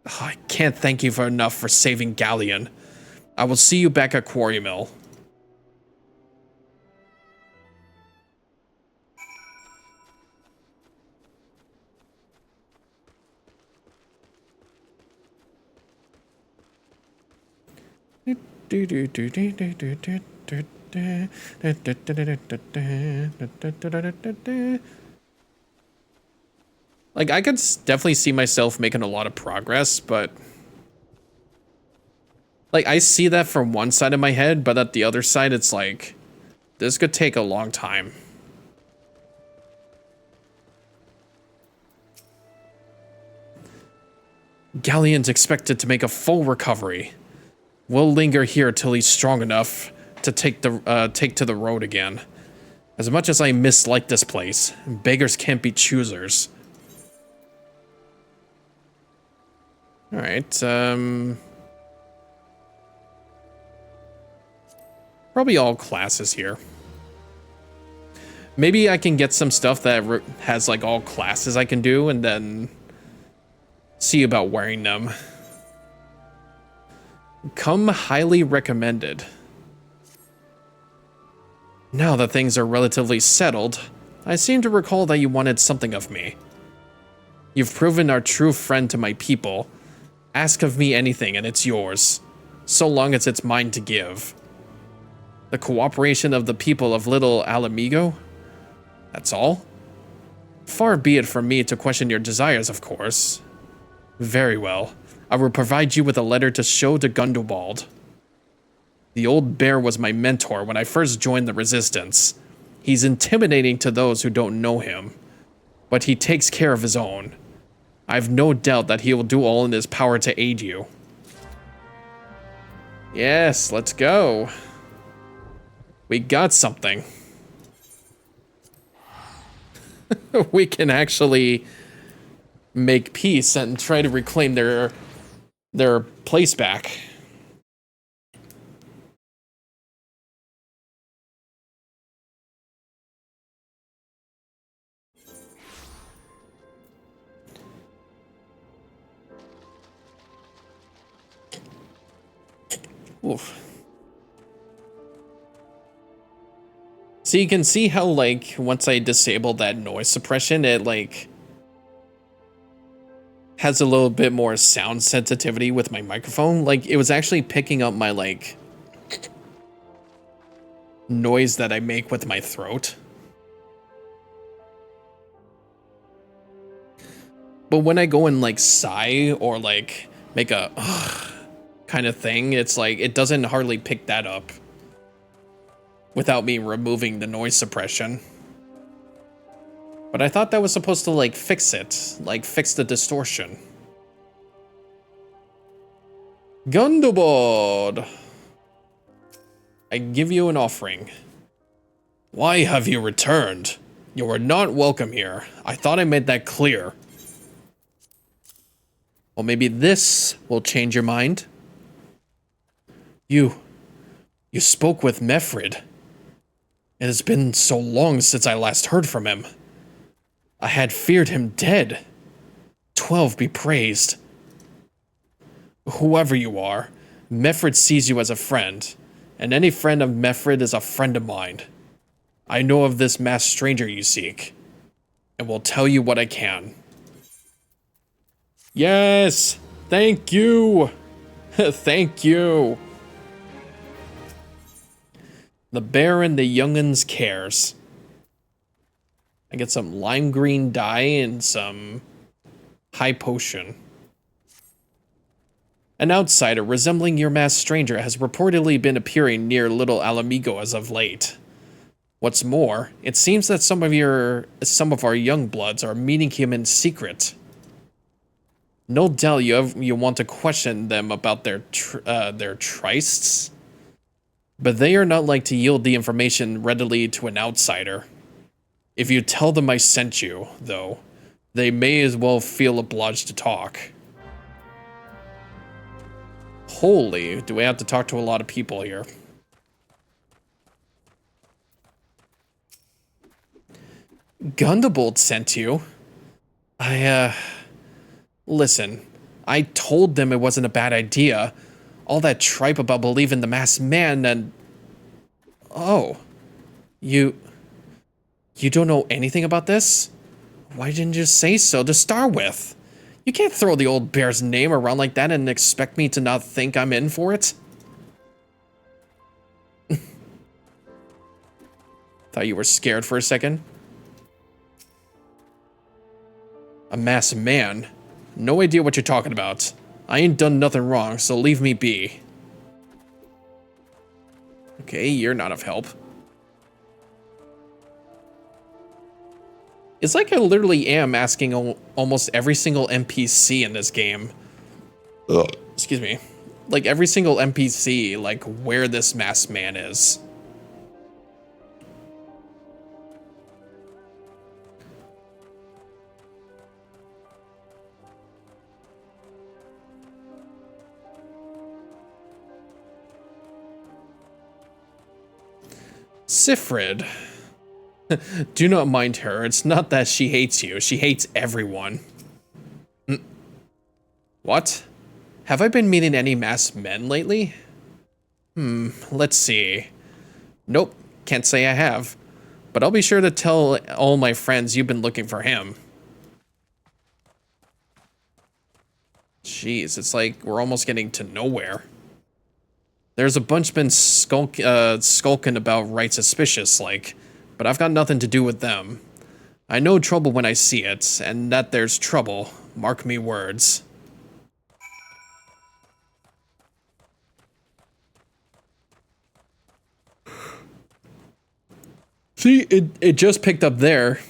Oh, I can't thank you enough for saving Galleon. I will see you back at Quarry Mill. Like, I could definitely see myself making a lot of progress, but like, I see that from one side of my head, but at the other side, it's like, this could take a long time. Galleon's expected to make a full recovery. We'll linger here till he's strong enough to take to the road again. As much as I mislike this place, beggars can't be choosers. Alright, probably all classes here. Maybe I can get some stuff that has like all classes I can do and then see about wearing them. Come highly recommended. Now that things are relatively settled, I seem to recall that you wanted something of me. You've proven our true friend to my people. Ask of me anything and it's yours, so long as it's mine to give. The cooperation of the people of Little Alamigo? That's all? Far be it from me to question your desires, of course. Very well. I will provide you with a letter to show to Gundobald. The old bear was my mentor when I first joined the Resistance. He's intimidating to those who don't know him, but he takes care of his own. I've no doubt that he will do all in his power to aid you. Yes, let's go. We got something. We can actually make peace and try to reclaim their place back. Oof. So you can see how, like, once I disable that noise suppression, it, like, has a little bit more sound sensitivity with my microphone. Like, it was actually picking up my, like, noise that I make with my throat. But when I go and, like, sigh or, like, make a kind of thing, it's like, it doesn't hardly pick that up without me removing the noise suppression. But I thought that was supposed to, like, fix it. Like, fix the distortion. Gundobald! I give you an offering. Why have you returned? You are not welcome here. I thought I made that clear. Well, maybe this will change your mind. You spoke with Mefrid. It has been so long since I last heard from him. I had feared him dead. 12 be praised. Whoever you are, Mefrid sees you as a friend, and any friend of Mefrid is a friend of mine. I know of this masked stranger you seek, and will tell you what I can. Yes! Thank you! Thank you! The bear and the young'uns cares. I get some lime green dye and some high potion. An outsider resembling your masked stranger has reportedly been appearing near Little Alamigo as of late. What's more, it seems that some of our young bloods are meeting him in secret. No doubt you want to question them about their trysts, but they are not like to yield the information readily to an outsider. If you tell them I sent you, though, they may as well feel obliged to talk. Holy, do we have to talk to a lot of people here? Gundebolt sent you? Listen, I told them it wasn't a bad idea. All that tripe about believing the masked man and... Oh. You don't know anything about this? Why didn't you say so to start with? You can't throw the old bear's name around like that and expect me to not think I'm in for it. Thought you were scared for a second. A masked man? No idea what you're talking about. I ain't done nothing wrong, so leave me be. Okay, you're not of help. It's like I literally am asking almost every single NPC in this game. Ugh. Excuse me. Like every single NPC, like where this masked man is. Sifrid. Do not mind her. It's not that she hates you. She hates everyone. What? Have I been meeting any masked men lately? Let's see. Nope, can't say I have. But I'll be sure to tell all my friends you've been looking for him. Jeez, it's like we're almost getting to nowhere. There's a bunch been skulking about right suspicious, like, but I've got nothing to do with them. I know trouble when I see it, and that there's trouble. Mark me words. See, it just picked up there.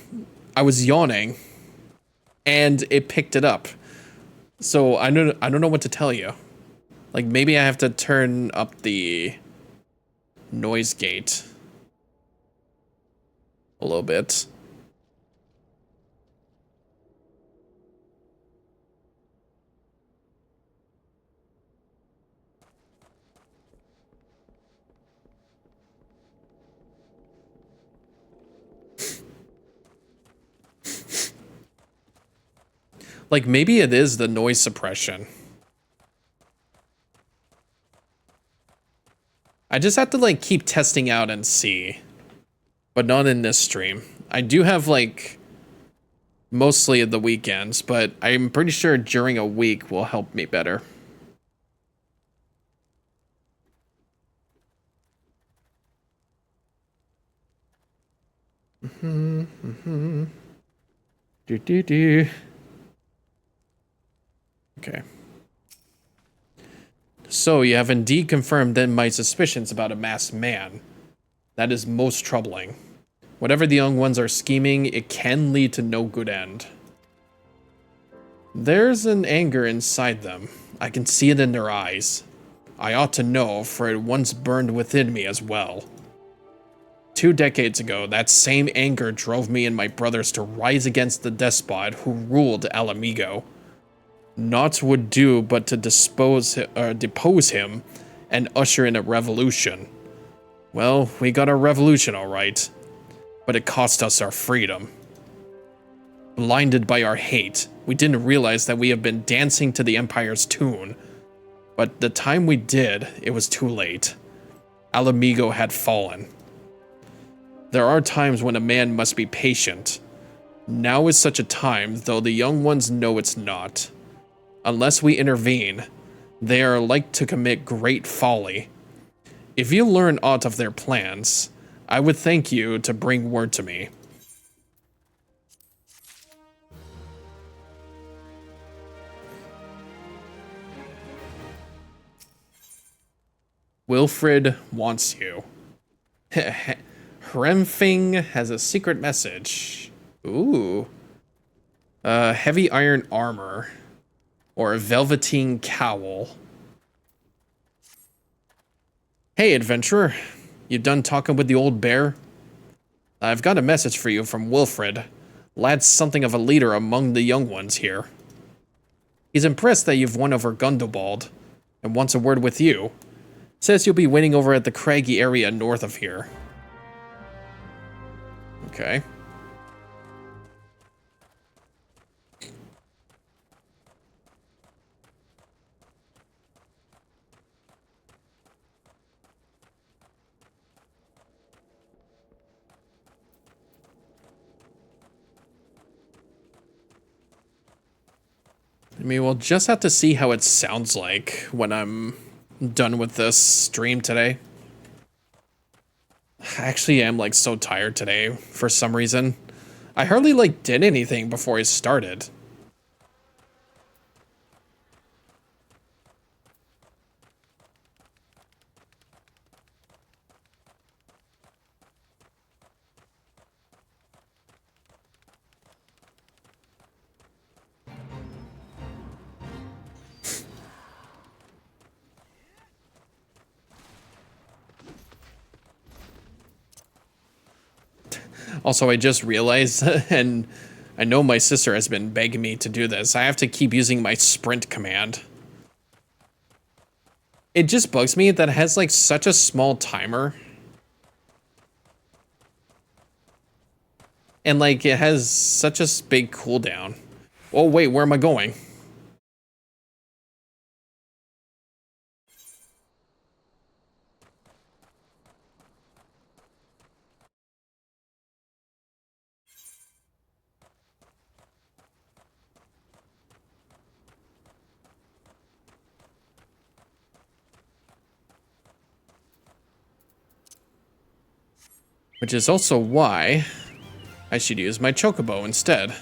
I was yawning, and it picked it up. So I don't know what to tell you. Like maybe I have to turn up the noise gate a little bit. Like maybe it is the noise suppression. I just have to like keep testing out and see, but not in this stream. I do have like mostly the weekends, but I'm pretty sure during a week will help me better. Okay. So, you have indeed confirmed then my suspicions about a masked man. That is most troubling. Whatever the young ones are scheming, it can lead to no good end. There's an anger inside them. I can see it in their eyes. I ought to know, for it once burned within me as well. 2 decades ago, that same anger drove me and my brothers to rise against the despot who ruled Alamigo. Naught would do but to depose him and usher in a revolution. Well, we got our revolution all right, but it cost us our freedom. Blinded by our hate, we didn't realize that we have been dancing to the Empire's tune. But the time we did, it was too late. Alamigo had fallen. There are times when a man must be patient. Now is such a time, though the young ones know it's not. Unless we intervene, they are like to commit great folly. If you learn aught of their plans, I would thank you to bring word to me. Wilfred wants you. Hremfing has a secret message. Ooh. Heavy iron armor. Or a velveteen cowl. Hey, adventurer. You done talking with the old bear? I've got a message for you from Wilfred. Lad's something of a leader among the young ones here. He's impressed that you've won over Gundobald, and wants a word with you. Says you'll be waiting over at the craggy area north of here. Okay. I mean, we'll just have to see how it sounds like when I'm done with this stream today. I actually am like so tired today for some reason. I hardly like did anything before I started. Also, I just realized, and I know my sister has been begging me to do this, I have to keep using my sprint command. It just bugs me that it has like such a small timer. And like it has such a big cooldown. Oh wait, where am I going? Which is also why I should use my chocobo instead.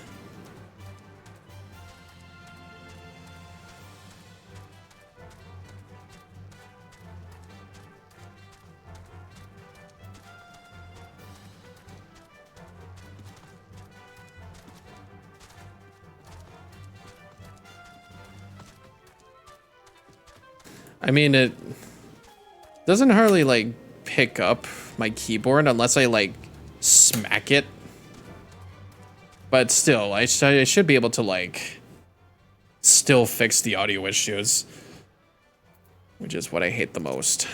I mean, it doesn't hardly like pick up my keyboard unless I like smack it. But still, I should be able to like still fix the audio issues, which is what I hate the most.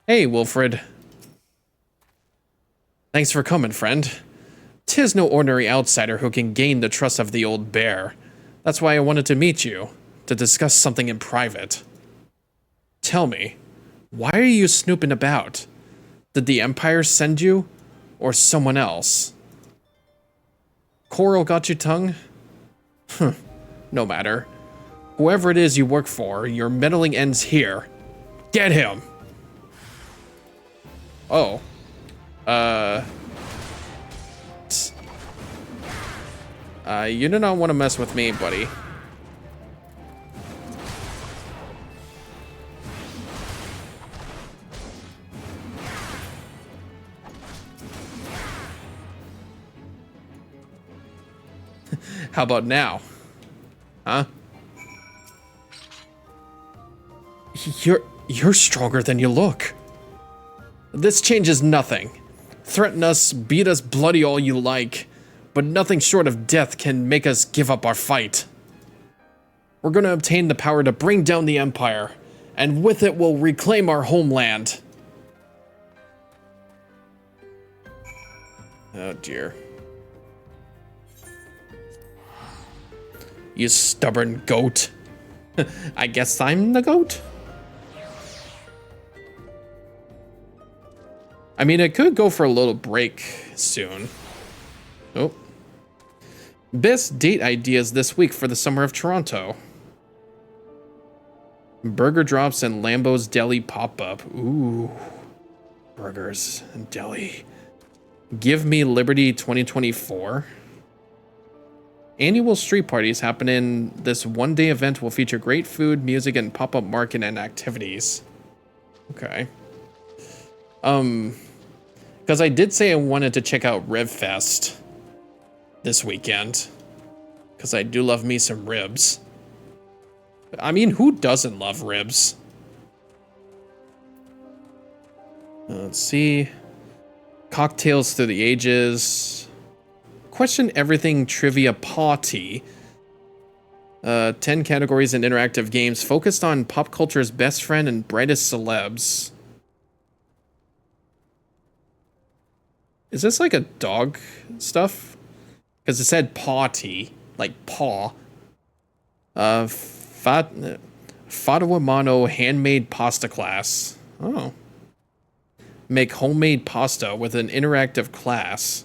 Hey, Wilfred. Thanks for coming, friend. 'Tis no ordinary outsider who can gain the trust of the old bear. That's why I wanted to meet you, to discuss something in private. Tell me, why are you snooping about? Did the Empire send you, or someone else? Coral got your tongue? No matter. Whoever it is you work for, your meddling ends here. Get him! Oh. You do not want to mess with me, buddy. How about now? Huh? You're stronger than you look. This changes nothing. Threaten us, beat us bloody all you like, but nothing short of death can make us give up our fight. We're gonna obtain the power to bring down the Empire, and with it we'll reclaim our homeland. Oh dear. You stubborn goat. I guess I'm the goat? I mean, I could go for a little break soon. Oh. Best date ideas this week for the summer of Toronto. Burger drops and Lambo's Deli pop-up. Ooh. Burgers and deli. Give me Liberty 2024. Annual street parties happening. This one-day event will feature great food, music, and pop-up market and activities. Okay. Because I did say I wanted to check out RibFest this weekend. Because I do love me some ribs. I mean, who doesn't love ribs? Let's see. Cocktails through the ages. Question everything trivia party. 10 categories in interactive games focused on pop culture's best friend and brightest celebs. Is this like a dog stuff? Because it said party, like paw. Fadawamano handmade pasta class. Oh. Make homemade pasta with an interactive class.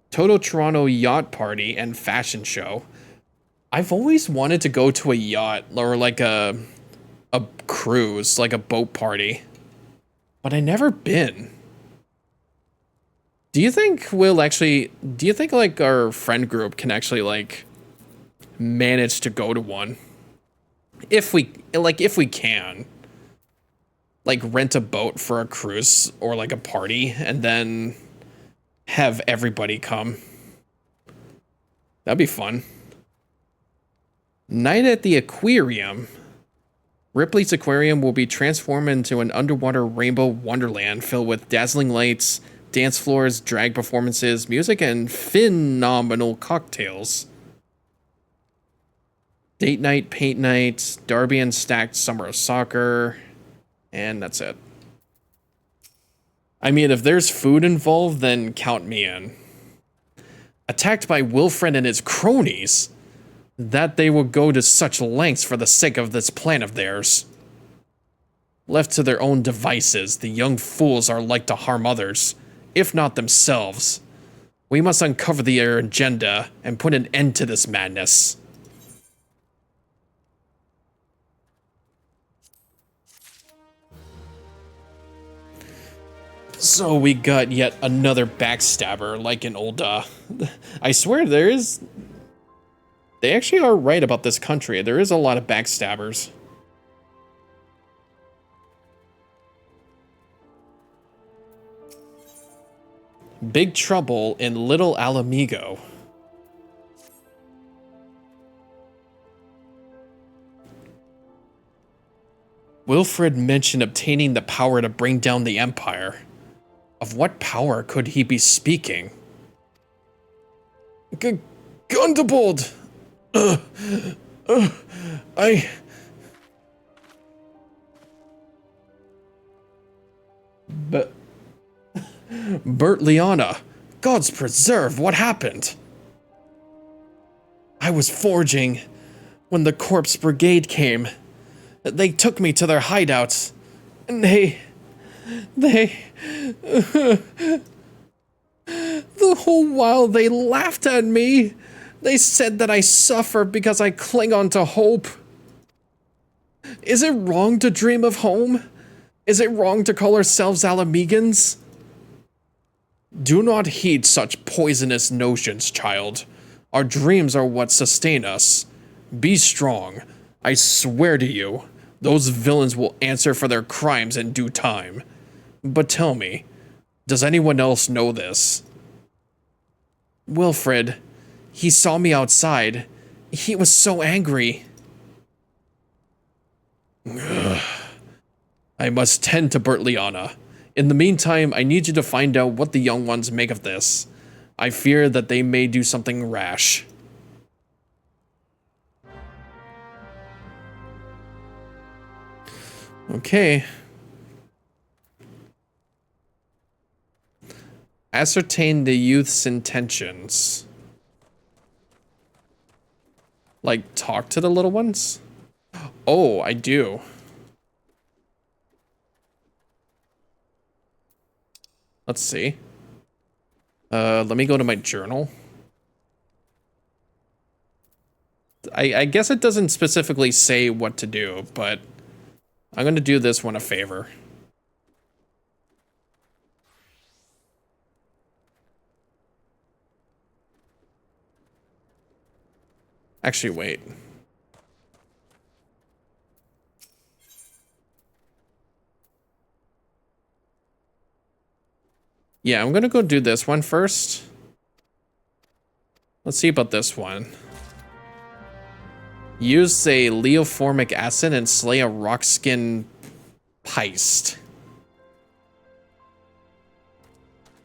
Toto Toronto yacht party and fashion show. I've always wanted to go to a yacht or like a cruise, like a boat party. But I never been. Do you think like our friend group can actually like manage to go to one? If we can. Like rent a boat for a cruise or like a party and then have everybody come. That'd be fun. Night at the aquarium. Ripley's aquarium will be transformed into an underwater rainbow wonderland filled with dazzling lights, dance floors, drag performances, music, and phenomenal cocktails. Date night, paint night, derby and stacked summer of soccer. And that's it. I mean, if there's food involved, then count me in. Attacked by Wilfred and his cronies. That they will go to such lengths for the sake of this plan of theirs. Left to their own devices, the young fools are like to harm others, if not themselves. We must uncover their agenda and put an end to this madness. So we got yet another backstabber, like an old, I swear there is... They actually are right about this country. There is a lot of backstabbers. Big trouble in Little Alamigo. Wilfred mentioned obtaining the power to bring down the Empire. Of what power could he be speaking? Gundebold! But... Bert Liana, God's preserve, what happened? I was forging when the Corpse Brigade came. They took me to their hideouts, and they... The whole while they laughed at me. They said that I suffer because I cling on to hope. Is it wrong to dream of home? Is it wrong to call ourselves Alamegans? Do not heed such poisonous notions, child. Our dreams are what sustain us. Be strong. I swear to you, those villains will answer for their crimes in due time. But tell me, does anyone else know this? Wilfred, he saw me outside. He was so angry. Ugh. I must tend to Bert Liana. In the meantime, I need you to find out what the young ones make of this. I fear that they may do something rash. Okay. Ascertain the youth's intentions. Like, talk to the little ones? Oh, I do. Let's see. Let me go to my journal. I guess it doesn't specifically say what to do, but I'm going to do this one a favor. Actually, wait. Yeah, I'm gonna go do this one first. Let's see about this one. Use a leoformic acid and slay a rockskin Heist.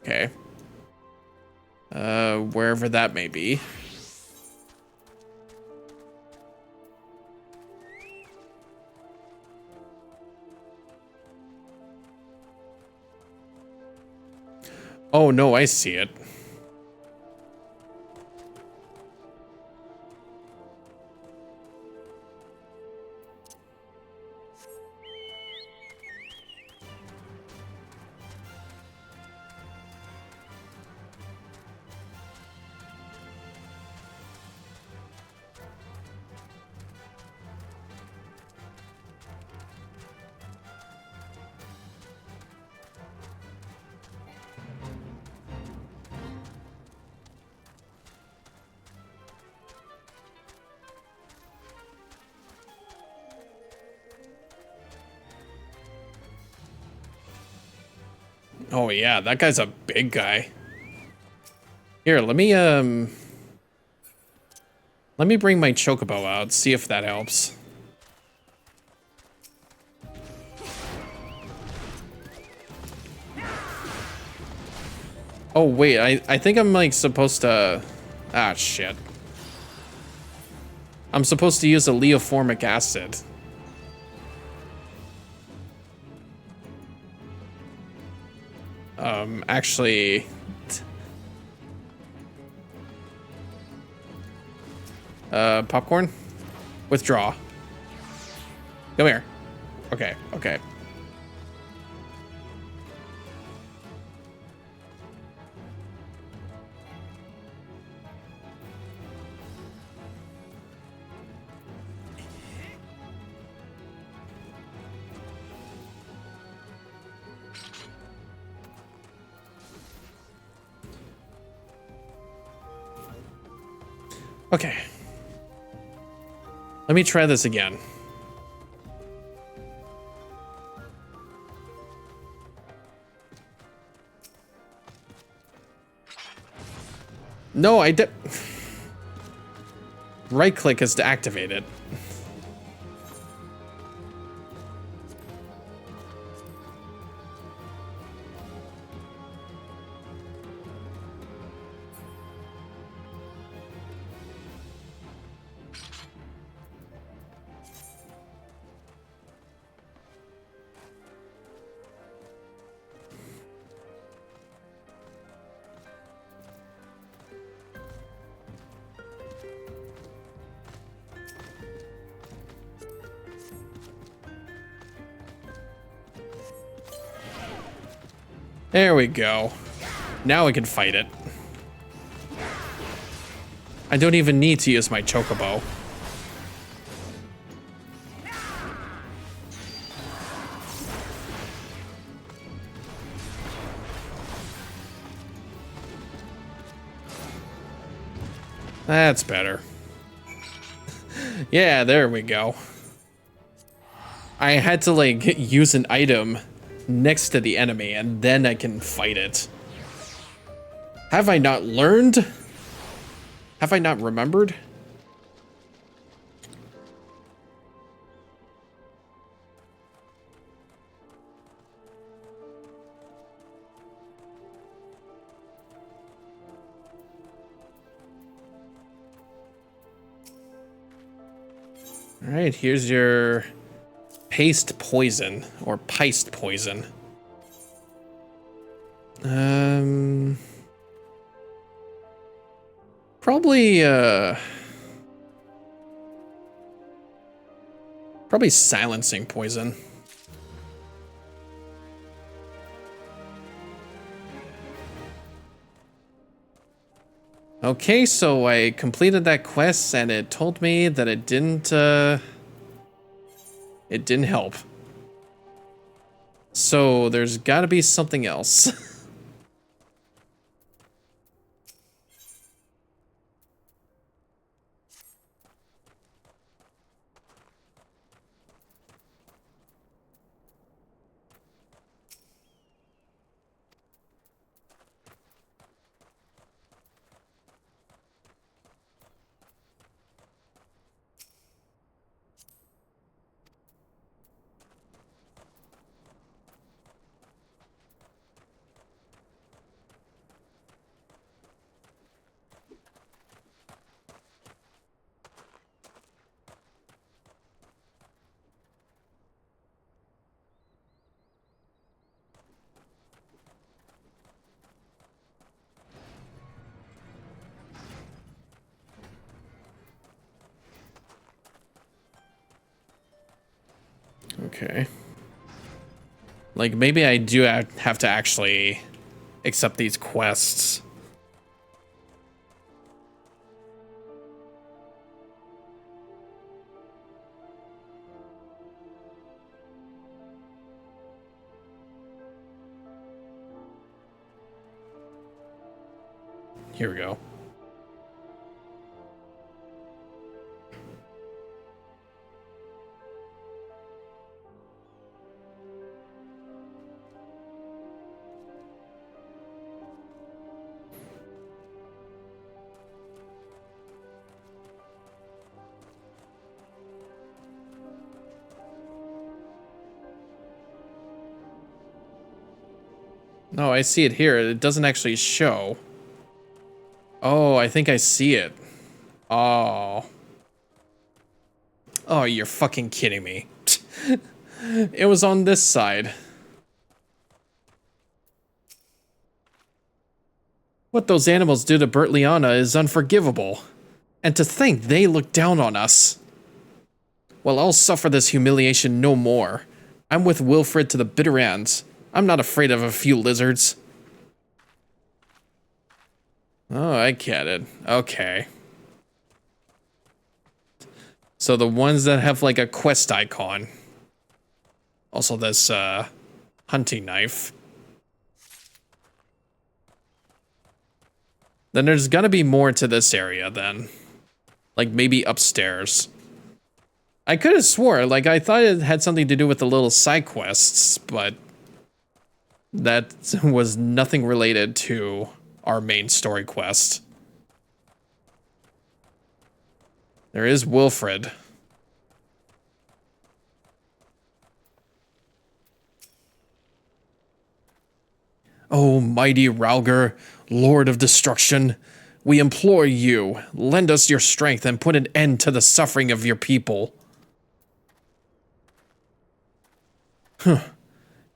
Okay. Wherever that may be. Oh no, I see it. Oh yeah, that guy's a big guy. Here, let me bring my chocobo out, see if that helps. Oh wait, I think I'm like supposed to... Ah, shit. I'm supposed to use a leoformic acid. Actually... popcorn? Withdraw. Come here. Okay, okay. Okay. Let me try this again. No, I did. Right click is to activate it. There we go. Now we can fight it. I don't even need to use my chocobo. That's better. Yeah, there we go. I had to like use an item next to the enemy and then I can fight it. Have I not learned? Have I not remembered? All right, here's your paste poison or piced poison. Probably probably silencing poison. Okay, so I completed that quest and it told me that it didn't help. So there's gotta be something else. Okay. Like, maybe I do have to actually accept these quests. Here we go. No, I see it here. It doesn't actually show. Oh, I think I see it. Oh. Oh, you're fucking kidding me. It was on this side. What those animals do to Bertliana is unforgivable. And to think they look down on us. Well, I'll suffer this humiliation no more. I'm with Wilfred to the bitter end. I'm not afraid of a few lizards. Oh, I get it. Okay. So the ones that have like a quest icon. Also this hunting knife. Then there's gotta be more to this area then. Like maybe upstairs. I could have swore, like I thought it had something to do with the little side quests, but that was nothing related to our main story quest. There is Wilfred. Oh, mighty Ralger, Lord of Destruction, we implore you, lend us your strength and put an end to the suffering of your people. Huh.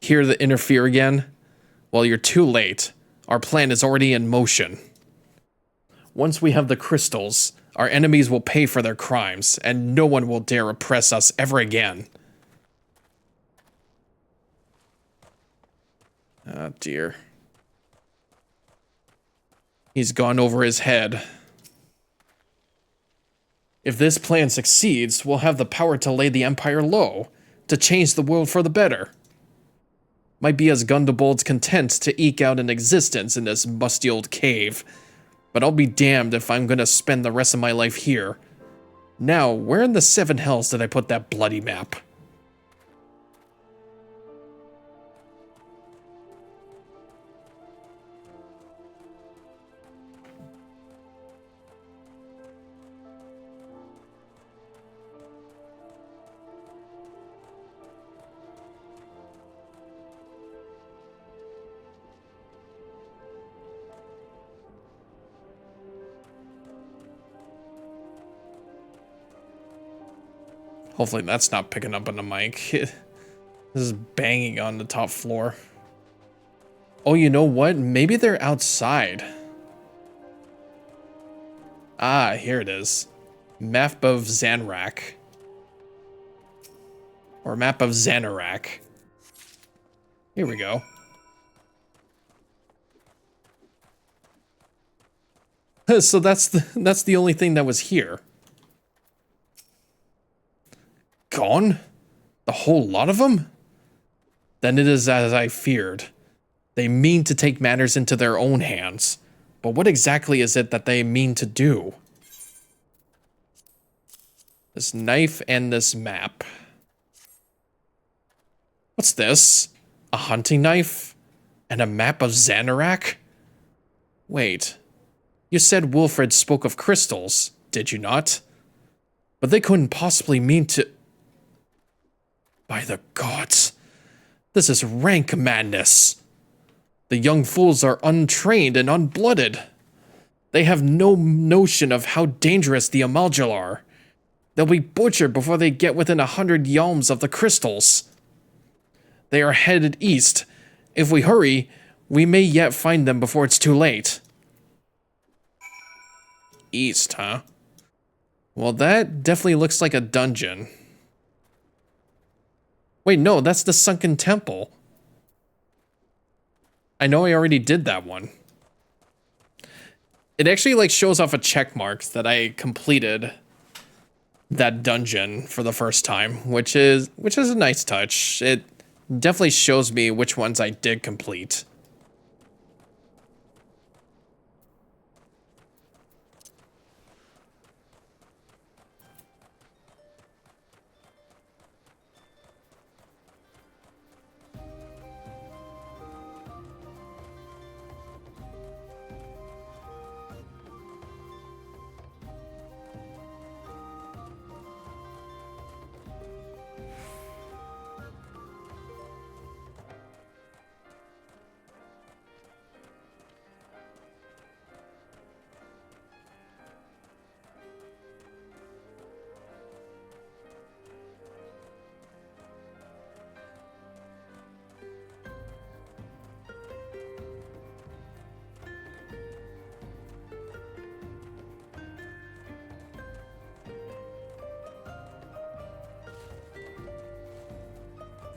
Here to interfere again? Well, you're too late. Our plan is already in motion. Once we have the crystals, our enemies will pay for their crimes, and no one will dare oppress us ever again. Oh, dear. He's gone over his head. If this plan succeeds, we'll have the power to lay the Empire low, to change the world for the better. Might be as Gundobald's content to eke out an existence in this musty old cave, but I'll be damned if I'm gonna spend the rest of my life here. Now, where in the seven hells did I put that bloody map? Hopefully that's not picking up on the mic. This is banging on the top floor. Oh, you know what? Maybe they're outside. Ah, here it is. Map of Zanrak. Or map of Xanarak. Here we go. So that's the only thing that was here. Gone? The whole lot of them? Then it is as I feared. They mean to take matters into their own hands. But what exactly is it that they mean to do? This knife and this map. What's this? A hunting knife? And a map of Xanarak? Wait. You said Wilfred spoke of crystals, did you not? But they couldn't possibly mean to... By the gods, this is rank madness. The young fools are untrained and unblooded. They have no notion of how dangerous the Amalgil are. They'll be butchered before they get within 100 yalms of the crystals. They are headed east. If we hurry, we may yet find them before it's too late. East, huh? Well, that definitely looks like a dungeon. Wait, no, that's the sunken temple. I know I already did that one. It actually like shows off a check mark that I completed that dungeon for the first time, which is a nice touch. It definitely shows me which ones I did complete.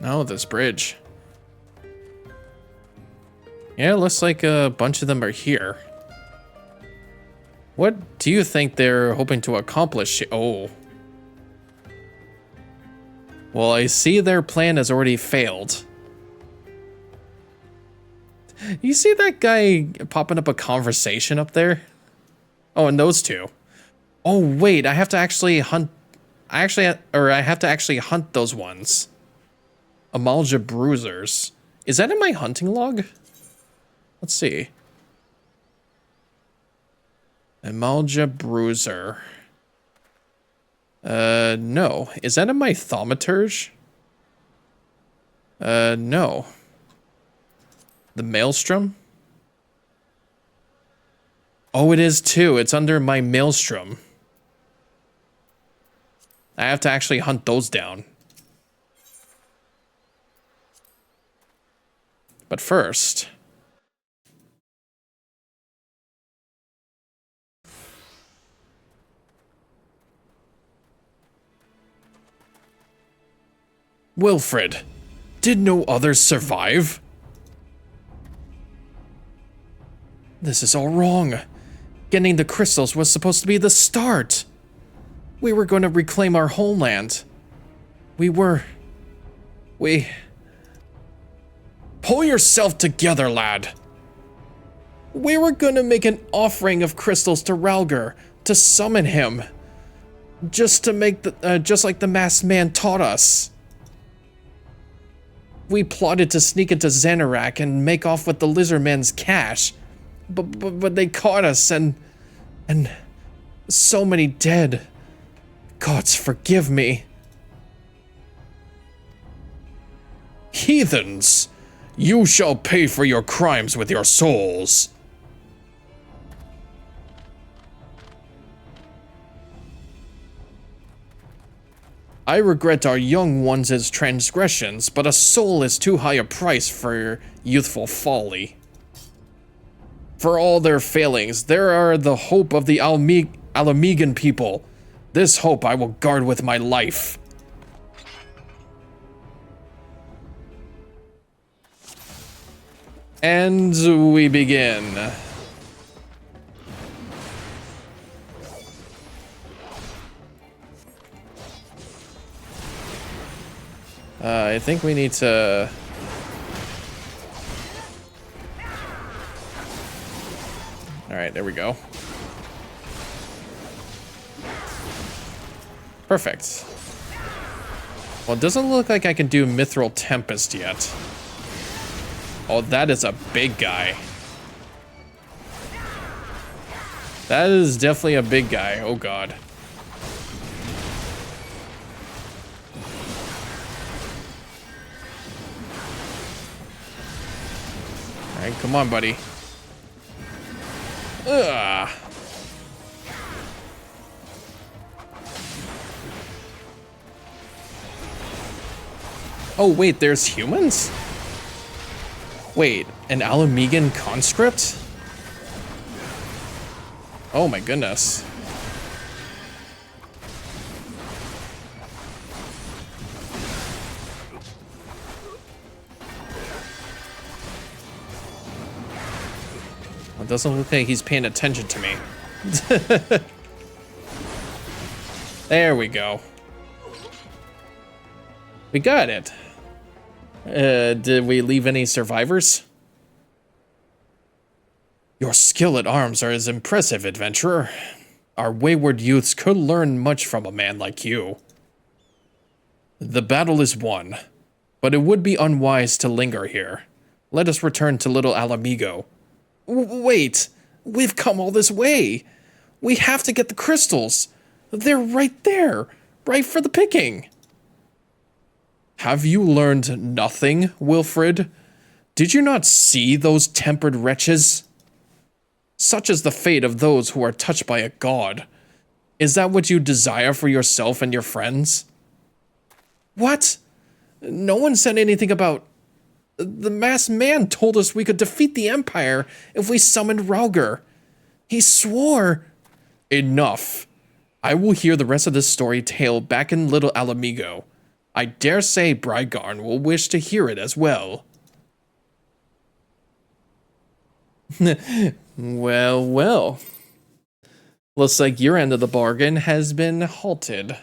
Oh, this bridge. Yeah, it looks like a bunch of them are here. What do you think they're hoping to accomplish? Oh. Well, I see their plan has already failed. You see that guy popping up a conversation up there? Oh, and those two. Oh, wait, I have to actually hunt... I have to actually hunt those ones. Amalja Bruisers. Is that in my hunting log? Let's see. Amalja Bruiser. No. Is that in my thaumaturge? No. The Maelstrom? Oh, it is too. It's under my Maelstrom. I have to actually hunt those down. But first... Wilfred, did no others survive? This is all wrong. Getting the crystals was supposed to be the start. We were going to reclaim our homeland. We... Pull yourself together, lad. We were gonna make an offering of crystals to Ralger to summon him. Just like the masked man taught us. We plotted to sneak into Xanarak and make off with the Lizardman's cash. But they caught us and so many dead. Gods forgive me. Heathens! You shall pay for your crimes with your souls. I regret our young ones' transgressions, but a soul is too high a price for youthful folly. For all their failings, there are the hope of the Alamegan people. This hope I will guard with my life. And we begin. I think we need to... Alright, there we go. Perfect. Well, it doesn't look like I can do Mithril Tempest yet. Oh, that is a big guy. That is definitely a big guy. Oh, God. Alright, come on, buddy. Ugh. Oh, wait, there's humans? Wait, an Alamegan conscript? Oh my goodness. It doesn't look like he's paying attention to me. There we go. We got it. Did we leave any survivors? Your skill at arms is impressive, adventurer. Our wayward youths could learn much from a man like you. The battle is won, but it would be unwise to linger here. Let us return to Little Alamigo. Wait, we've come all this way. We have to get the crystals. They're right there, right for the picking. Have you learned nothing, Wilfred? Did you not see those tempered wretches? Such is the fate of those who are touched by a god. Is that what you desire for yourself and your friends? What? No one said anything about... The masked man told us we could defeat the Empire if we summoned Rauger. He swore... Enough. I will hear the rest of this story tale back in Little Alamigo. I dare say Brygarn will wish to hear it as well. Well, well. Looks like your end of the bargain has been halted.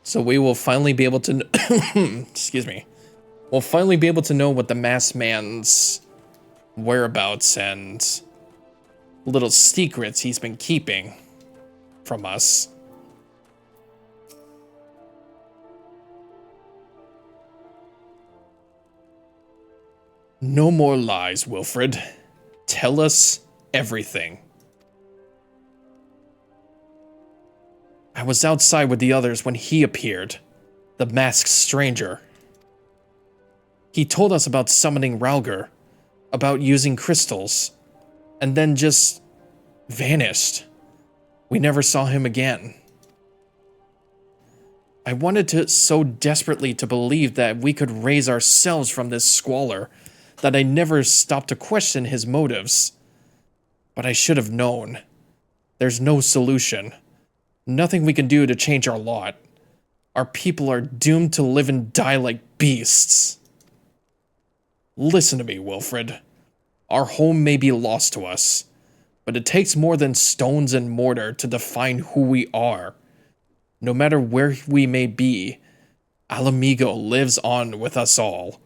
So we will finally be able to... Excuse me. We'll finally be able to know what the masked man's whereabouts and little secrets he's been keeping from us. No more lies, Wilfred. Tell us everything. I was outside with the others when he appeared, the masked stranger. He told us about summoning Rauger, about using crystals, and then just vanished. We never saw him again. I wanted to so desperately to believe that we could raise ourselves from this squalor that I never stopped to question his motives. But I should have known. There's no solution. Nothing we can do to change our lot. Our people are doomed to live and die like beasts. Listen to me, Wilfred. Our home may be lost to us, but it takes more than stones and mortar to define who we are. No matter where we may be, Alamigo lives on with us all.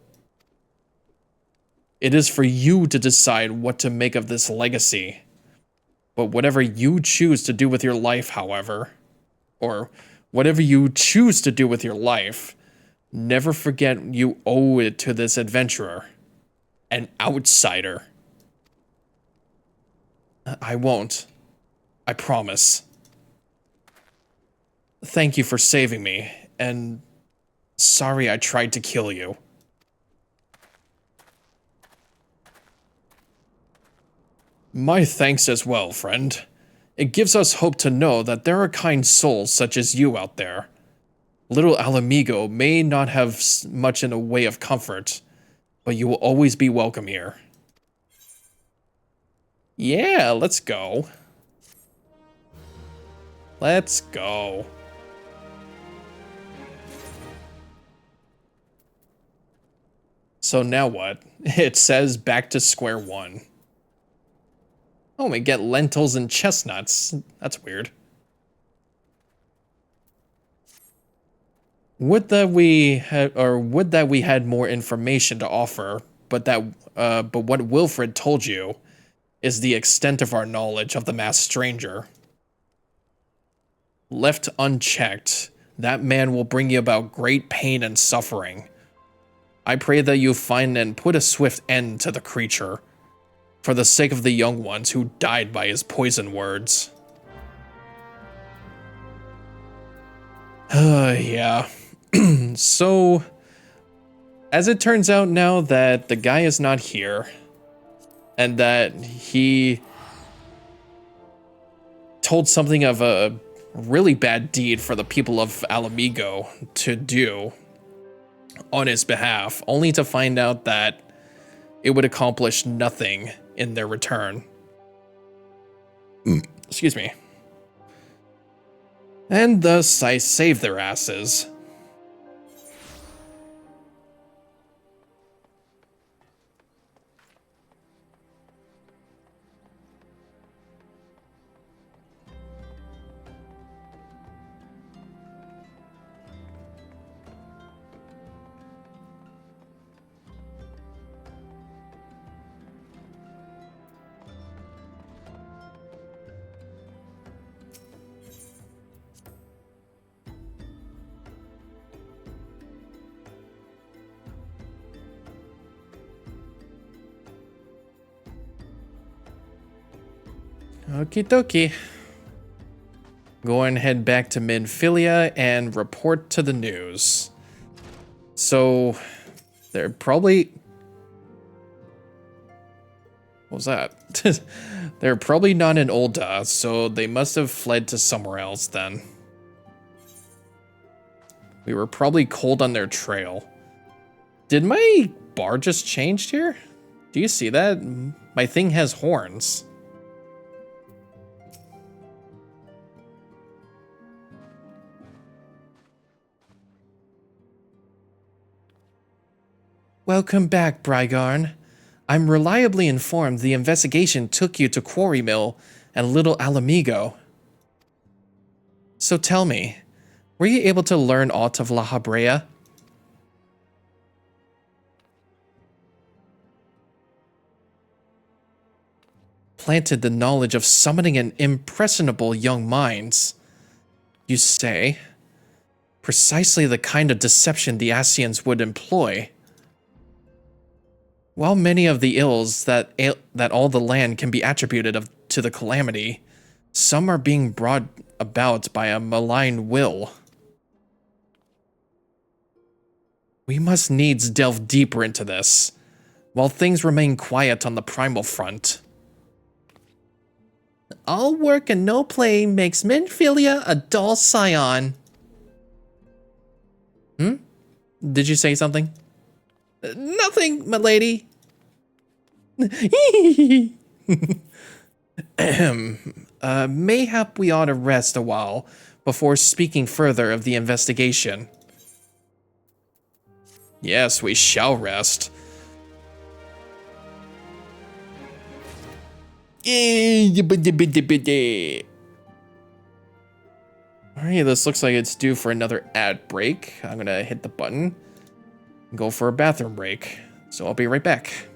It is for you to decide what to make of this legacy. But whatever you choose to do with your life, however, or whatever you choose to do with your life, never forget you owe it to this adventurer, an outsider. I won't. I promise. Thank you for saving me, and sorry I tried to kill you. My thanks as well, friend. It gives us hope to know that there are kind souls such as you out there. Little Alamigo may not have much in the way of comfort, but you will always be welcome here. Yeah, let's go. Let's go. So now what? It says back to square one. Oh, we get lentils and chestnuts. That's weird. Would that we had more information to offer, but what Wilfred told you is the extent of our knowledge of the masked stranger. Left unchecked, that man will bring you about great pain and suffering. I pray that you find and put a swift end to the creature, for the sake of the young ones who died by his poison words. Yeah. So, as it turns out now that the guy is not here, and that he told something of a really bad deed for the people of Alamigo to do on his behalf, only to find out that it would accomplish nothing in their return. Excuse me. And thus I saved their asses. Okie dokie. Go and head back to Minfilia and report to the news. So, they're probably... What was that? They're probably not in Ul'dah, so they must have fled to somewhere else then. We were probably cold on their trail. Did my bar just change here? Do you see that? My thing has horns. Welcome back, Brygarn. I'm reliably informed the investigation took you to Quarry Mill and Little Alamigo. So tell me, were you able to learn aught of La Habrea? Planted the knowledge of summoning an impressionable young minds. You say? Precisely the kind of deception the Ascians would employ. While many of the ills that all the land can be attributed to the calamity, some are being brought about by a malign will. We must needs delve deeper into this, while things remain quiet on the primal front. All work and no play makes Minfilia a dull scion. Did you say something? Nothing, my lady. Mayhap we ought to rest a while before speaking further of the investigation. Yes, we shall rest. Alright, this looks like it's due for another ad break. I'm gonna hit the button and go for a bathroom break. So I'll be right back.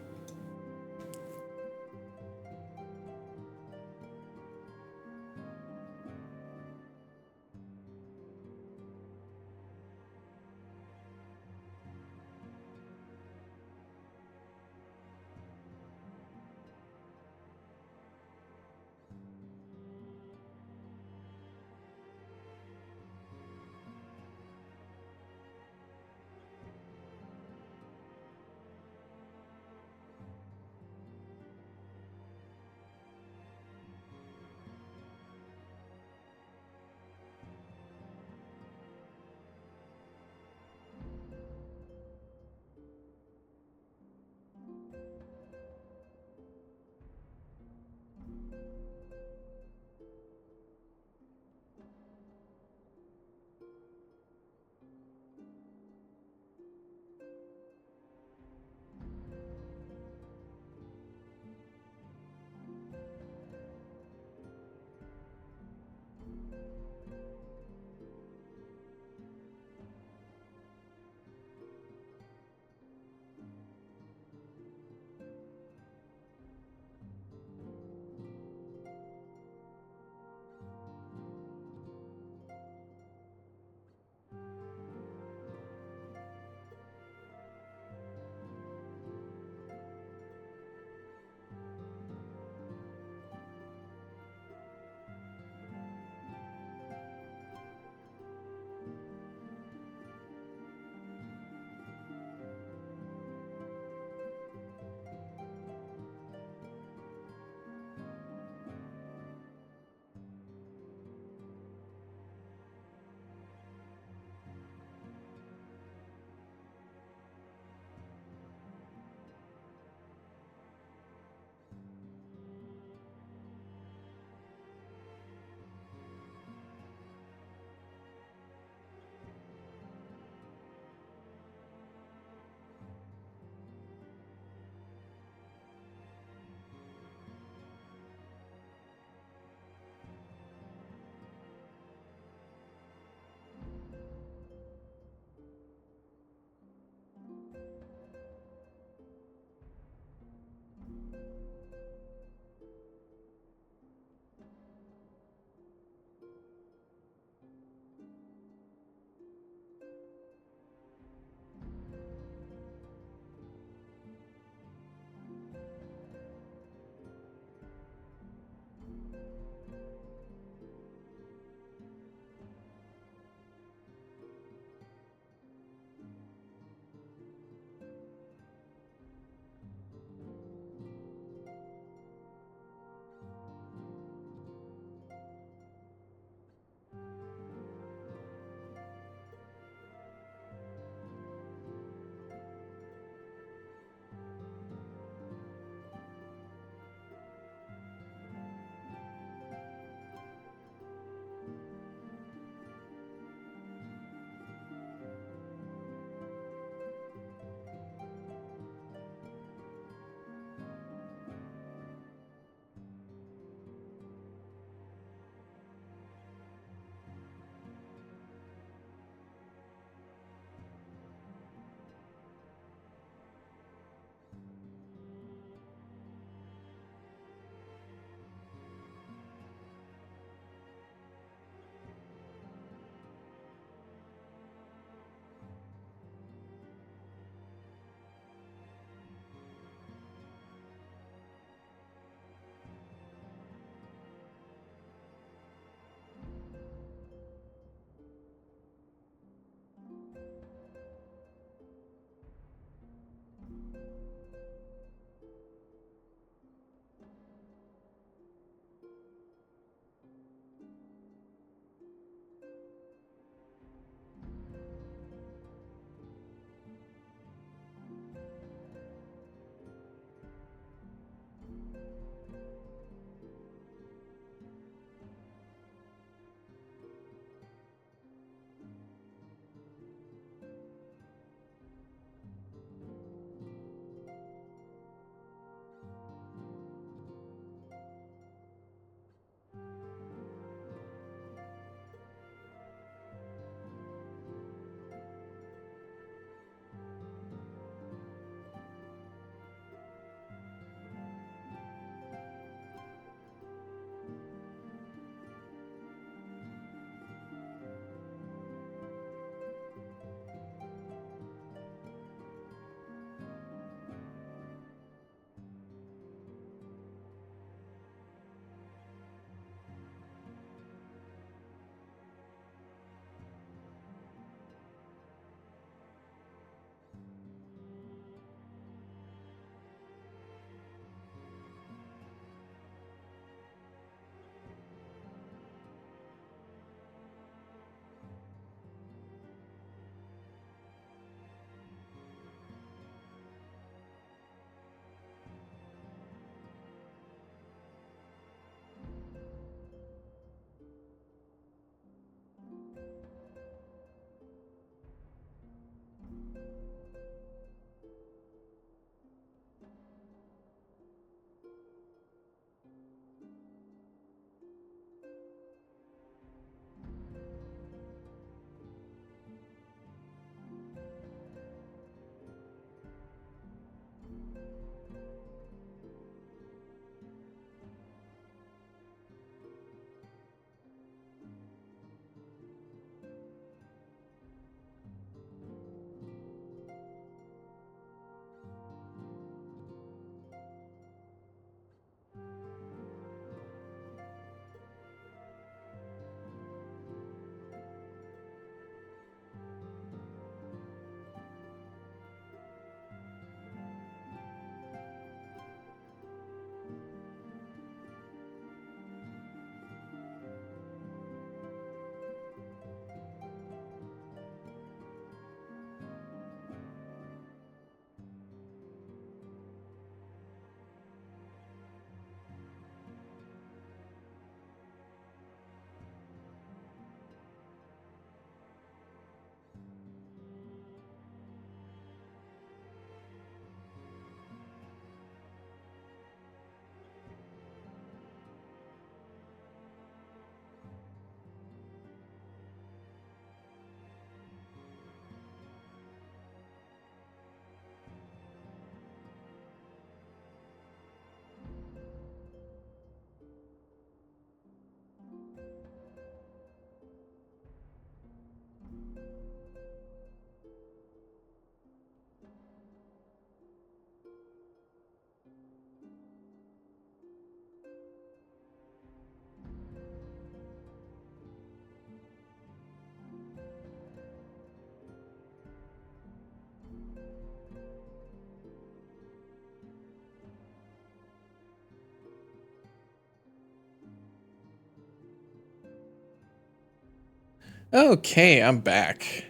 Okay, I'm back.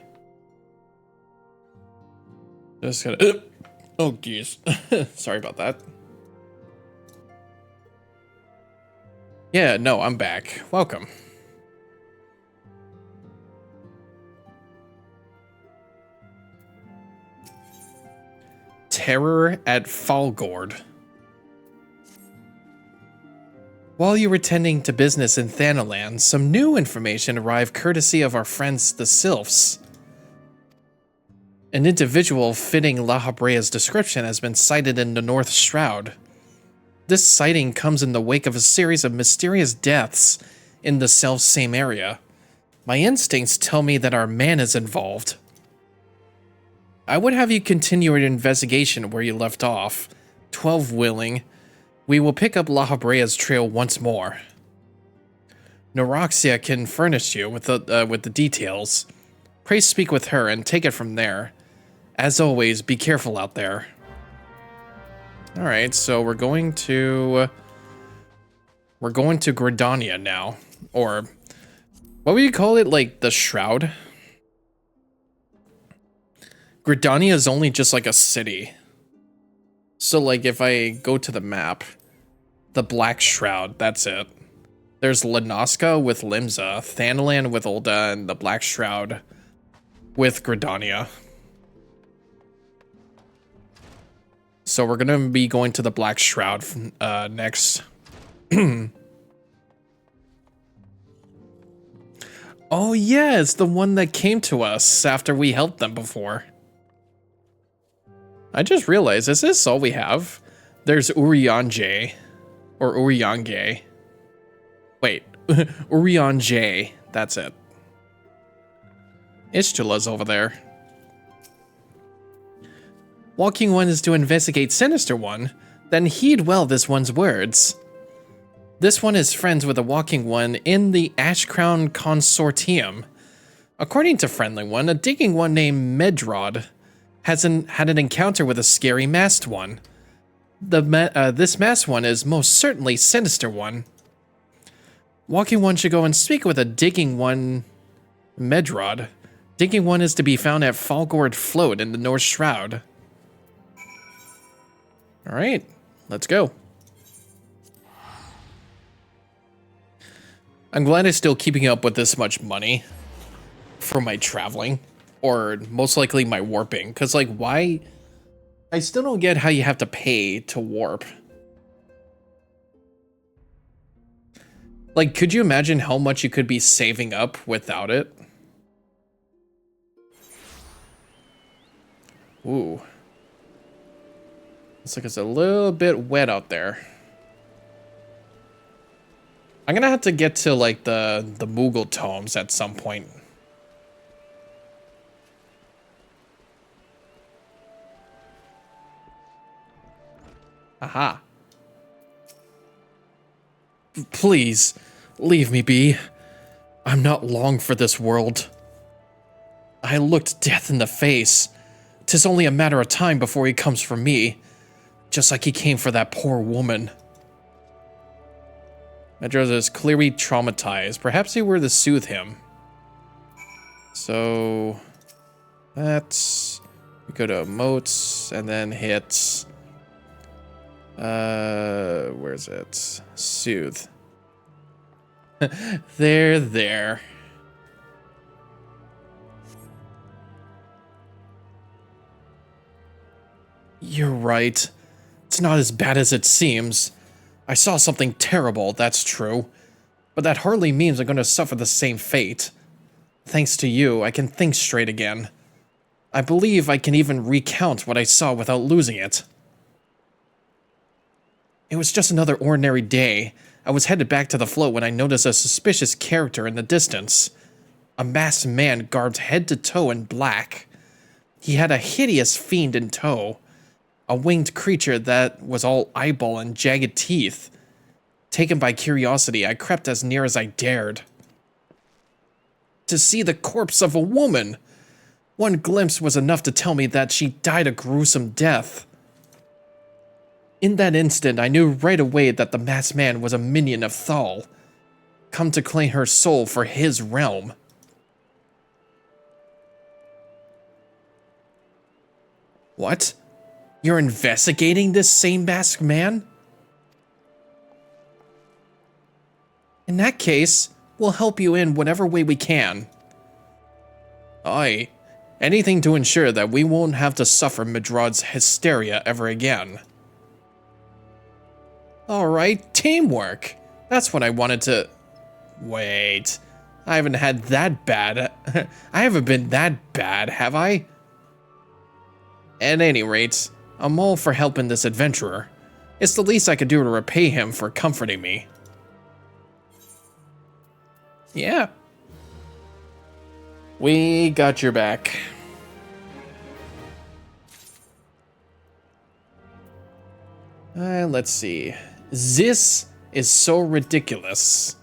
Just gonna... oh, geez. Sorry about that. Yeah, no, I'm back. Welcome. Terror at Falgord. While you were tending to business in Thanalan, some new information arrived courtesy of our friends the Sylphs. An individual fitting La Habrea's description has been sighted in the North Shroud. This sighting comes in the wake of a series of mysterious deaths in the self-same area. My instincts tell me that our man is involved. I would have you continue your investigation where you left off. 12 willing. We will pick up La Habrea's trail once more. Neuroxia can furnish you with the details. Pray speak with her and take it from there. As always, be careful out there. Alright, so we're going to Gridania now. Or, what would you call it? Like, the Shroud? Gridania is only just like a city. So, like, if I go to the map, the Black Shroud, that's it. There's Lenoska with Limsa, Thanalan with Ulda, and the Black Shroud with Gridania. So we're going to be going to the Black Shroud next. Oh yeah, it's the one that came to us after we helped them before. I just realized, is this all we have? There's Urianger. Or Urianger. Wait. Urianger. That's it. Ishtula's over there. Walking One is to investigate Sinister One. Then heed well this one's words. This one is friends with the Walking One in the Ashcrown Consortium. According to Friendly One, a Digging One named Medrod had an encounter with a scary masked one. This masked one is most certainly Sinister One. Walking One should go and speak with a Digging One, Medrod. Digging One is to be found at Falgord Float in the North Shroud. Alright, let's go. I'm glad I'm still keeping up with this much money for my traveling. Or most likely my warping. Because, like, why? I still don't get how you have to pay to warp. Like, could you imagine how much you could be saving up without it? Ooh. Looks like it's a little bit wet out there. I'm gonna have to get to, like, the Moogle tomes at some point. Aha. Please, leave me be. I'm not long for this world. I looked death in the face. 'Tis only a matter of time before he comes for me, just like he came for that poor woman. Medrod is clearly traumatized. Perhaps he were to soothe him. So that's... we go to emotes and then hit... where's it? Soothe. There. You're right. It's not as bad as it seems. I saw something terrible, that's true. But that hardly means I'm going to suffer the same fate. Thanks to you, I can think straight again. I believe I can even recount what I saw without losing it. It was just another ordinary day. I was headed back to the float when I noticed a suspicious character in the distance. A masked man garbed head to toe in black. He had a hideous fiend in tow. A winged creature that was all eyeball and jagged teeth. Taken by curiosity, I crept as near as I dared. To see the corpse of a woman! One glimpse was enough to tell me that she died a gruesome death. In that instant, I knew right away that the masked man was a minion of Thal, come to claim her soul for his realm. What? You're investigating this same masked man? In that case, we'll help you in whatever way we can. Aye. Anything to ensure that we won't have to suffer Madrod's hysteria ever again. Alright, teamwork. That's what I wanted to... Wait. I haven't had that bad. I haven't been that bad, have I? At any rate, I'm all for helping this adventurer. It's the least I could do to repay him for comforting me. Yeah. We got your back. Let's see. This is so ridiculous.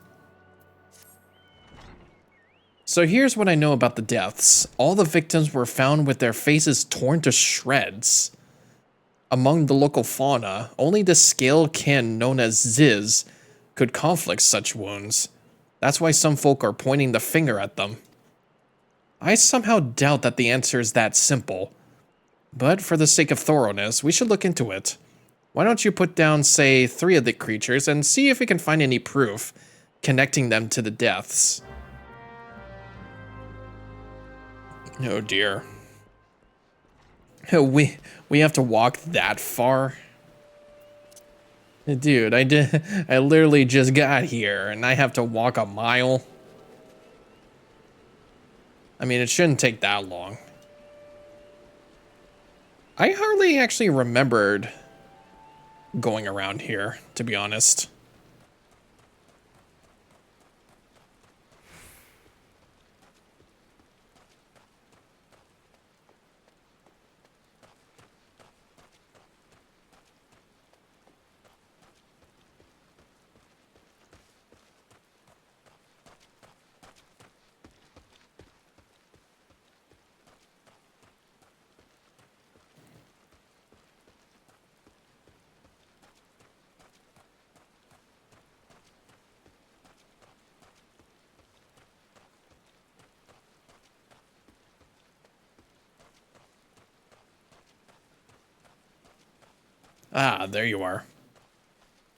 So here's what I know about the deaths. All the victims were found with their faces torn to shreds. Among the local fauna, only the scale kin known as Ziz could conflict such wounds. That's why some folk are pointing the finger at them. I somehow doubt that the answer is that simple. But for the sake of thoroughness, we should look into it. Why don't you put down, say, 3 of the creatures and see if we can find any proof connecting them to the deaths. Oh dear. We have to walk that far? Dude, I literally just got here and I have to walk a mile. I mean, it shouldn't take that long. I hardly actually remembered going around here, to be honest. Ah, there you are.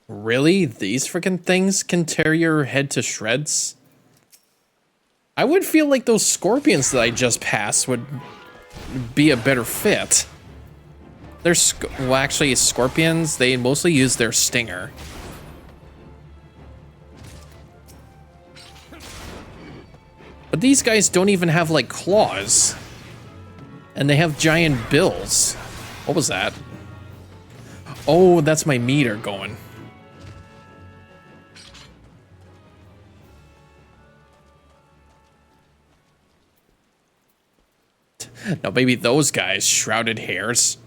Really? These freaking things can tear your head to shreds? I would feel like those scorpions that I just passed would be a better fit. They're well, actually, scorpions, they mostly use their stinger. But these guys don't even have, like, claws. And they have giant bills. What was that? Oh, that's my meter going. Now, maybe those guys, shrouded hairs.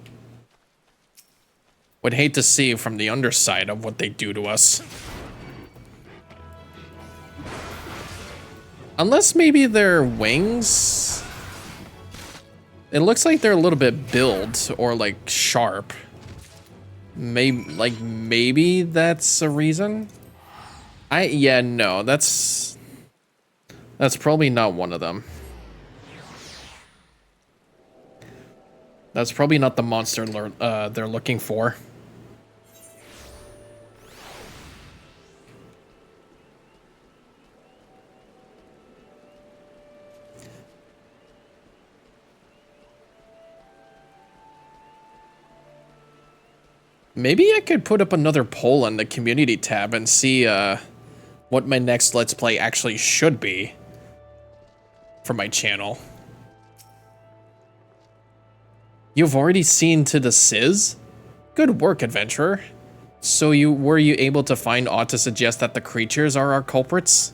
Would hate to see from the underside of what they do to us. Unless maybe their wings. It looks like they're a little bit billed or like sharp. Maybe that's a reason. Yeah, no, that's probably not one of them. That's probably not the monster they're looking for. Maybe I could put up another poll on the community tab and see what my next Let's Play actually should be for my channel. You've already seen to the Sizz? Good work, adventurer. So were you able to find aught to suggest that the creatures are our culprits?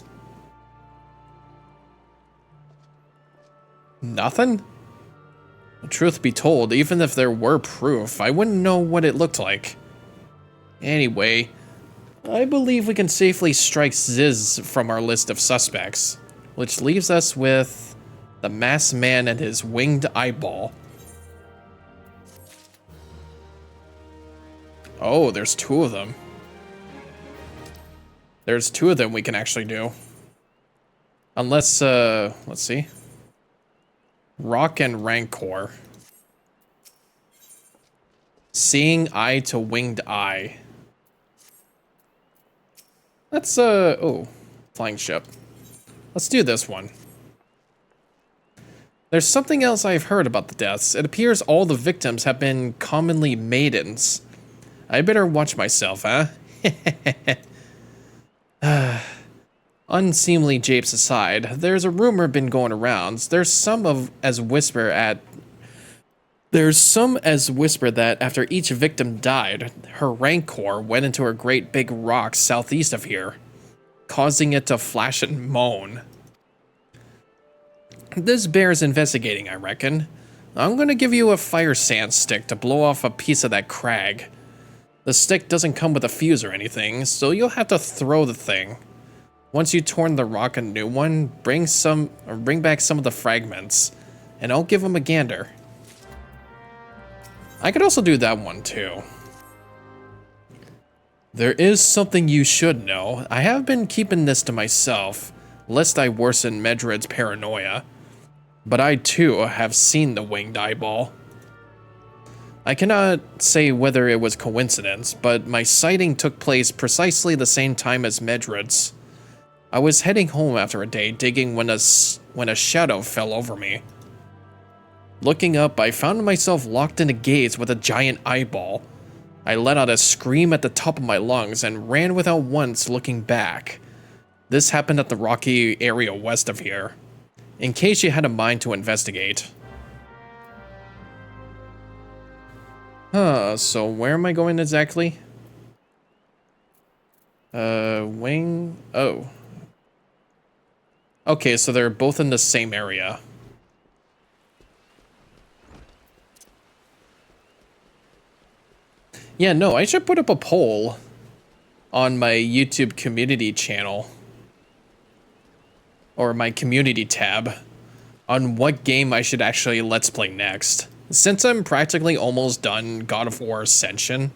Nothing? Truth be told, even if there were proof, I wouldn't know what it looked like. Anyway, I believe we can safely strike Ziz from our list of suspects, which leaves us with the masked man and his winged eyeball. Oh, there's 2 of them. There's 2 of them we can actually do. Unless, let's see. Rock and Rancor. Seeing eye to winged eye. Let's, oh, flying ship. Let's do this one. There's something else I've heard about the deaths. It appears all the victims have been commonly maidens. I better watch myself, huh? Unseemly japes aside, there's a rumor been going around. There's some as whisper that after each victim died, her rancor went into a great big rock southeast of here, causing it to flash and moan. This bears investigating, I reckon. I'm gonna give you a fire sand stick to blow off a piece of that crag. The stick doesn't come with a fuse or anything, so you'll have to throw the thing. Once you torn the rock a new one, bring back some of the fragments, and I'll give them a gander. I could also do that one too. There is something you should know. I have been keeping this to myself, lest I worsen Medred's paranoia. But I too have seen the winged eyeball. I cannot say whether it was coincidence, but my sighting took place precisely the same time as Medred's. I was heading home after a day digging when a shadow fell over me. Looking up, I found myself locked in a gaze with a giant eyeball. I let out a scream at the top of my lungs and ran without once looking back. This happened at the rocky area west of here, in case you had a mind to investigate. So where am I going exactly? Wing, oh. Okay, so they're both in the same area. Yeah, no, I should put up a poll on my YouTube community channel, or my community tab, on what game I should actually Let's Play next. Since I'm practically almost done God of War Ascension,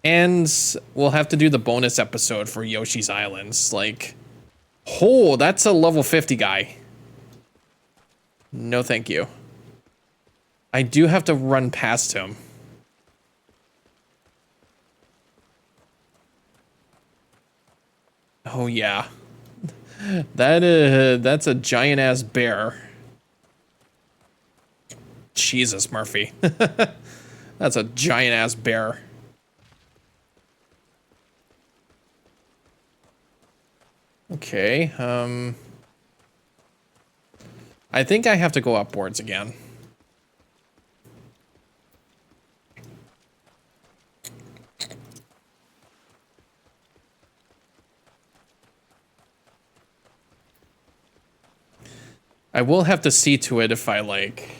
and we'll have to do the bonus episode for Yoshi's Islands, like, oh, that's a level 50 guy. No thank you. I do have to run past him. Oh yeah. That's a giant ass bear. Jesus, Murphy. That's a giant ass bear. Okay, I think I have to go upwards again. I will have to see to it if I, like,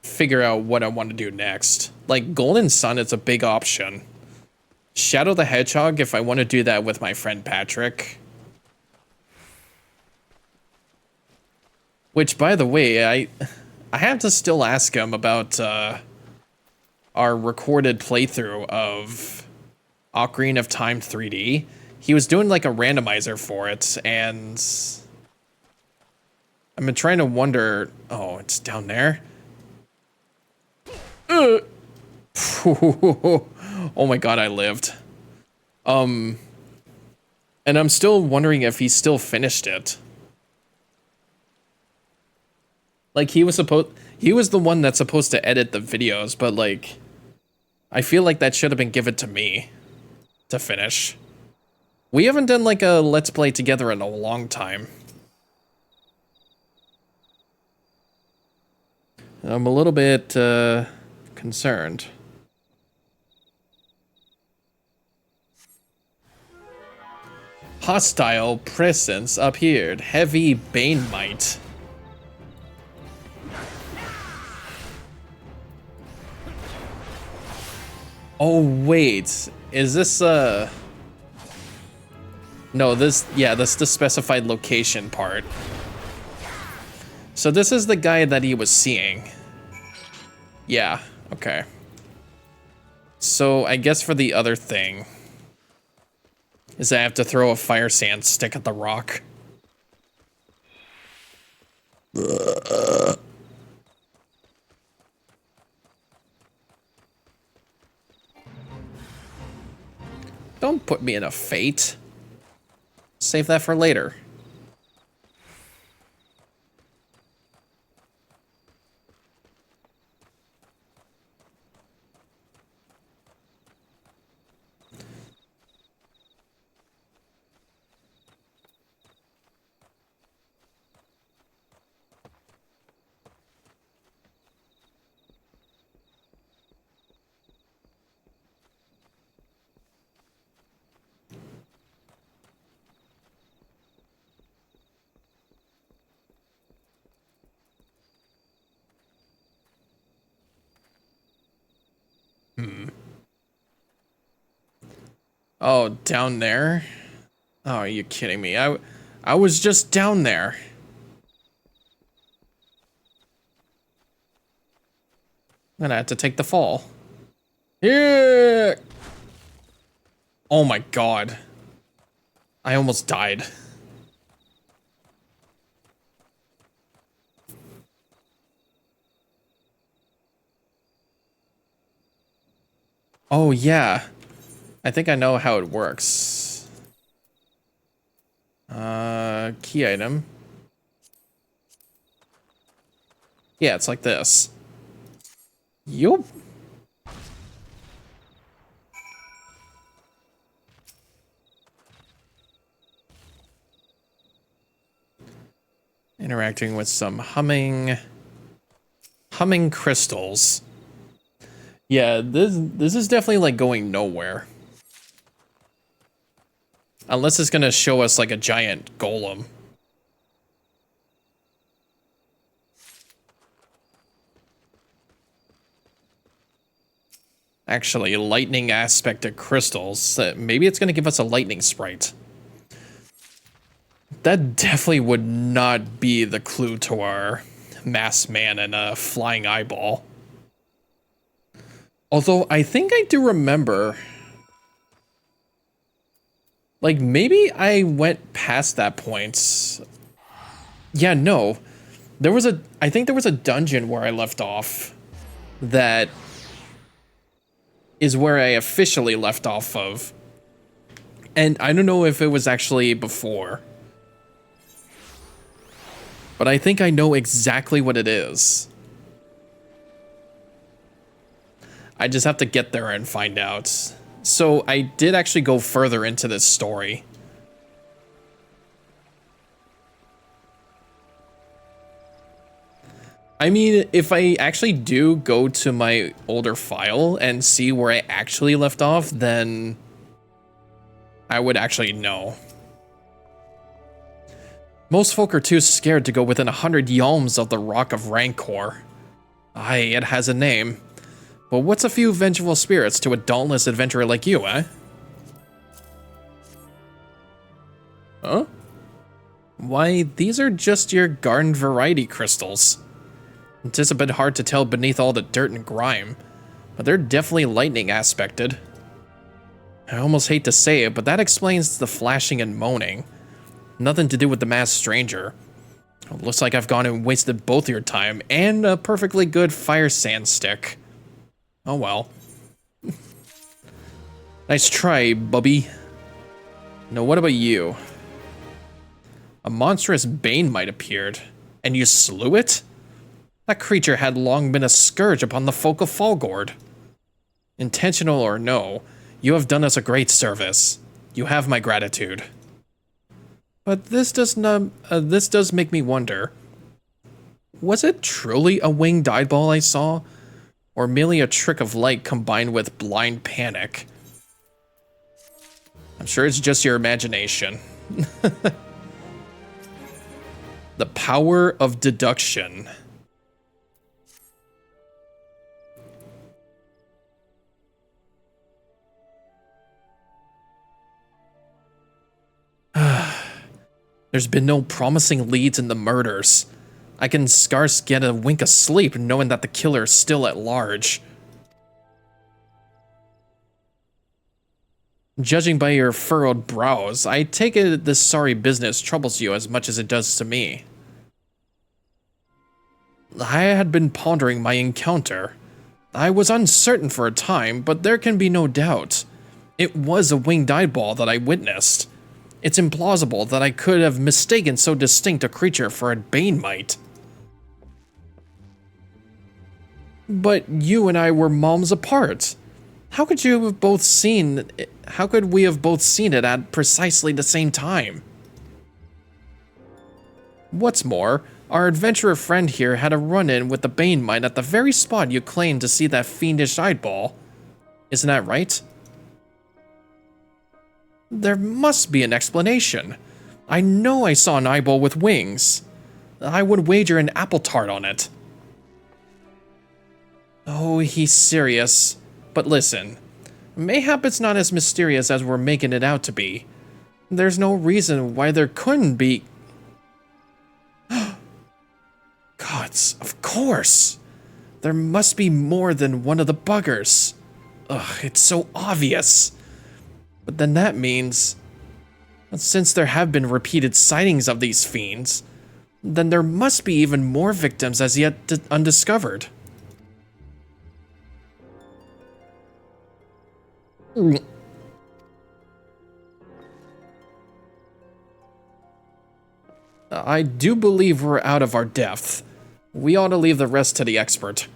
figure out what I want to do next. Like, Golden Sun is a big option. Shadow the Hedgehog, if I want to do that with my friend Patrick. Which, by the way, I have to still ask him about our recorded playthrough of Ocarina of Time 3D. He was doing, like, a randomizer for it, and I've been trying to wonder... Oh, it's down there? Oh my god, I lived. And I'm still wondering if he still finished it. Like, he was the one that's supposed to edit the videos, but, like, I feel like that should have been given to me to finish. We haven't done, like, a Let's Play together in a long time. I'm a little bit, concerned. Hostile presence appeared. Heavy Bane Might. Oh, wait. Is this, No, yeah, that's the specified location part. So this is the guy that he was seeing. Yeah, okay. So I guess for the other thing is I have to throw a fire sand stick at the rock. put me in a fate. Save that for later. Oh, down there? Oh, are you kidding me? I was just down there. I'm gonna have to take the fall. Yeah. Oh my god. I almost died. Oh yeah. I think I know how it works. Key item. Yeah, it's like this. Yup. Interacting with some humming crystals. Yeah, this is definitely like going nowhere. Unless it's gonna show us like a giant golem. Actually, lightning aspect of crystals. Maybe it's gonna give us a lightning sprite. That definitely would not be the clue to our masked man and a flying eyeball. Although I think I do remember, like maybe I went past that point. Yeah, no. I think there was a dungeon where I left off that is where I officially left off of. And I don't know if it was actually before. But I think I know exactly what it is. I just have to get there and find out. So I did actually go further into this story. I mean, if I actually do go to my older file and see where I actually left off, then I would actually know. Most folk are too scared to go within 100 yalms of the Rock of Rancor. Aye, it has a name. But what's a few vengeful spirits to a dauntless adventurer like you, eh? Huh? Why, these are just your garden variety crystals. It's a bit hard to tell beneath all the dirt and grime, but they're definitely lightning aspected. I almost hate to say it, but that explains the flashing and moaning. Nothing to do with the masked stranger. It looks like I've gone and wasted both your time and a perfectly good fire sand stick. Oh well. Nice try, bubby. Now what about you? A monstrous bane might appeared, and you slew it? That creature had long been a scourge upon the folk of Falgord. Intentional or no, you have done us a great service. You have my gratitude. But this does make me wonder. Was it truly a winged eyeball I saw? Or merely a trick of light combined with blind panic? I'm sure it's just your imagination. The power of deduction. There's been no promising leads in the murders. I can scarce get a wink of sleep knowing that the killer is still at large. Judging by your furrowed brows, I take it this sorry business troubles you as much as it does to me. I had been pondering my encounter. I was uncertain for a time, but there can be no doubt. It was a winged eyeball that I witnessed. It's implausible that I could have mistaken so distinct a creature for a bane mite. But you and I were moms apart. How could we have both seen it at precisely the same time? What's more, our adventurer friend here had a run-in with the bane mite at the very spot you claimed to see that fiendish eyeball. Isn't that right? There must be an explanation. I know I saw an eyeball with wings. I would wager an apple tart on it. Oh, he's serious. But listen, mayhap it's not as mysterious as we're making it out to be. There's no reason why there couldn't be... Gods, of course! There must be more than one of the buggers. Ugh, it's so obvious. But then that means... since there have been repeated sightings of these fiends, then there must be even more victims as yet undiscovered. I do believe we're out of our depth. We ought to leave the rest to the expert.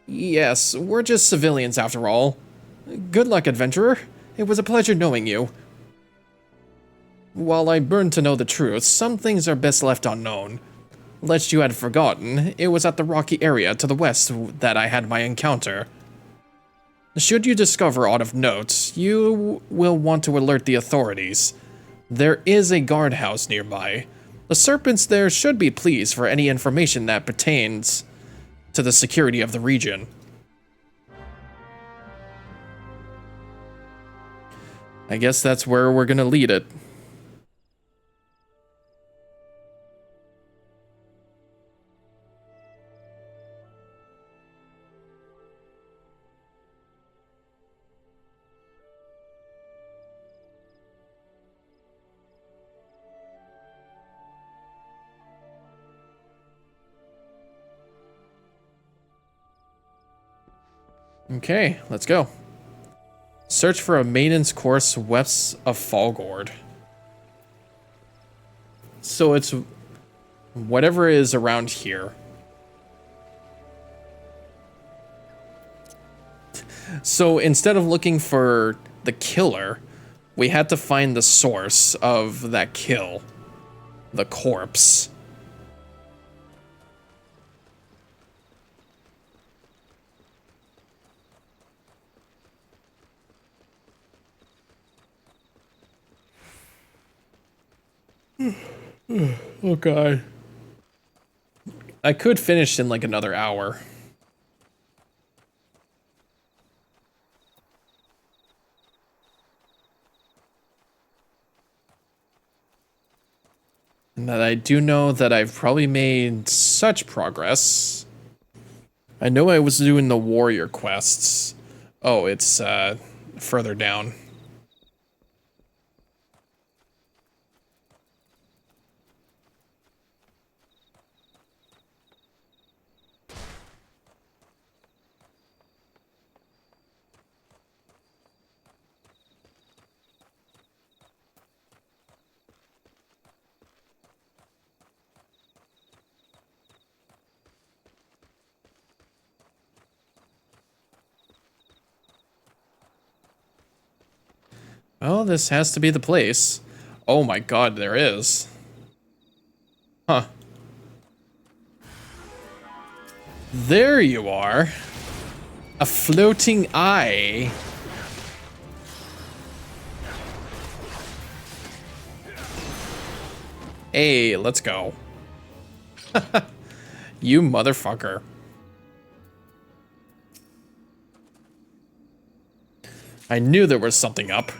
Yes, we're just civilians after all. Good luck, adventurer. It was a pleasure knowing you. While I burn to know the truth, some things are best left unknown. Lest you had forgotten, it was at the rocky area to the west that I had my encounter. Should you discover aught of note, you will want to alert the authorities. There is a guardhouse nearby. The serpents there should be pleased for any information that pertains to the security of the region. I guess that's where we're gonna lead it. Okay, let's go. Search for a maintenance course west of Fallgord. So it's whatever is around here. So instead of looking for the killer, we had to find the source of that kill. The corpse. Oh god. I could finish in like another hour. And that I do know that I've probably made such progress. I know I was doing the warrior quests. Oh, it's further down. Oh, this has to be the place. Oh my god, there is. Huh. There you are. A floating eye. Hey, let's go. You motherfucker. I knew there was something up.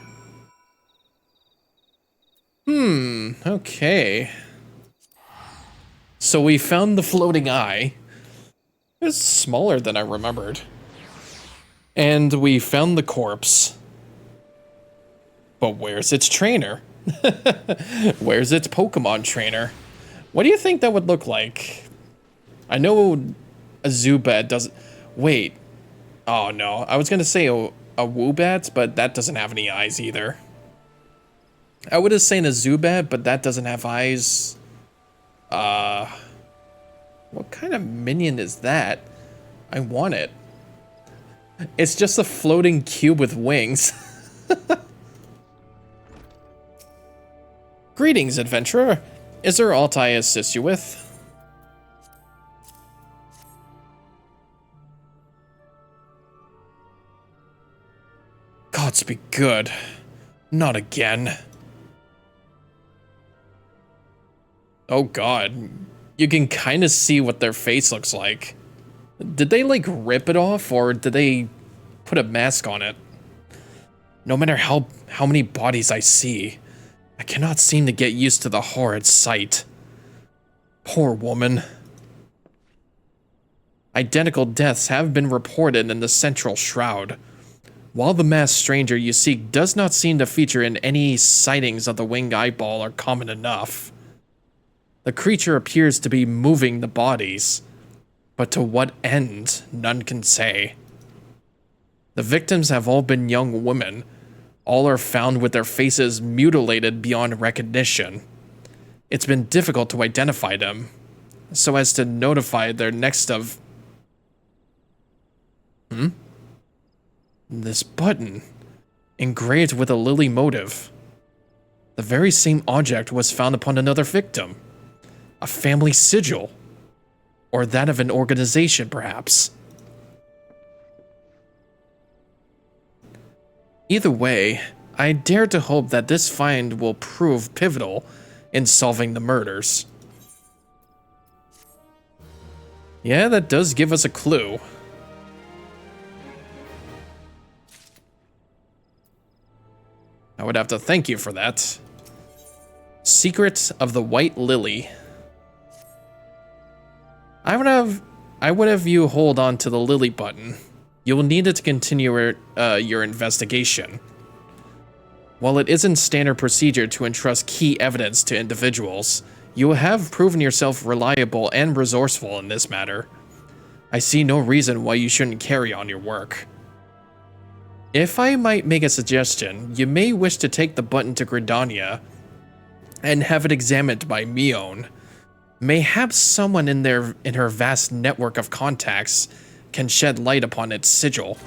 Okay. So we found the floating eye. It's smaller than I remembered. And we found the corpse. But where's its trainer? Where's its Pokemon trainer? What do you think that would look like? I know a Zubat doesn't... Wait. Oh no, I was gonna say a Woobat, but that doesn't have any eyes either. I would have said a Zubat, but that doesn't have eyes. What kind of minion is that? I want it. It's just a floating cube with wings. Greetings, adventurer. Is there aught I assist you with? Gods be good. Not again. Oh god. You can kind of see what their face looks like. Did they, like, rip it off, or did they put a mask on it? No matter how many bodies I see, I cannot seem to get used to the horrid sight. Poor woman. Identical deaths have been reported in the central shroud. While the masked stranger you seek does not seem to feature in any sightings of the winged eyeball are common enough. The creature appears to be moving the bodies, but to what end, none can say. The victims have all been young women. All are found with their faces mutilated beyond recognition. It's been difficult to identify them, so as to notify their next of... This button, engraved with a lily motif. The very same object was found upon another victim. A family sigil. Or that of an organization, perhaps. Either way, I dare to hope that this find will prove pivotal in solving the murders. Yeah, that does give us a clue. I would have to thank you for that. Secret of the White Lily. I would have you hold on to the lily button. You will need it to continue your investigation. While it isn't standard procedure to entrust key evidence to individuals, you have proven yourself reliable and resourceful in this matter. I see no reason why you shouldn't carry on your work. If I might make a suggestion, you may wish to take the button to Gridania and have it examined by Mion. Mayhaps someone in her vast network of contacts can shed light upon its sigil.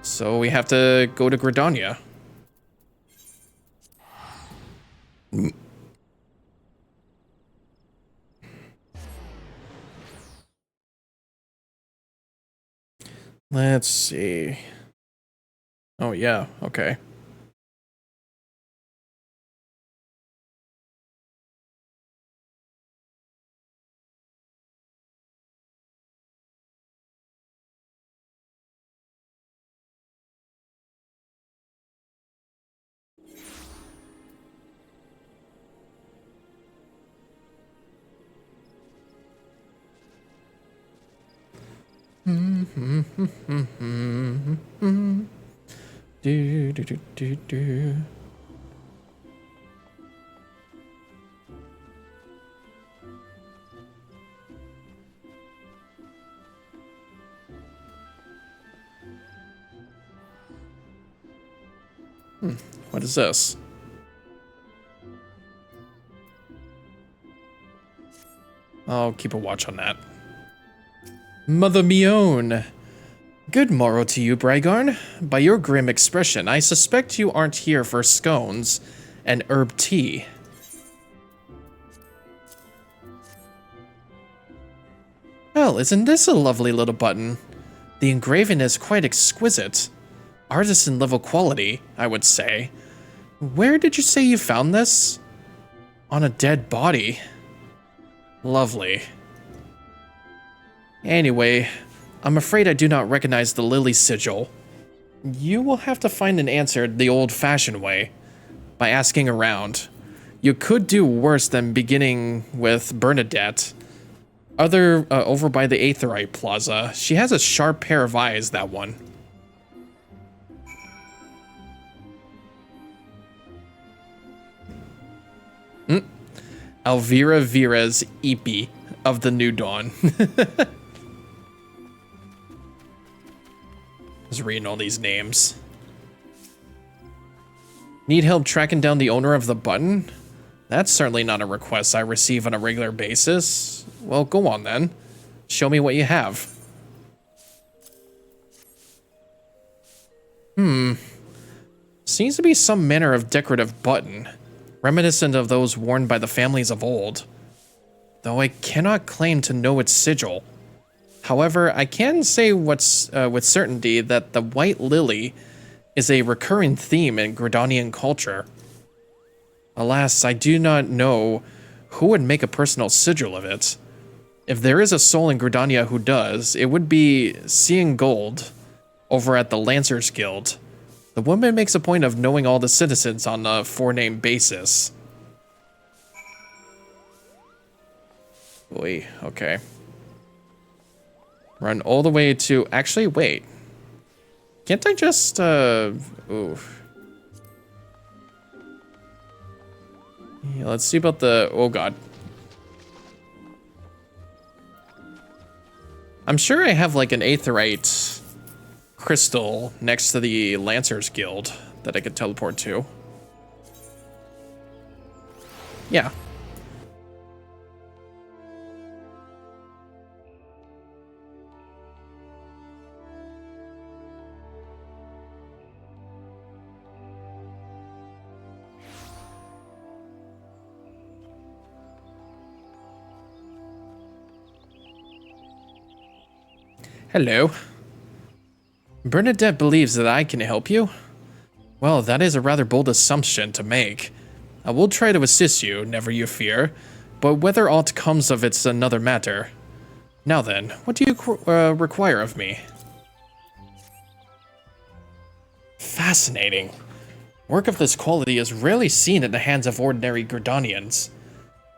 So we have to go to Gridania. Let's see. Oh yeah, okay. Do, do, do, do, do. What is this? I'll keep a watch on that. Mother Mion. Good morrow to you, Brygarn. By your grim expression, I suspect you aren't here for scones and herb tea. Well, isn't this a lovely little button? The engraving is quite exquisite. Artisan level quality, I would say. Where did you say you found this? On a dead body. Lovely. Anyway, I'm afraid I do not recognize the lily sigil. You will have to find an answer the old-fashioned way, by asking around. You could do worse than beginning with Bernadette. Over by the Aetherite Plaza. She has a sharp pair of eyes, that one. Elvira Vira's Eepy of the New Dawn. Just reading all these names. Need help tracking down the owner of the button? That's certainly not a request I receive on a regular basis. Well, go on then. Show me what you have. Seems to be some manner of decorative button, reminiscent of those worn by the families of old. Though I cannot claim to know its sigil. However, I can say with certainty that the white lily is a recurring theme in Gridanian culture. Alas, I do not know who would make a personal sigil of it. If there is a soul in Gridania who does, it would be Seeing Gold over at the Lancers Guild. The woman makes a point of knowing all the citizens on a forename basis. Oy, okay. Run all the way to... Actually, wait. Can't I just, ooh. Yeah, let's see about the... Oh, God. I'm sure I have, like, an aetheryte crystal next to the Lancers Guild that I could teleport to. Yeah. Hello. Bernadette believes that I can help you? Well, that is a rather bold assumption to make. I will try to assist you, never you fear, but whether aught comes of it's another matter. Now then, what do you require of me? Fascinating. Work of this quality is rarely seen in the hands of ordinary Gridanians.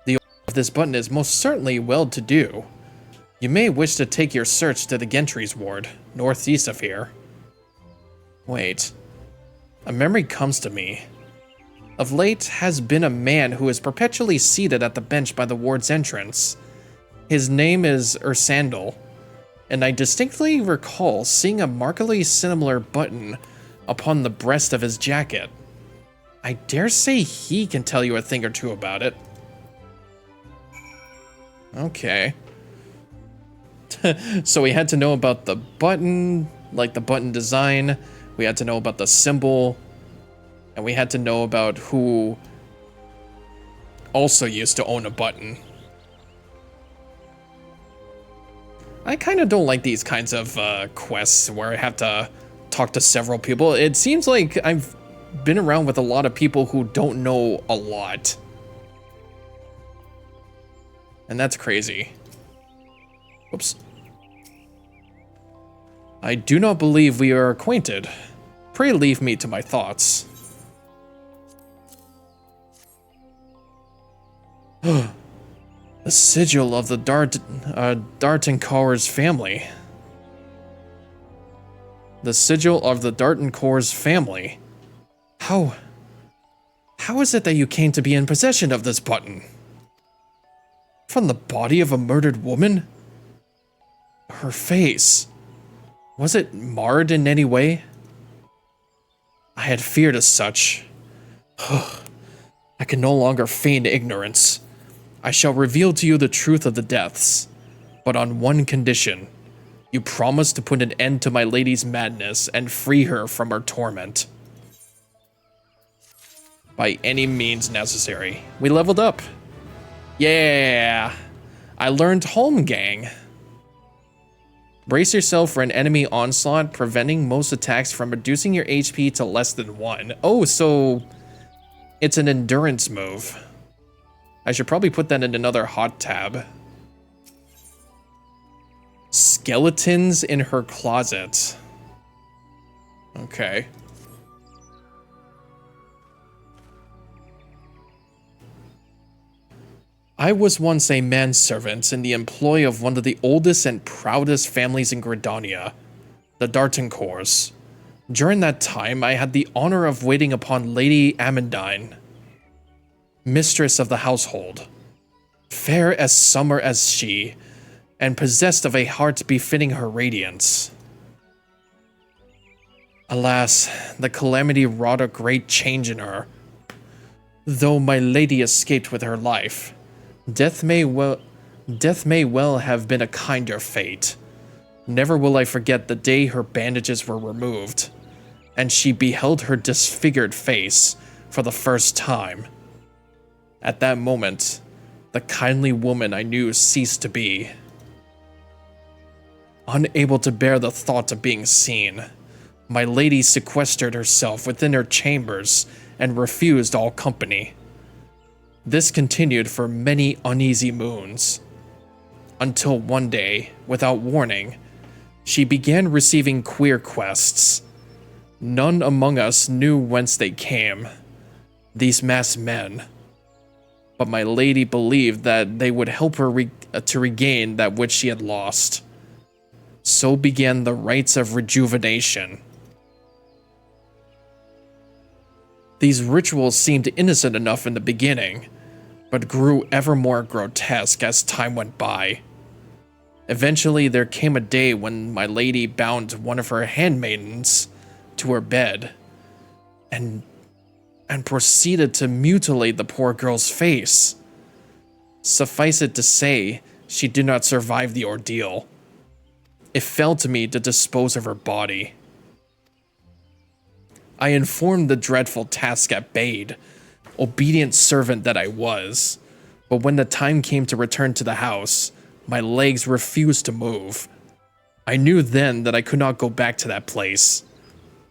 The owner of this button is most certainly well-to-do. You may wish to take your search to the Gentry's ward, northeast of here. Wait. A memory comes to me. Of late has been a man who is perpetually seated at the bench by the ward's entrance. His name is Ursandal, and I distinctly recall seeing a markedly similar button upon the breast of his jacket. I dare say he can tell you a thing or two about it. Okay. So we had to know about the button, like the button design. We had to know about the symbol. And we had to know about who also used to own a button. I kind of don't like these kinds of quests where I have to talk to several people. It seems like I've been around with a lot of people who don't know a lot. And that's crazy. Whoops. I do not believe we are acquainted. Pray leave me to my thoughts. The sigil of the Dartencor's family. The sigil of the Dartencor's family. How is it that you came to be in possession of this button? From the body of a murdered woman? Her face. Was it marred in any way? I had feared as such. I can no longer feign ignorance. I shall reveal to you the truth of the deaths, but on one condition. You promise to put an end to my lady's madness and free her from her torment. By any means necessary. We leveled up. Yeah! I learned Home Gang. Brace yourself for an enemy onslaught, preventing most attacks from reducing your HP to less than 1. Oh, so it's an endurance move. I should probably put that in another hot tab. Skeletons in her closet. Okay. I was once a manservant in the employ of one of the oldest and proudest families in Gridania, the Dartencors. During that time, I had the honor of waiting upon Lady Amandine, mistress of the household, fair as summer as she, and possessed of a heart befitting her radiance. Alas, the calamity wrought a great change in her. Though my lady escaped with her life, death may well have been a kinder fate. Never will I forget the day her bandages were removed, and she beheld her disfigured face for the first time. At that moment, the kindly woman I knew ceased to be. Unable to bear the thought of being seen, my lady sequestered herself within her chambers and refused all company. This continued for many uneasy moons, until one day, without warning, she began receiving queer quests. None among us knew whence they came, these masked men, but my lady believed that they would help her to regain that which she had lost. So began the rites of rejuvenation. These rituals seemed innocent enough in the beginning, but grew ever more grotesque as time went by. Eventually, there came a day when my lady bound one of her handmaidens to her bed and proceeded to mutilate the poor girl's face. Suffice it to say, she did not survive the ordeal. It fell to me to dispose of her body. I informed the dreadful task at Bade, obedient servant that I was, but when the time came to return to the house, my legs refused to move. I knew then that I could not go back to that place,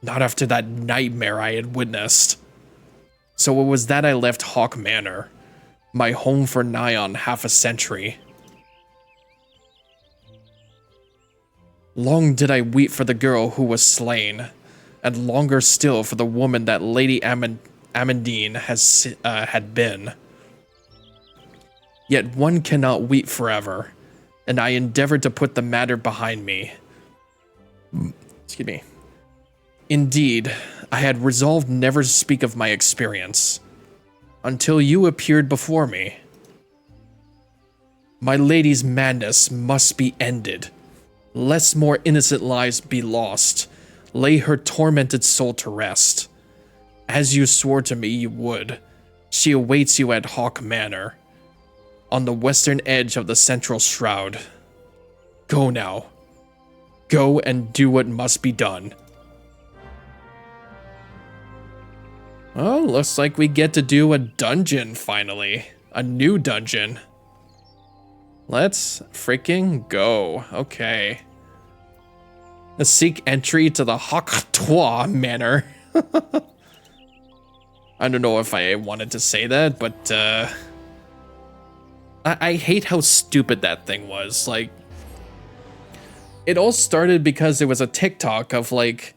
not after that nightmare I had witnessed. So it was that I left Hawk Manor, my home for nigh on half a century. Long did I weep for the girl who was slain, and longer still for the woman that Lady Amandine had been. Yet one cannot weep forever, and I endeavored to put the matter behind me. Excuse me. Indeed, I had resolved never to speak of my experience, until you appeared before me. My lady's madness must be ended, lest more innocent lives be lost. Lay her tormented soul to rest. As you swore to me you would, she awaits you at Hawk Manor, on the western edge of the central shroud. Go now. Go and do what must be done. Oh, looks like we get to do a dungeon finally. A new dungeon. Let's freaking go. Okay. Seek entry to the Hawk Manor. I don't know if I wanted to say that, but I hate how stupid that thing was. Like, it all started because it was a TikTok of like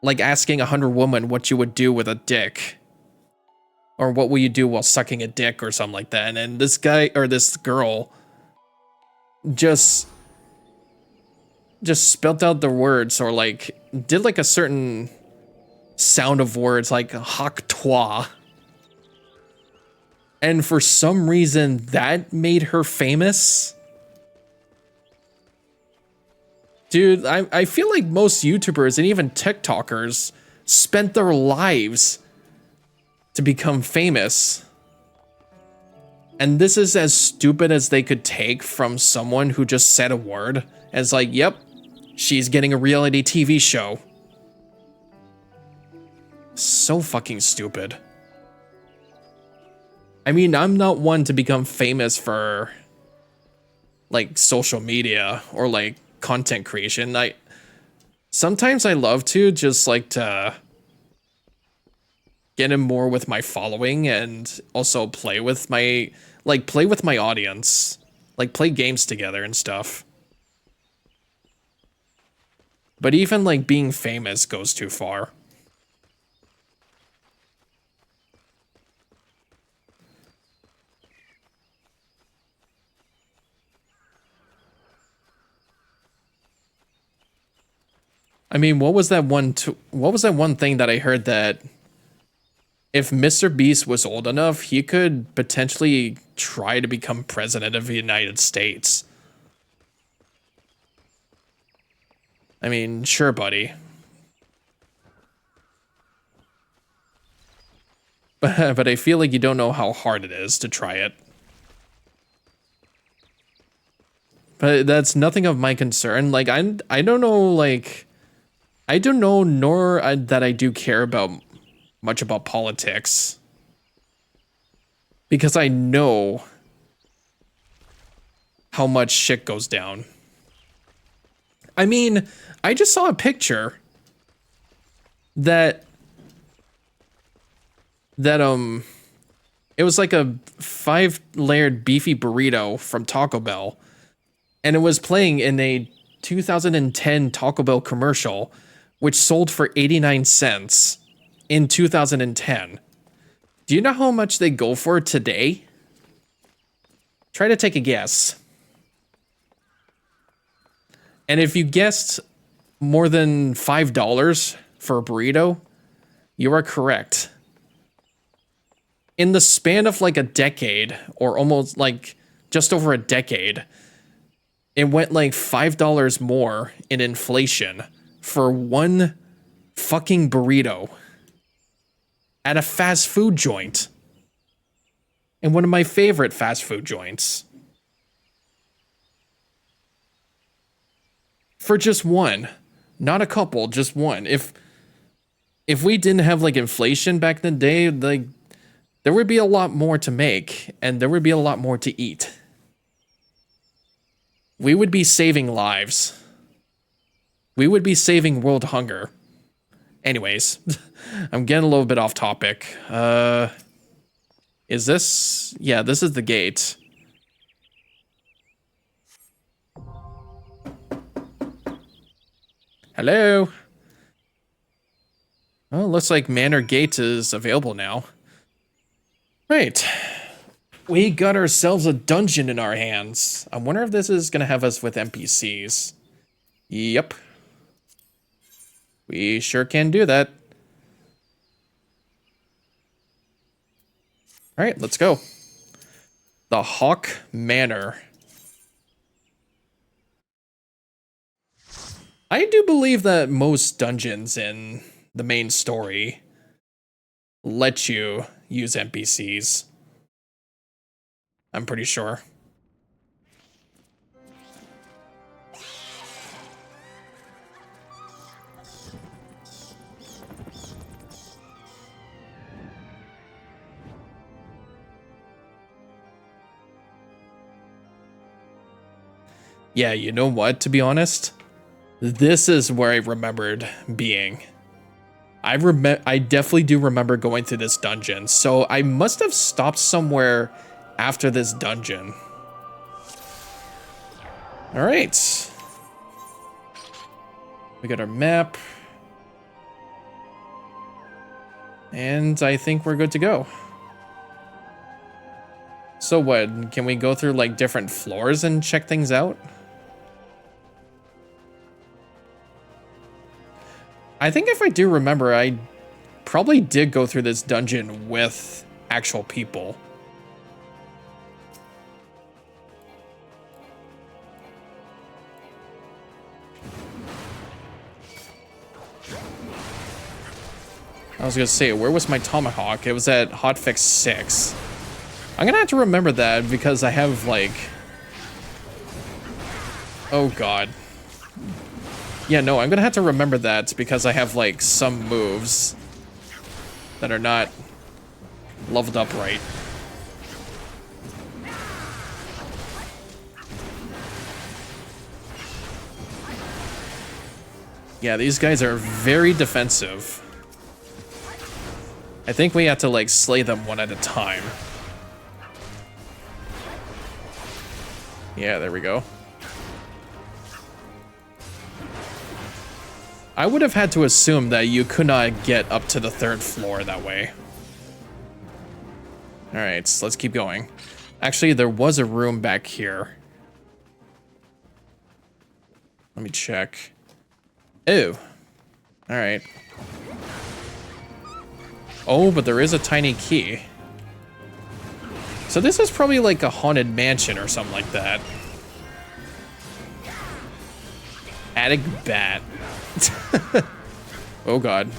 asking 100 women what you would do with a dick, or what will you do while sucking a dick or something like that. And then this guy or this girl just spelt out the words, or like did like a certain sound of words like Hawk. And for some reason that made her famous. Dude, I feel like most YouTubers and even TikTokers spent their lives to become famous. And this is as stupid as they could take from someone who just said a word as like, yep, she's getting a reality TV show. So fucking stupid. I mean, I'm not one to become famous for like social media or like content creation. Sometimes I love to just like to get in more with my following and also play with my audience, like play games together and stuff. But even like being famous goes too far. I mean, what was that one thing that I heard that if Mr. Beast was old enough, he could potentially try to become president of the United States? I mean, sure, buddy. but I feel like you don't know how hard it is to try it. But that's nothing of my concern. Like, I don't know, like, I don't know, nor that I do care about much about politics. Because I know how much shit goes down. I mean, I just saw a picture that it was like a 5-layered beefy burrito from Taco Bell, and it was playing in a 2010 Taco Bell commercial, which sold for 89 cents in 2010. Do you know how much they go for today? Try to take a guess. And if you guessed more than $5 for a burrito, you are correct. In the span of like a decade, or almost like just over a decade, it went like $5 more in inflation for one fucking burrito at a fast food joint. And one of my favorite fast food joints. For just one. Not a couple, just one. If we didn't have like inflation back in the day, like there would be a lot more to make, and there would be a lot more to eat. We would be saving lives. We would be saving world hunger. Anyways, I'm getting a little bit off topic. Is this? Yeah, this is the gate. Hello? Oh, looks like Manor Gate is available now. Right. We got ourselves a dungeon in our hands. I wonder if this is going to have us with NPCs. Yep. We sure can do that. Alright, let's go. The Hawk Manor. I do believe that most dungeons in the main story let you use NPCs. I'm pretty sure. Yeah, you know what, to be honest? This is where I remembered being. I definitely do remember going to this dungeon, so I must have stopped somewhere after this dungeon. All right. We got our map. And I think we're good to go. So what, can we go through like different floors and check things out? I think if I do remember, I probably did go through this dungeon with actual people. I was gonna say, where was my tomahawk? It was at hotfix 6. I'm gonna have to remember that because I have like... Oh god. Yeah, no, I'm gonna have to remember that because I have like some moves that are not leveled up right. Yeah, these guys are very defensive. I think we have to like slay them one at a time. Yeah, there we go. I would have had to assume that you could not get up to the 3rd floor that way. Alright, so let's keep going. Actually, there was a room back here. Let me check. Ew. Alright. Oh, but there is a tiny key. So this is probably like a haunted mansion or something like that. Attic bat. Oh god.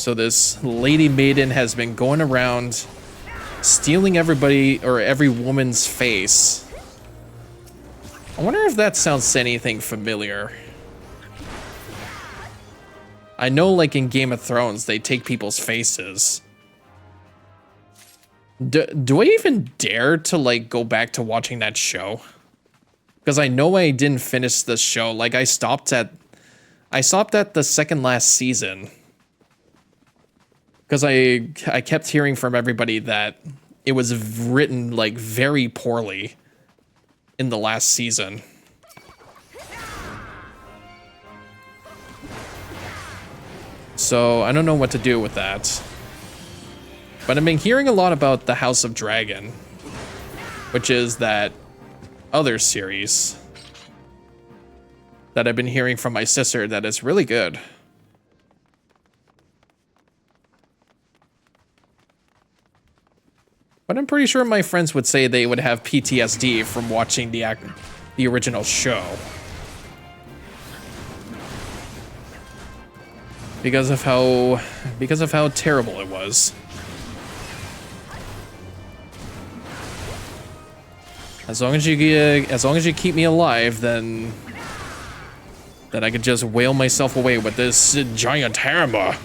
So this lady maiden has been going around stealing everybody or every woman's face. I wonder if that sounds anything familiar. I know, like in Game of Thrones, they take people's faces. Do I even dare to, like, go back to watching that show? Because I know I didn't finish the show. Like, I stopped at the second last season. Because I kept hearing from everybody that it was written, like, very poorly in the last season. So, I don't know what to do with that. But I've been hearing a lot about the House of Dragon, which is that other series that I've been hearing from my sister that is really good. But I'm pretty sure my friends would say they would have PTSD from watching the original show. Because of how terrible it was. As long as you keep me alive, then I could just wail myself away with this giant hammer.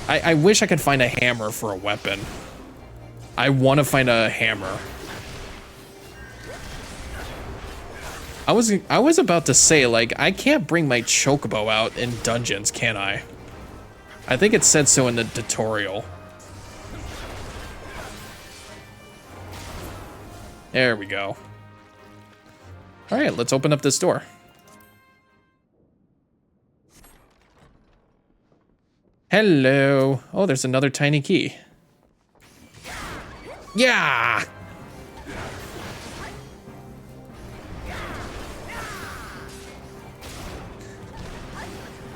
I wish I could find a hammer for a weapon. I want to find a hammer. I was about to say, like, I can't bring my chocobo out in dungeons, can I? I think it said so in the tutorial. There we go. All right, let's open up this door. Hello. Oh, there's another tiny key. Yeah.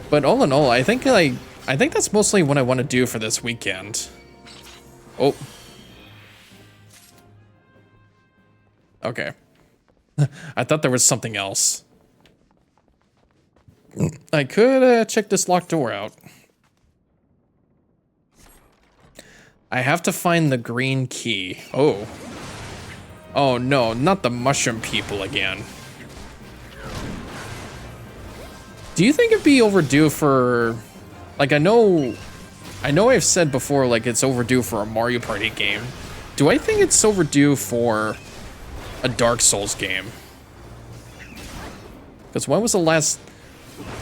But all in all, I think that's mostly what I want to do for this weekend. Oh. Okay. I thought there was something else. I could check this locked door out. I have to find the green key. Oh. Oh no, not the mushroom people again. Do you think it'd be overdue for... Like, I know I've said before, like, it's overdue for a Mario Party game. Do I think it's overdue for a Dark Souls game? Because when was the last...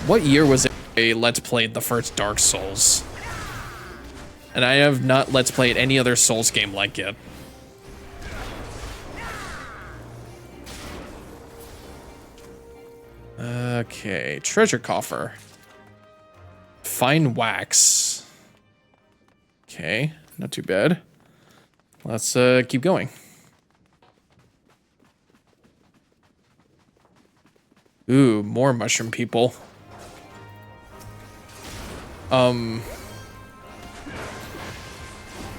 What year was it a Let's Played the first Dark Souls? And I have not Let's Played any other Souls game like it. Okay, treasure coffer. Fine wax. Okay, not too bad. Let's keep going. Ooh, more mushroom people.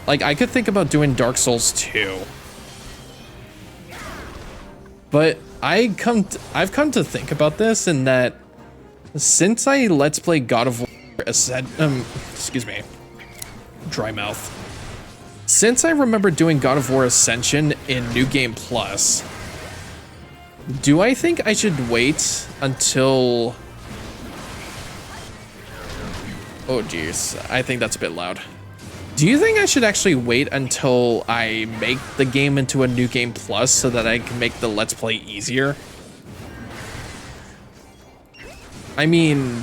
Like, I could think about doing Dark Souls 2. But I've come to think about this in that since I Let's Play God of War excuse me. Dry mouth. Since I remember doing God of War Ascension in New Game Plus, do I think I should wait until... Oh geez, I think that's a bit loud. Do you think I should actually wait until I make the game into a New Game Plus so that I can make the Let's Play easier? I mean,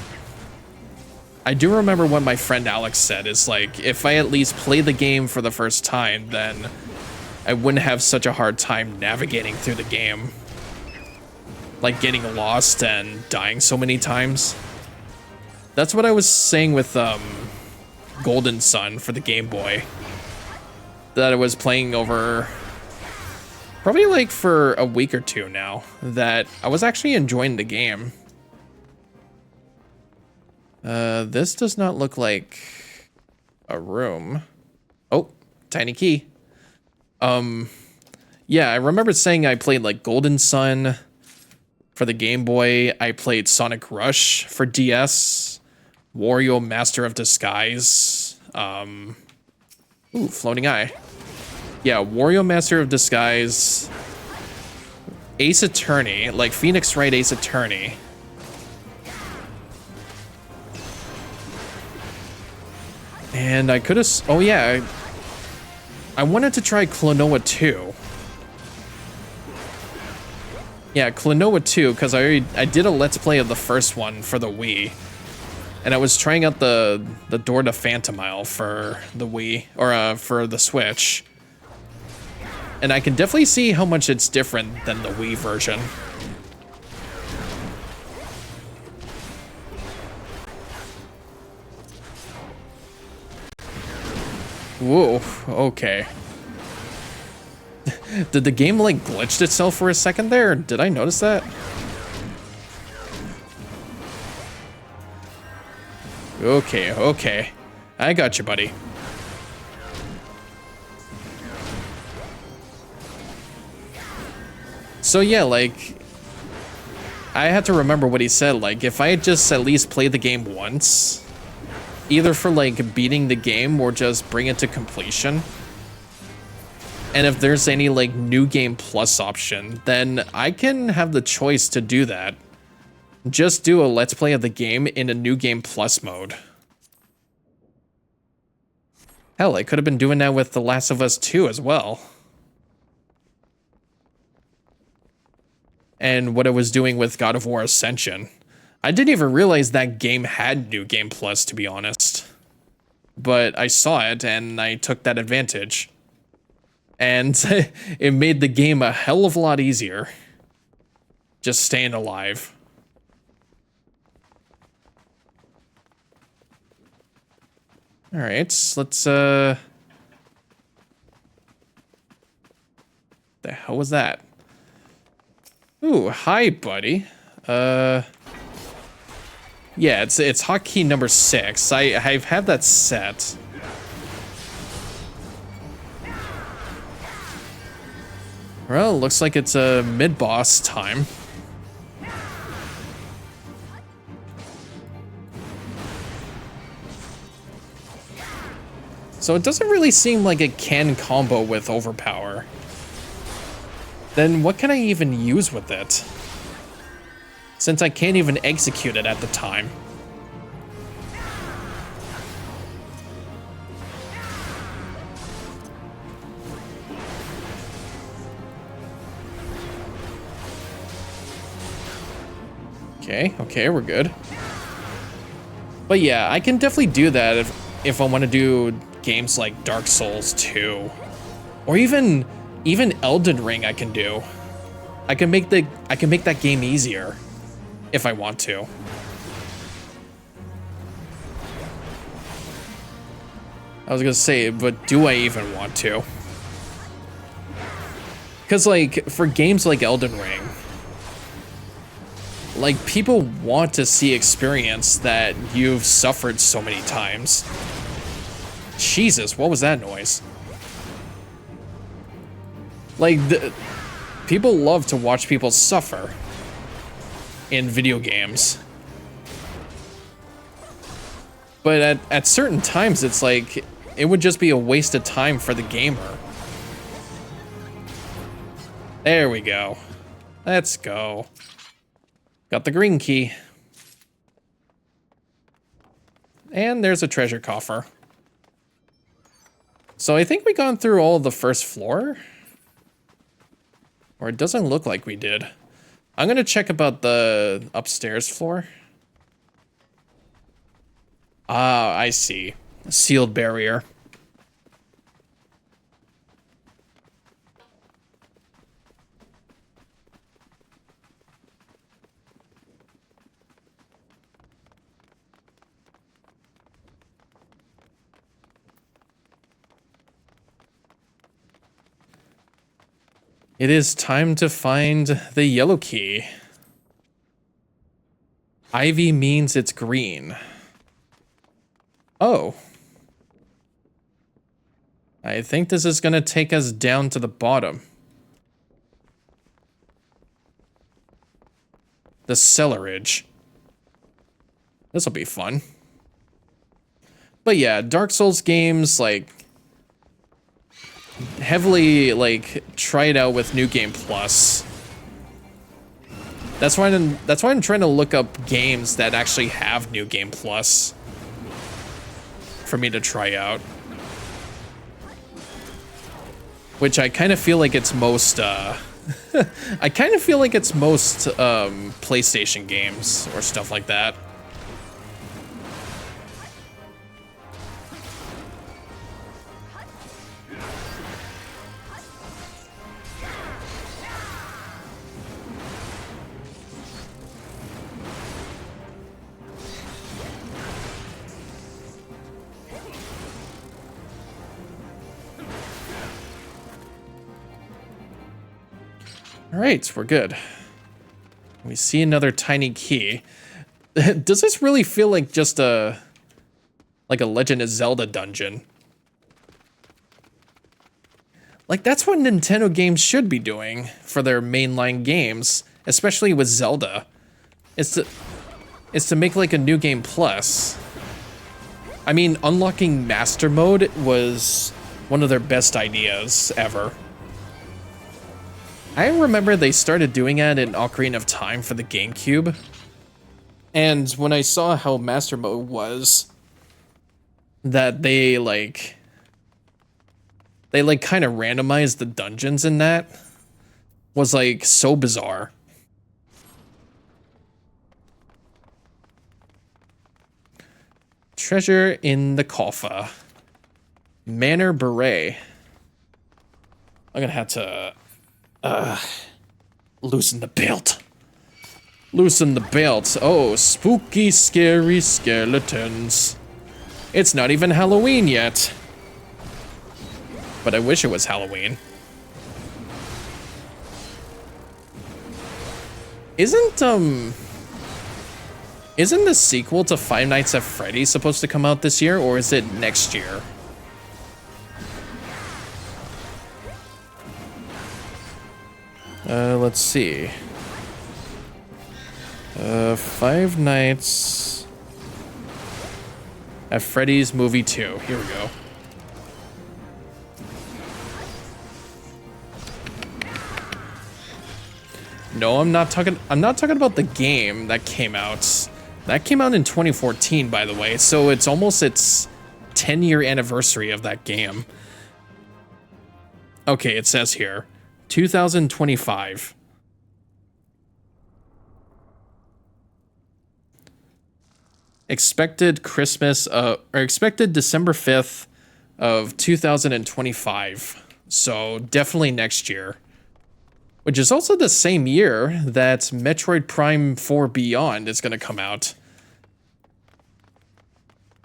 I do remember what my friend Alex said, is like, if I at least play the game for the first time, then I wouldn't have such a hard time navigating through the game. Like getting lost and dying so many times. That's what I was saying with, Golden Sun for the Game Boy that I was playing over probably like for a week or two now, that I was actually enjoying the game. This does not look like a room. Oh, tiny key. Yeah, I remember saying I played like Golden Sun for the Game Boy. I played Sonic Rush for DS. Wario Master of Disguise Ooh, Floating Eye. Yeah, Wario Master of Disguise, Ace Attorney, like Phoenix Wright Ace Attorney. And I could have, oh yeah, I wanted to try Klonoa 2. Yeah, Klonoa 2, because I did a Let's Play of the first one for the Wii. And I was trying out the Door to Phantomile for the Wii, or for the Switch. And I can definitely see how much it's different than the Wii version. Whoa, okay. Did the game, like, glitched itself for a second there? Did I notice that? Okay, okay. I got you, buddy. So yeah, like, I had to remember what he said. Like, if I had just at least played the game once, either for, like, beating the game or just bring it to completion, and if there's any, like, New Game Plus option, then I can have the choice to do that. Just do a Let's Play of the game in a New Game Plus mode. Hell, I could have been doing that with The Last of Us 2 as well. And what I was doing with God of War Ascension. I didn't even realize that game had New Game Plus, to be honest. But I saw it, and I took that advantage. And it made the game a hell of a lot easier. Just staying alive. Alright, let's, the hell was that? Ooh, hi, buddy. Yeah, it's hotkey number 6. I've had that set. Well, looks like it's a mid-boss time. So it doesn't really seem like it can combo with Overpower. Then what can I even use with it? Since I can't even execute it at the time. Okay, we're good. But yeah, I can definitely do that if I want to do games like Dark Souls 2. Or even Elden Ring I can do. I can make that game easier if I want to. I was gonna say, but do I even want to? Because, like, for games like Elden Ring, like, people want to see experience that you've suffered so many times. Jesus, what was that noise? Like, people love to watch people suffer in video games. But at certain times, it's like, it would just be a waste of time for the gamer. There we go. Let's go. Got the green key. And there's a treasure coffer. So I think we gone through all of the first floor. Or it doesn't look like we did. I'm gonna check about the upstairs floor. Ah, I see. A sealed barrier. It is time to find the yellow key. Ivy means it's green. Oh. I think this is gonna take us down to the bottom. The cellarage. This'll be fun. But yeah, Dark Souls games, like, heavily, like, try it out with New Game Plus. That's why I'm trying to look up games that actually have New Game Plus for me to try out. Which I kind of feel like it's most, I kind of feel like it's most, PlayStation games or stuff like that. All right, we're good. We see another tiny key. Does this really feel like just like a Legend of Zelda dungeon? Like, that's what Nintendo games should be doing for their mainline games, especially with Zelda. Is to make like a New Game Plus. I mean, unlocking Master Mode was one of their best ideas ever. I remember they started doing that in Ocarina of Time for the GameCube. And when I saw how Master Mode was, that they like kind of randomized the dungeons in that, was like so bizarre. Treasure in the coffer. Manor Beret. I'm gonna have to loosen the belt. Loosen the belt. Oh, spooky, scary skeletons. It's not even Halloween yet. But I wish it was Halloween. Isn't the sequel to Five Nights at Freddy's supposed to come out this year, or is it next year? Let's see. Five Nights at Freddy's Movie 2. Here we go. No, I'm not talking about the game that came out. That came out in 2014, by the way, so it's almost its 10-year anniversary of that game. Okay, it says here, 2025. Expected expected December 5th of 2025. So definitely next year. Which is also the same year that Metroid Prime 4 Beyond is going to come out.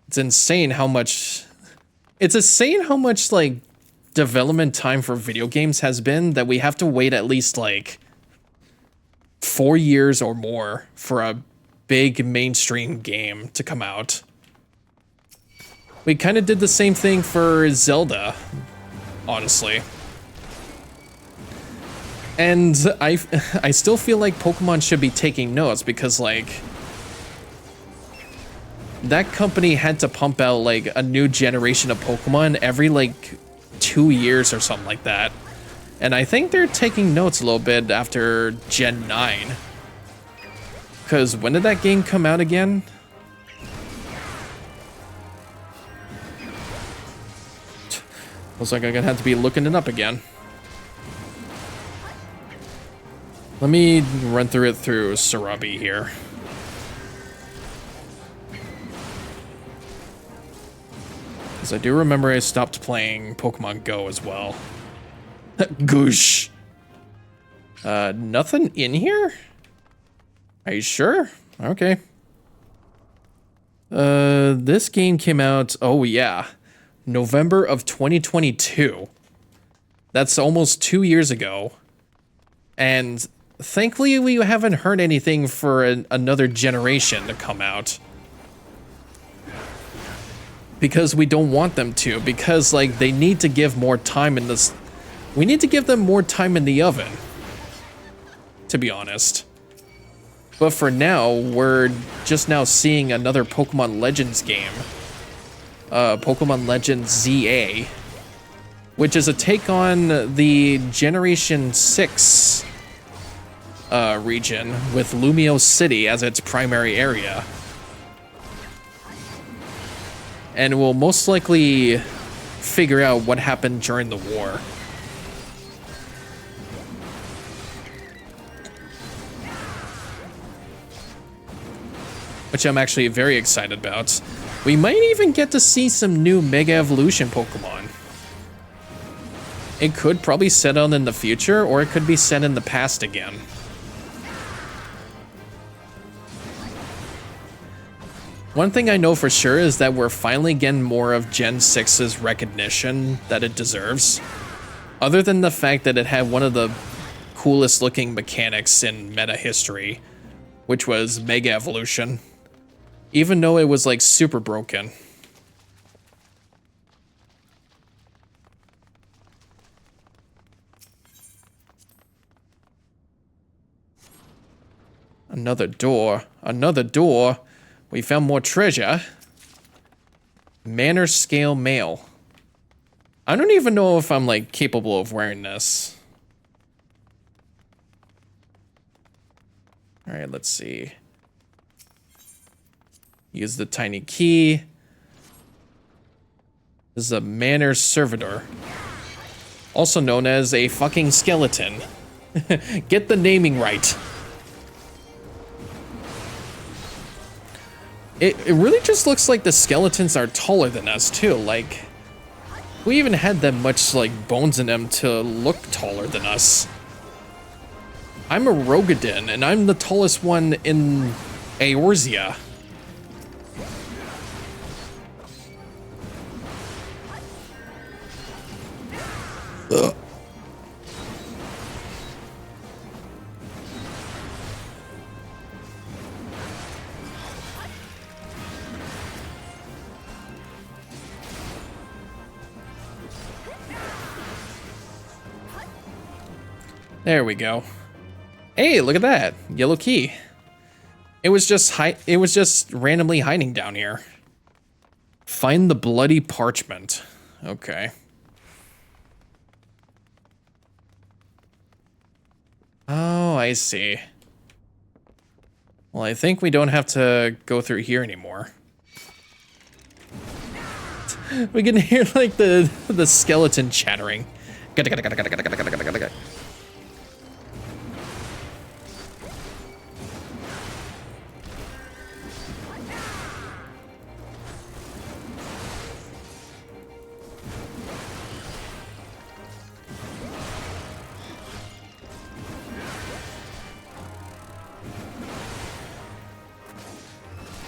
It's insane how much like development time for video games has been that we have to wait at least like 4 years or more for a big mainstream game to come out. We kind of did the same thing for Zelda, honestly. And I still feel like Pokemon should be taking notes because, like, that company had to pump out, like, a new generation of Pokemon every, like, 2 years or something like that. And I think they're taking notes a little bit after Gen 9. Because when did that game come out again? Looks like I'm gonna have to be looking it up again. Let me run through it through Sarabi here. Because I do remember I stopped playing Pokemon Go as well. Goosh. Nothing in here? Are you sure? Okay. This game came out, oh yeah, November of 2022. That's almost 2 years ago. And thankfully, we haven't heard anything for another generation to come out. Because we don't want them to. Because, like, they need to give more time in this. We need to give them more time in the oven. To be honest. But for now, we're just now seeing another Pokemon Legends game. Pokemon Legends ZA, which is a take on the Generation 6 region with Lumio City as its primary area. And we'll most likely figure out what happened during the war. Which I'm actually very excited about. We might even get to see some new Mega Evolution Pokemon. It could probably set on in the future, or it could be set in the past again. One thing I know for sure is that we're finally getting more of Gen 6's recognition that it deserves. Other than the fact that it had one of the coolest looking mechanics in meta history, which was Mega Evolution. Even though it was like super broken. Another door. Another door. We found more treasure. Manor scale mail. I don't even know if I'm like capable of wearing this. All right, let's see. Use the tiny key. This is a Manor servitor. Also known as a fucking skeleton. Get the naming right. It really just looks like the skeletons are taller than us too. Like, we even had that much like bones in them to look taller than us. I'm a Rogadin, and I'm the tallest one in Eorzea. Ugh. There we go. Hey, look at that. Yellow key. It was just randomly hiding down here. Find the bloody parchment. Okay. Oh, I see. Well, I think we don't have to go through here anymore. We can hear like the skeleton chattering.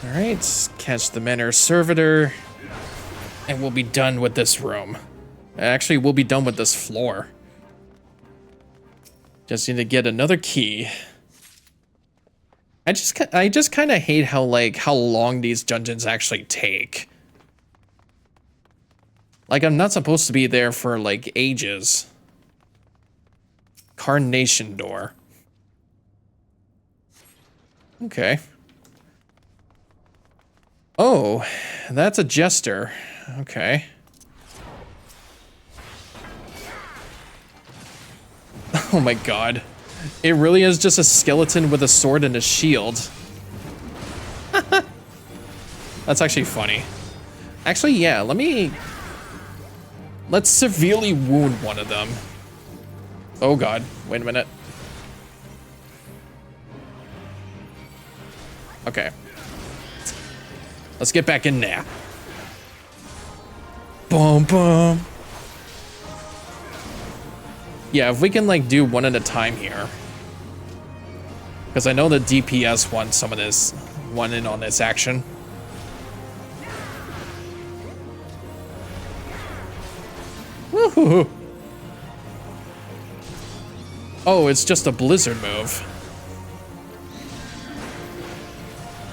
Alright, catch the Manor servitor, and we'll be done with this room. Actually, we'll be done with this floor. Just need to get another key. I just kind of hate how long these dungeons actually take. Like, I'm not supposed to be there for like ages. Carnation door. Okay. Oh, that's a jester. Okay. Oh my god. It really is just a skeleton with a sword and a shield. That's actually funny. Actually, yeah, let's severely wound one of them. Oh god, wait a minute. Okay. Let's get back in there. Boom, boom. Yeah, if we can like do one at a time here. Because I know the DPS wants some of this, one in on this action. Woohoo! Oh, it's just a blizzard move.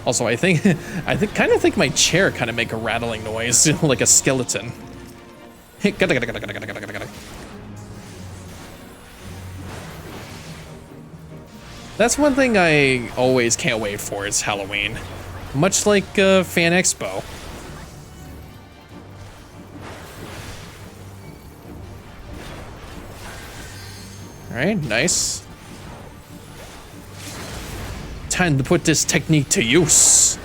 Also, I kind of think my chair kind of make a rattling noise, like a skeleton. That's one thing I always can't wait for is Halloween. Much like Fan Expo. Alright, nice. Time to put this technique to use.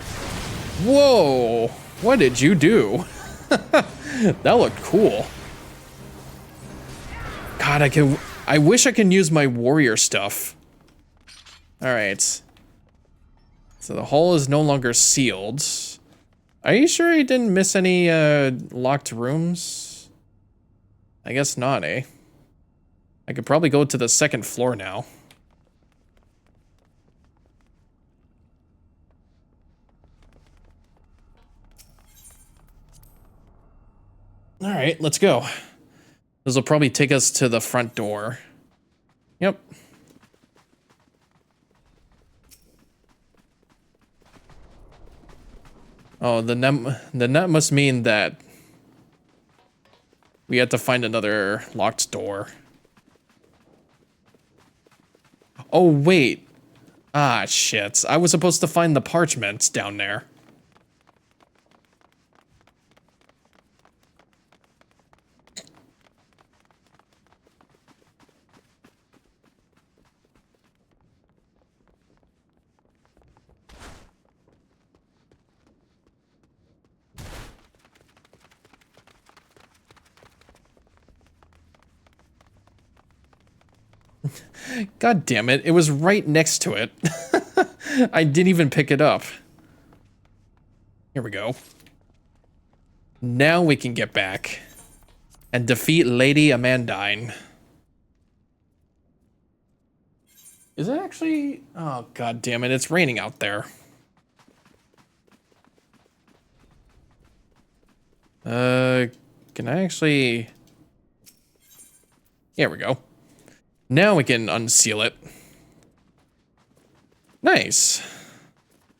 Whoa! What did you do? That looked cool. God, I wish I can use my warrior stuff. Alright. So the hole is no longer sealed. Are you sure you didn't miss any locked rooms? I guess not, eh? I could probably go to the second floor now. Alright, let's go. This will probably take us to the front door. Yep. Oh, the net must mean that we have to find another locked door. Oh, wait. Ah, shit. I was supposed to find the parchments down there. God damn it, it was right next to it. I didn't even pick it up. Here we go. Now we can get back and defeat Lady Amandine. Is it actually? Oh, god damn it, it's raining out there. Can I actually? Here we go. Now we can unseal it. Nice.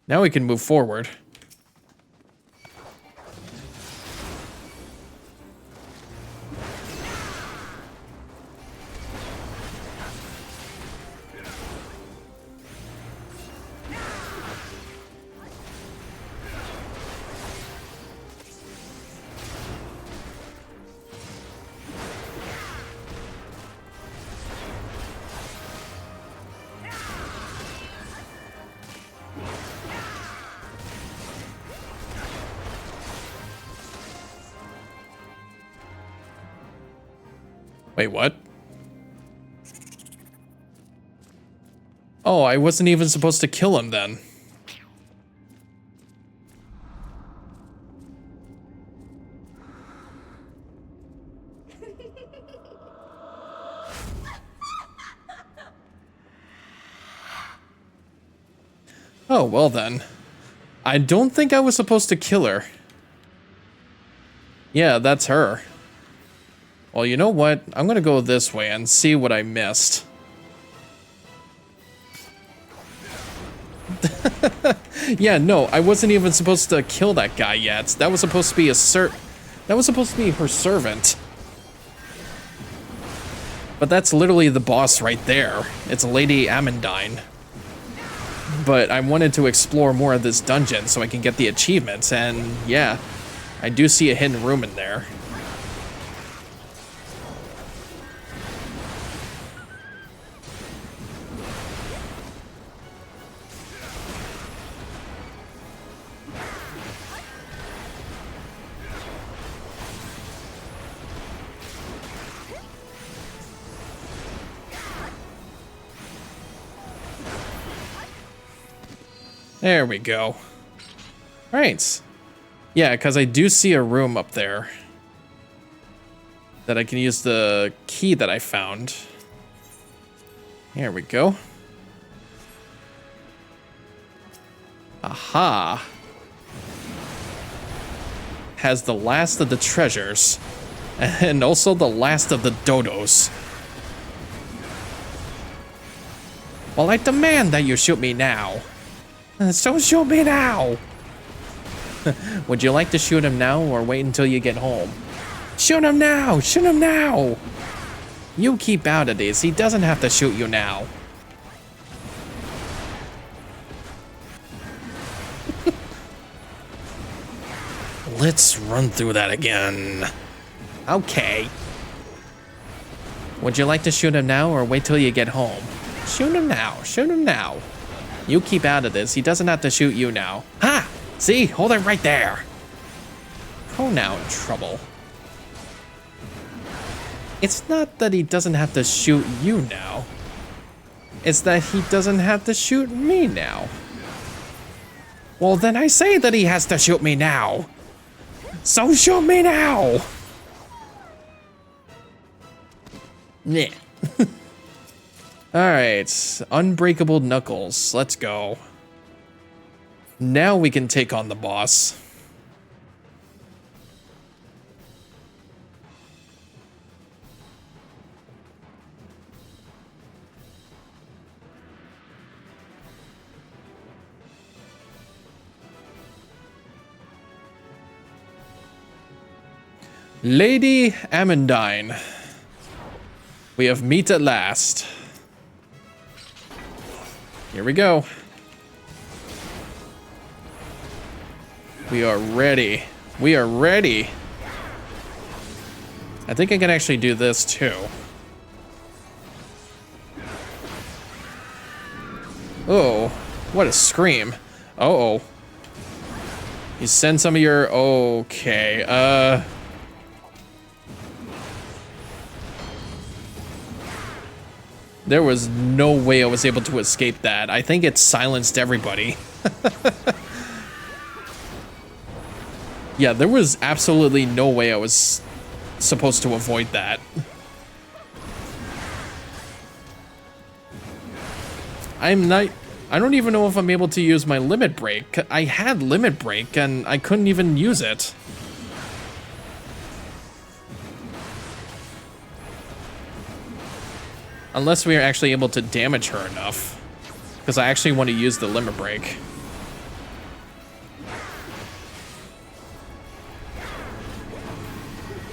Now we can move forward. Wait, what? Oh, I wasn't even supposed to kill him then. Oh, well then. I don't think I was supposed to kill her. Yeah, that's her. Well, you know what? I'm gonna go this way and see what I missed. Yeah, no, I wasn't even supposed to kill that guy yet. That was supposed to be that was supposed to be her servant. But that's literally the boss right there. It's Lady Amandine. But I wanted to explore more of this dungeon so I can get the achievements, and yeah, I do see a hidden room in there. There we go. Right. Yeah, because I do see a room up there that I can use the key that I found. Here we go. Aha. Has the last of the treasures and also the last of the dodos. Well, I demand that you shoot me now. So shoot me now! Would you like to shoot him now or wait until you get home? Shoot him now! Shoot him now! You keep out of this. He doesn't have to shoot you now. Let's run through that again. Okay. Would you like to shoot him now or wait till you get home? Shoot him now. Shoot him now. You keep out of this. He doesn't have to shoot you now. Ha! See? Hold it right there. Pronoun trouble. It's not that he doesn't have to shoot you now. It's that he doesn't have to shoot me now. Well, then I say that he has to shoot me now. So shoot me now. Yeah. Alright, unbreakable knuckles. Let's go. Now we can take on the boss. Lady Amandine. We have meat at last. Here we go. We are ready. We are ready. I think I can actually do this too. Oh, what a scream. Uh-oh. You send some of your... Okay, There was no way I was able to escape that. I think it silenced everybody. Yeah, there was absolutely no way I was supposed to avoid that. I don't even know if I'm able to use my limit break. I had limit break and I couldn't even use it. Unless we are actually able to damage her enough. Because I actually want to use the limit break.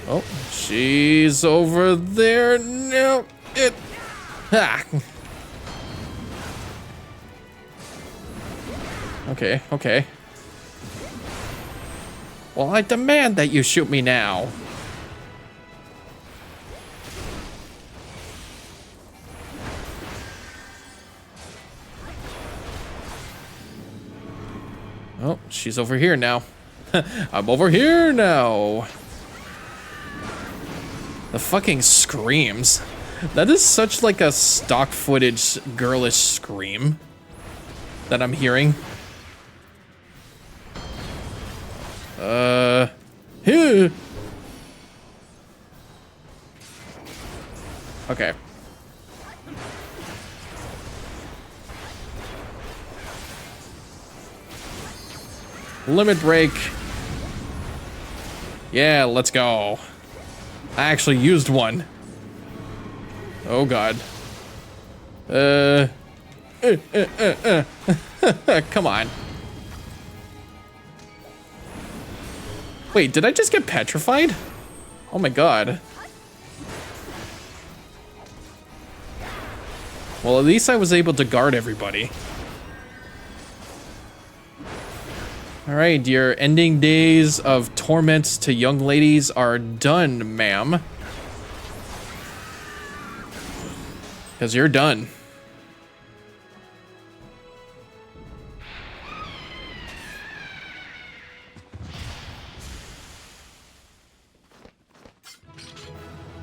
Oh, she's over there. No, it... Ha! Okay, okay. Well, I demand that you shoot me now. Oh, she's over here now. I'm over here now. The fucking screams. That is such like a stock footage girlish scream that I'm hearing. Here. Okay. Limit break. Yeah, let's go. I actually used one. Oh god. Come on. Wait, did I just get petrified? Oh my god. Well, at least I was able to guard everybody. Alright, your ending days of torments to young ladies are done, ma'am. Because you're done.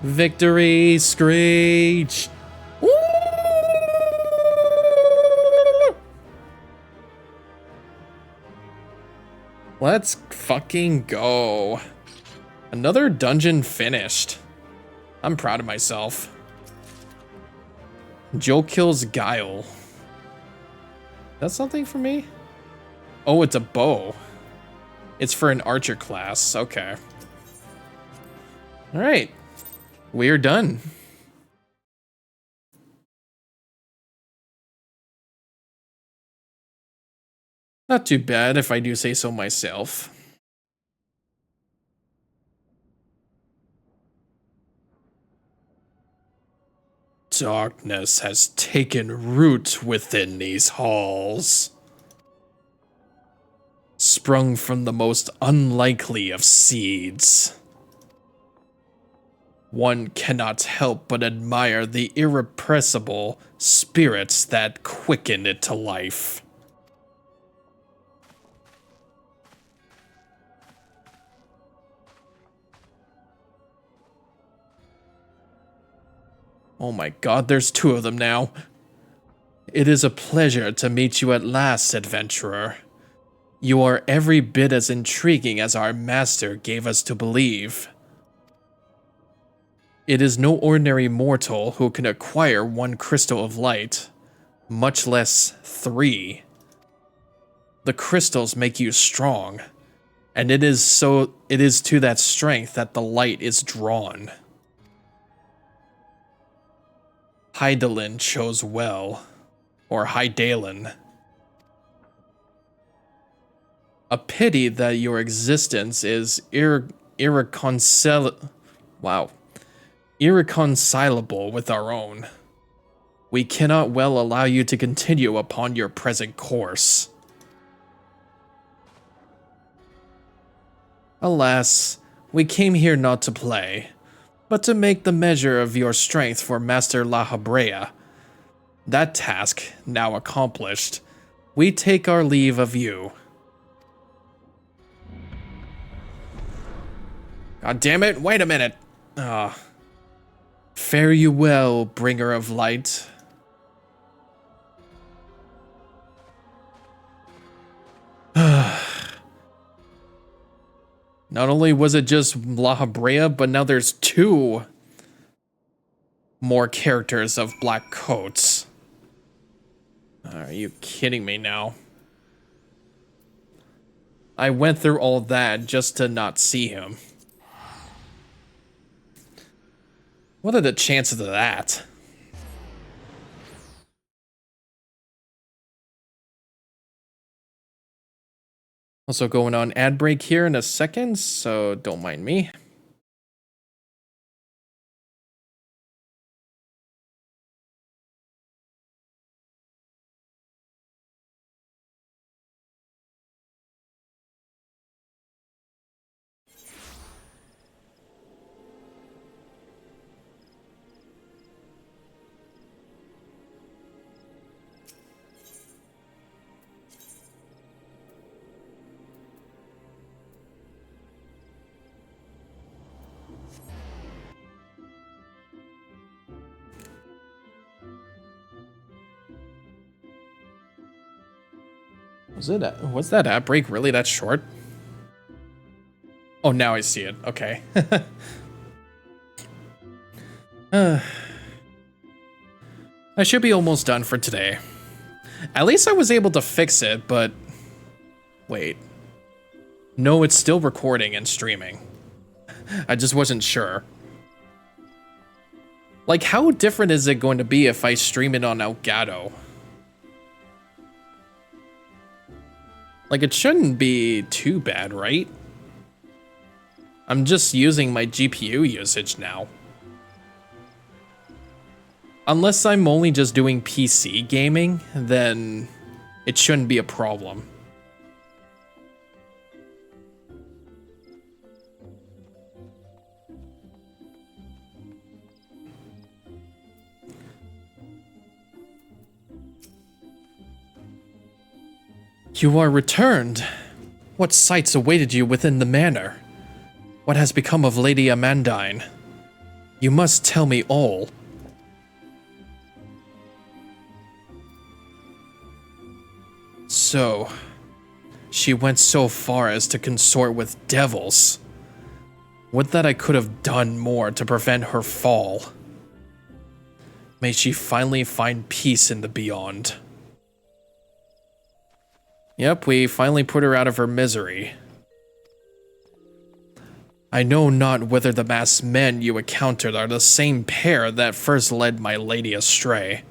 Victory screech! Woo! Let's fucking go. Another dungeon finished. I'm proud of myself. Joe kills Guile. That's something for me? Oh, it's a bow. It's for an archer class. Okay. All right. We're done. Not too bad if I do say so myself. Darkness has taken root within these halls. Sprung from the most unlikely of seeds. one cannot help but admire the irrepressible spirits that quicken it to life. Oh my god, there's two of them now. It is a pleasure to meet you at last, adventurer. You are every bit as intriguing as our master gave us to believe. It is no ordinary mortal who can acquire one crystal of light, much less 3. The crystals make you strong, and it is to that strength that the light is drawn. Hydaelyn chose well, or Hydaelyn. A pity that your existence is irreconcilable with our own. We cannot well allow you to continue upon your present course. Alas, we came here not to play, but to make the measure of your strength for Master La Habrea. That task now accomplished, we take our leave of you. God damn it, wait a minute. Fare you well, bringer of light. Not only was it just La Habrea, but now there's 2 more characters of black coats. Are you kidding me now? I went through all that just to not see him. What are the chances of that? Also going on ad break here in a second, so don't mind me. Was that ad break really that short? Oh, now I see it. Okay. I should be almost done for today. At least I was able to fix it, but... Wait. No, it's still recording and streaming. I just wasn't sure. Like, how different is it going to be if I stream it on Elgato? Like, it shouldn't be too bad, right? I'm just using my GPU usage now. Unless I'm only just doing PC gaming, then it shouldn't be a problem. You are returned. What sights awaited you within the manor? What has become of Lady Amandine? You must tell me all. So, she went so far as to consort with devils. Would that I could have done more to prevent her fall. May she finally find peace in the beyond. Yep, we finally put her out of her misery. I know not whether the masked men you encountered are the same pair that first led my lady astray.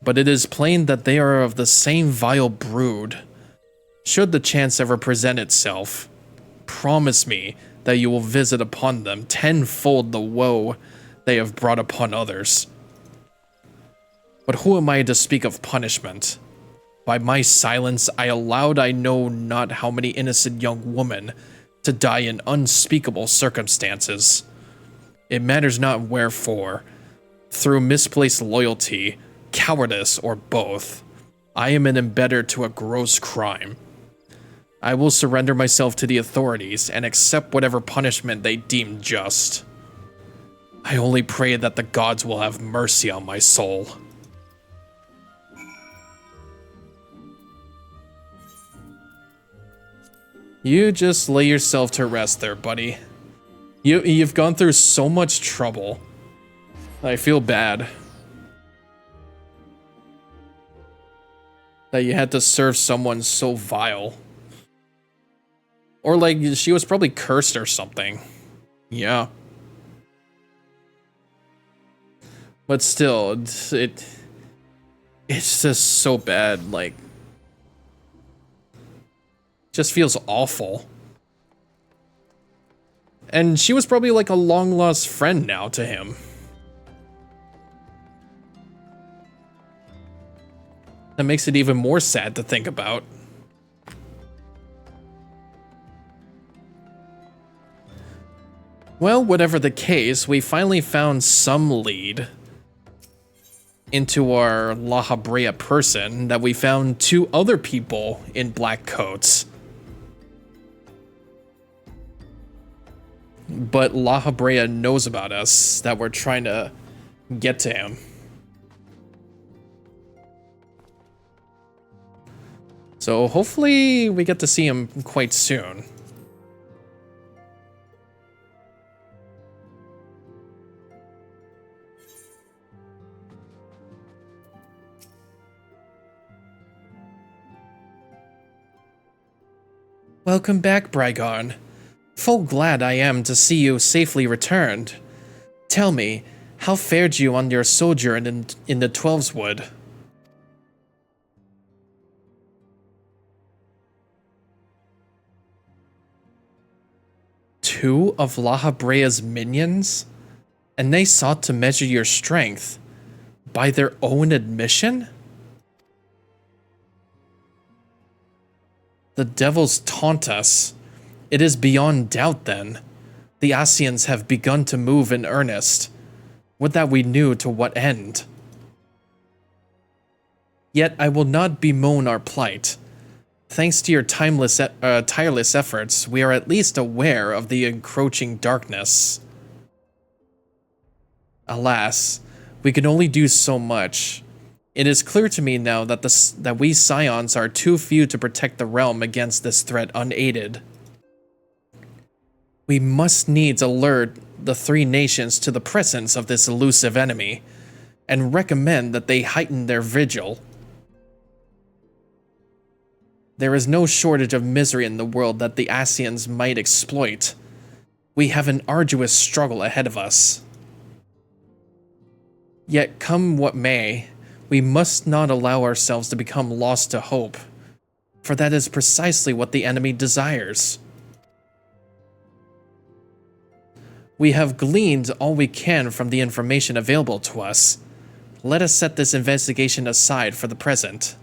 But it is plain that they are of the same vile brood. Should the chance ever present itself, promise me that you will visit upon them tenfold the woe they have brought upon others. But who am I to speak of punishment? By my silence, I allowed I know not how many innocent young women to die in unspeakable circumstances. It matters not wherefore. Through misplaced loyalty, cowardice, or both, I am an embedder to a gross crime. I will surrender myself to the authorities and accept whatever punishment they deem just. I only pray that the gods will have mercy on my soul. You just lay yourself to rest there, buddy. You've gone through so much trouble. I feel bad that you had to serve someone so vile. Or like, she was probably cursed or something. Yeah. But still, it's just so bad, like... Just feels awful. And she was probably like a long-lost friend now to him. That makes it even more sad to think about. Well, whatever the case, we finally found some lead into our La Habrea person, that we found 2 other people in black coats. But La Habrea knows about us, that we're trying to get to him. So hopefully we get to see him quite soon. Welcome back, Brygon. Full glad I am to see you safely returned. Tell me, how fared you on your sojourn in the Twelveswood? Two of La Habrea's minions? And they sought to measure your strength by their own admission? The devils taunt us. It is beyond doubt, then. The Asians have begun to move in earnest. Would that we knew to what end. Yet I will not bemoan our plight. Thanks to your tireless efforts, we are at least aware of the encroaching darkness. Alas, we can only do so much. It is clear to me now that we Scions are too few to protect the realm against this threat unaided. We must needs alert the 3 nations to the presence of this elusive enemy, and recommend that they heighten their vigil. There is no shortage of misery in the world that the Asians might exploit. We have an arduous struggle ahead of us. Yet come what may, we must not allow ourselves to become lost to hope, for that is precisely what the enemy desires. We have gleaned all we can from the information available to us. Let us set this investigation aside for the present.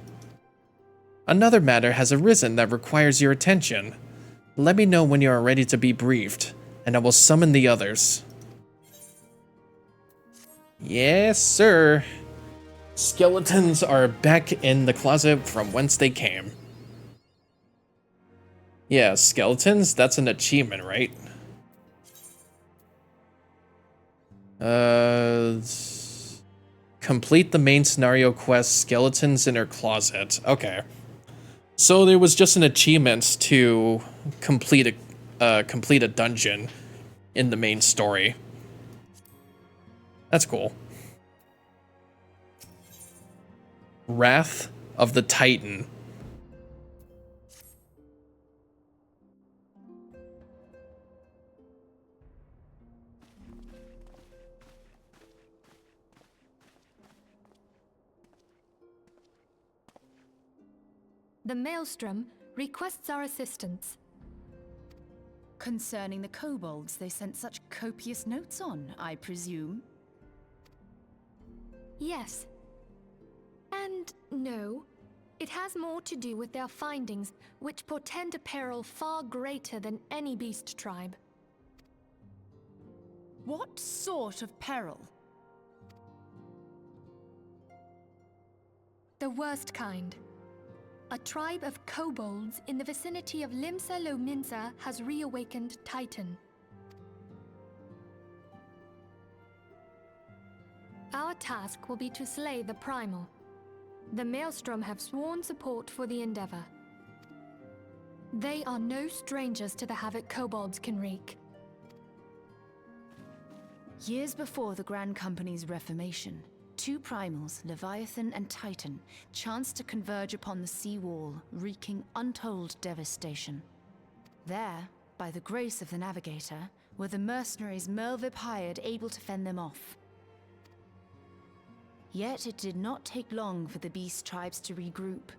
Another matter has arisen that requires your attention. Let me know when you are ready to be briefed, and I will summon the others. Yes, sir. Skeletons are back in the closet from whence they came. Yeah, skeletons, that's an achievement, right? Complete the main scenario quest, Skeletons in her closet. Okay. So there was just an achievement to complete a dungeon in the main story. That's cool. Wrath of the Titan. The Maelstrom requests our assistance. Concerning the kobolds they sent such copious notes on, I presume? Yes. And no. It has more to do with their findings, which portend a peril far greater than any beast tribe. What sort of peril? The worst kind. A tribe of kobolds in the vicinity of Limsa Lominsa has reawakened Titan. Our task will be to slay the Primal. The Maelstrom have sworn support for the endeavor. They are no strangers to the havoc kobolds can wreak. Years before the Grand Company's reformation, two primals, Leviathan and Titan, chanced to converge upon the sea wall, wreaking untold devastation. There, by the grace of the Navigator, were the mercenaries Merlvip hired able to fend them off. Yet it did not take long for the beast tribes to regroup,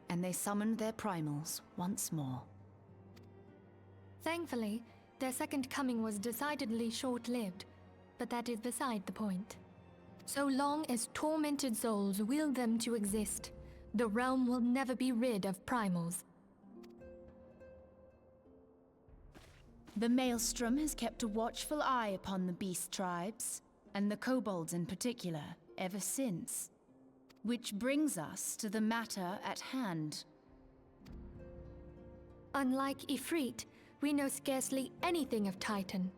and they summoned their primals once more. Thankfully, their second coming was decidedly short-lived, but that is beside the point. So long as tormented souls will them to exist, the realm will never be rid of primals. The Maelstrom has kept a watchful eye upon the beast tribes, and the kobolds in particular, ever since. Which brings us to the matter at hand. Unlike Ifrit, we know scarcely anything of Titan.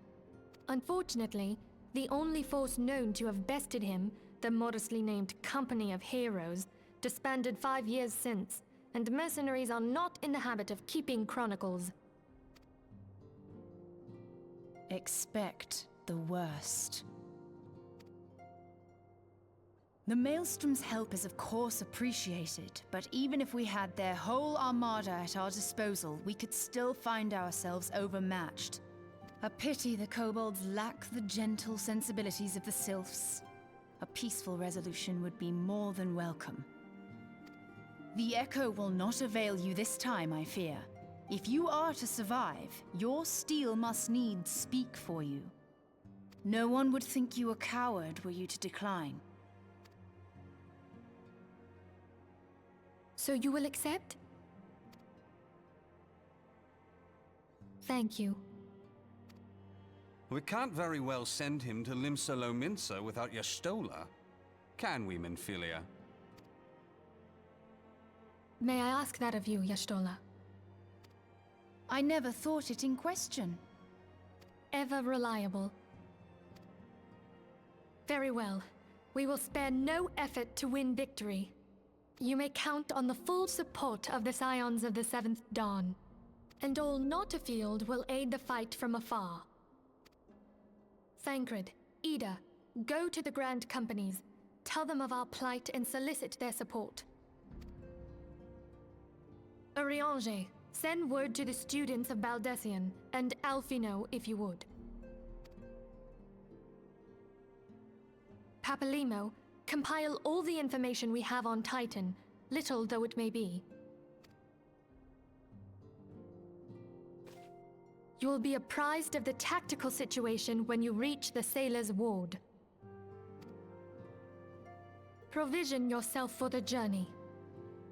Unfortunately, the only force known to have bested him, the modestly named Company of Heroes, disbanded 5 years since, and mercenaries are not in the habit of keeping chronicles. Expect the worst. The Maelstrom's help is of course appreciated, but even if we had their whole armada at our disposal, we could still find ourselves overmatched. A pity the kobolds lack the gentle sensibilities of the sylphs. A peaceful resolution would be more than welcome. The Echo will not avail you this time, I fear. If you are to survive, your steel must needs speak for you. No one would think you a coward were you to decline. So you will accept? Thank you. We can't very well send him to Limsa Lominsa without Y'shtola, can we, Minfilia? May I ask that of you, Y'shtola? I never thought it in question. Ever reliable. Very well. We will spare no effort to win victory. You may count on the full support of the Scions of the Seventh Dawn. And all not afield will aid the fight from afar. Thancred, Ida, go to the Grand Companies. Tell them of our plight and solicit their support. Urianger, send word to the students of Baldessian, and Alfino if you would. Papalimo, compile all the information we have on Titan, little though it may be. You will be apprised of the tactical situation when you reach the Sailor's Ward. Provision yourself for the journey.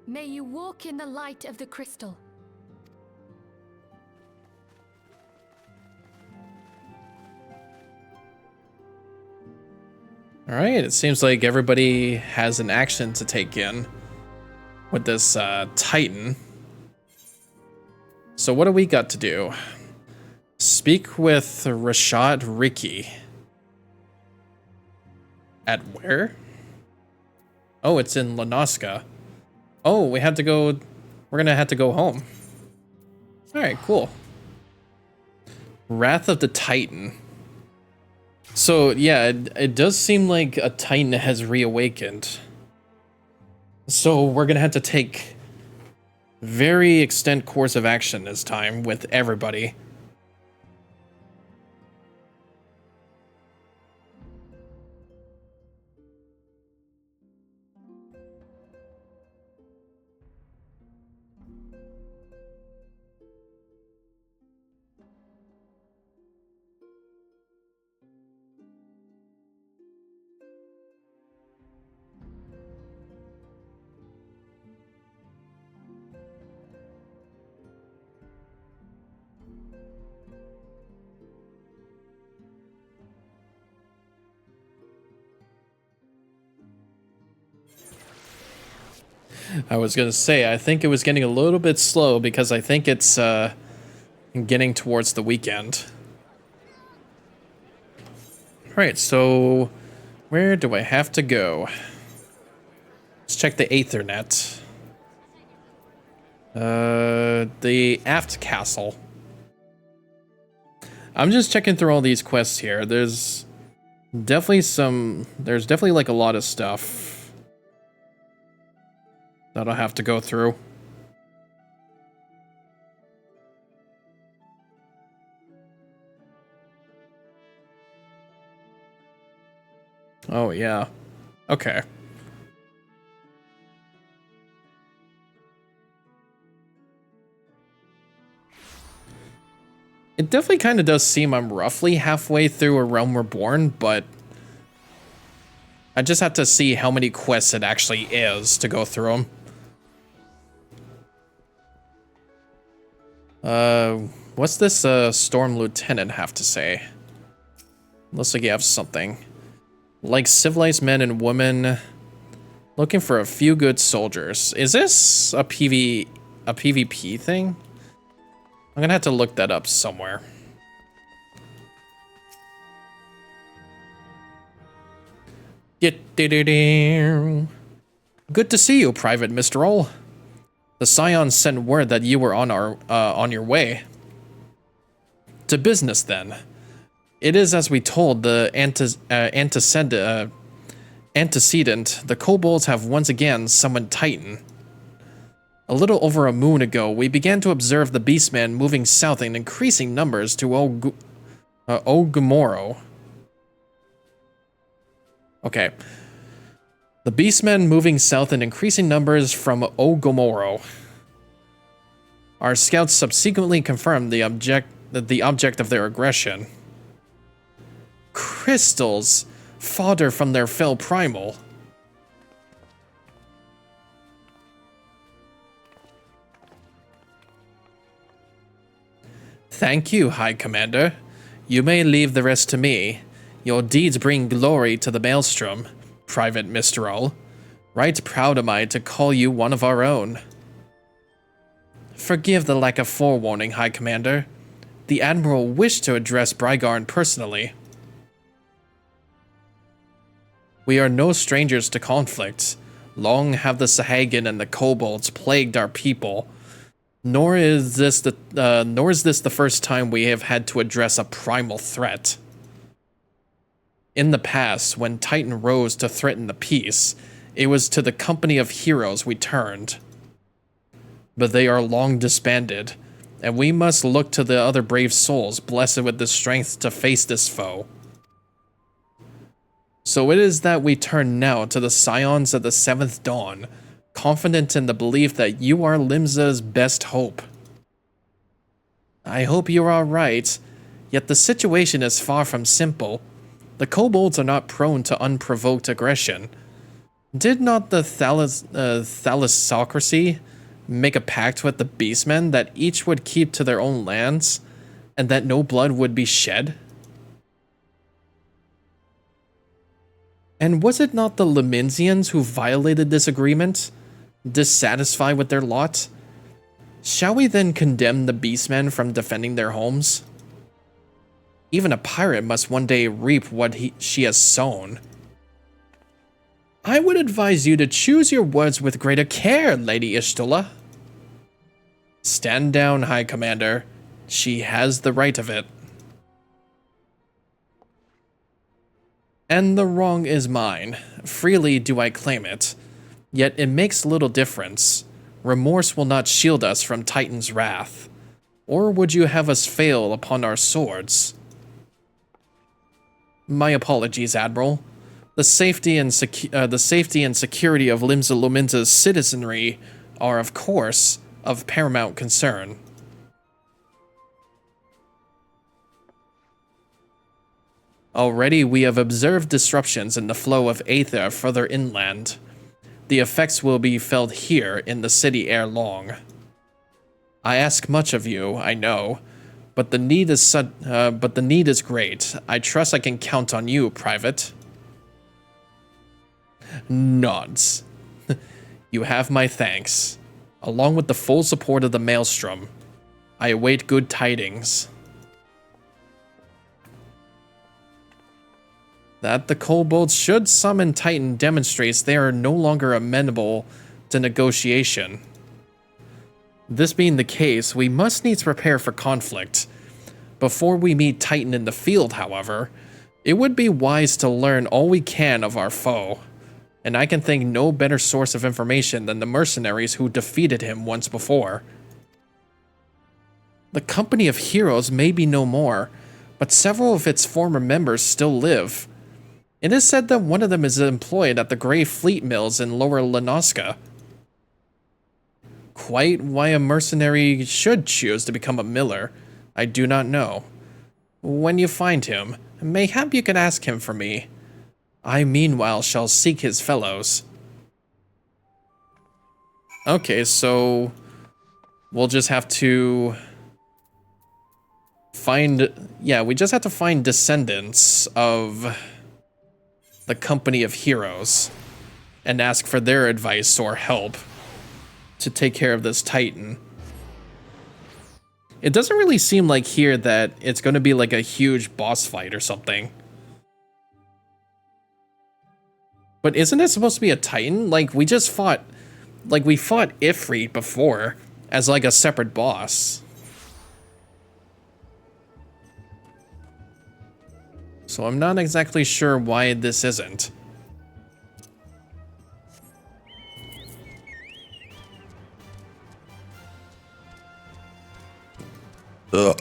May you walk in the light of the crystal. All right, it seems like everybody has an action to take in with this Titan. So what do we got to do? Speak with Rashad Ricky. At where? Oh, it's in Lanoska. Oh, we have to go. We're gonna have to go home. All right, cool. Wrath of the Titan. So yeah, it does seem like a Titan has reawakened. So we're gonna have to take very extent course of action this time with everybody. I was gonna say, I think it was getting a little bit slow because I think it's getting towards the weekend. Alright, so where do I have to go? Let's check the Aethernet. The aft castle. I'm just checking through all these quests here. There's definitely like a lot of stuff that I'll have to go through. Oh yeah. Okay. It definitely kind of does seem I'm roughly halfway through A Realm Reborn, but I just have to see how many quests it actually is to go through them. What's this Storm Lieutenant have to say? Looks like you have something. Like civilized men and women, looking for a few good soldiers. Is this a PvP thing? I'm gonna have to look that up somewhere. Good to see you, Private Mr. Ol. The Scions sent word that you were on your way. To business, then. It is as we told the antecedent. The kobolds have once again summoned Titan. A little over a moon ago, we began to observe the Beastman moving south in increasing numbers to Ogumoro. Okay. The Beastmen moving south in increasing numbers from Ogumoro. Our scouts subsequently confirmed the object of their aggression. Crystals, fodder from their fell primal. Thank you, High Commander. You may leave the rest to me. Your deeds bring glory to the Maelstrom, Private Mr. Ol. Right proud am I to call you one of our own. Forgive the lack of forewarning, High Commander. The Admiral wished to address Brygarn personally. We are no strangers to conflict. Long have the Sahagin and the kobolds plagued our people. Nor is this the first time we have had to address a primal threat. In the past, when Titan rose to threaten the peace, it was to the company of heroes we turned. But they are long disbanded, and we must look to the other brave souls blessed with the strength to face this foe. So it is that we turn now to the Scions of the Seventh Dawn, confident in the belief that you are Limsa's best hope. I hope you are all right, yet the situation is far from simple. The kobolds are not prone to unprovoked aggression. Did not the thalassocracy make a pact with the beastmen that each would keep to their own lands, and that no blood would be shed? And was it not the Leminsians who violated this agreement, dissatisfied with their lot? Shall we then condemn the beastmen from defending their homes? Even a pirate must one day reap what she has sown. I would advise you to choose your words with greater care, Lady Ishtula. Stand down, High Commander. She has the right of it. And the wrong is mine. Freely do I claim it. Yet it makes little difference. Remorse will not shield us from Titan's wrath. Or would you have us fail upon our swords? My apologies, Admiral. The safety and security of Limsa Lominsa's citizenry are, of course, of paramount concern. Already we have observed disruptions in the flow of aether further inland. The effects will be felt here in the city ere long. I ask much of you, I know, but the need is great. I trust I can count on you, Private. Nods. You have my thanks. Along with the full support of the Maelstrom, I await good tidings. That the kobolds should summon Titan demonstrates they are no longer amenable to negotiation. This being the case, we must needs prepare for conflict. Before we meet Titan in the field, however, it would be wise to learn all we can of our foe, and I can think no better source of information than the mercenaries who defeated him once before. The company of heroes may be no more, but several of its former members still live. It is said that one of them is employed at the Grey Fleet Mills in Lower Lenoska. Quite why a mercenary should choose to become a miller, I do not know. When you find him, mayhap you can ask him for me. I meanwhile shall seek his fellows. Okay, so we'll just have to find, yeah, we just have to find descendants of the company of heroes and ask for their advice or help to take care of this Titan. It doesn't really seem like here that it's going to be like a huge boss fight or something. But isn't it supposed to be a Titan? Like, we just fought, like, we fought Ifrit before as like a separate boss. So I'm not exactly sure why this isn't. Ugh.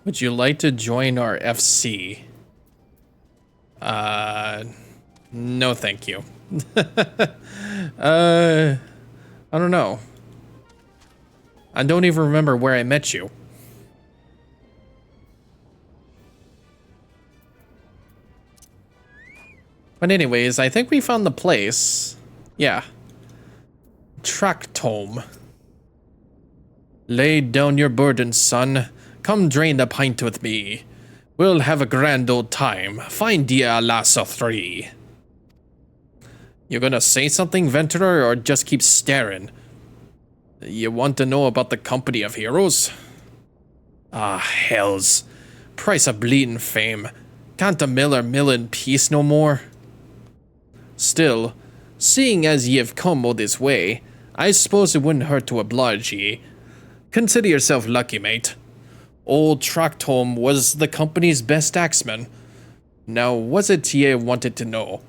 Would you like to join our FC? No thank you. I don't know. I don't even remember where I met you. But anyways, I think we found the place. Yeah. Tractome. Lay down your burden, son. Come drain the pint with me. We'll have a grand old time. Find dia lasso 3. You gonna say something, Venturer, or just keep staring? You want to know about the company of heroes? Ah, hells. Price of bleeding fame. Can't a miller mill in peace no more? Still, seeing as ye have come all this way, I suppose it wouldn't hurt to oblige ye. Consider yourself lucky, mate. Old Tractome was the company's best axeman. Now, was it ye wanted to know?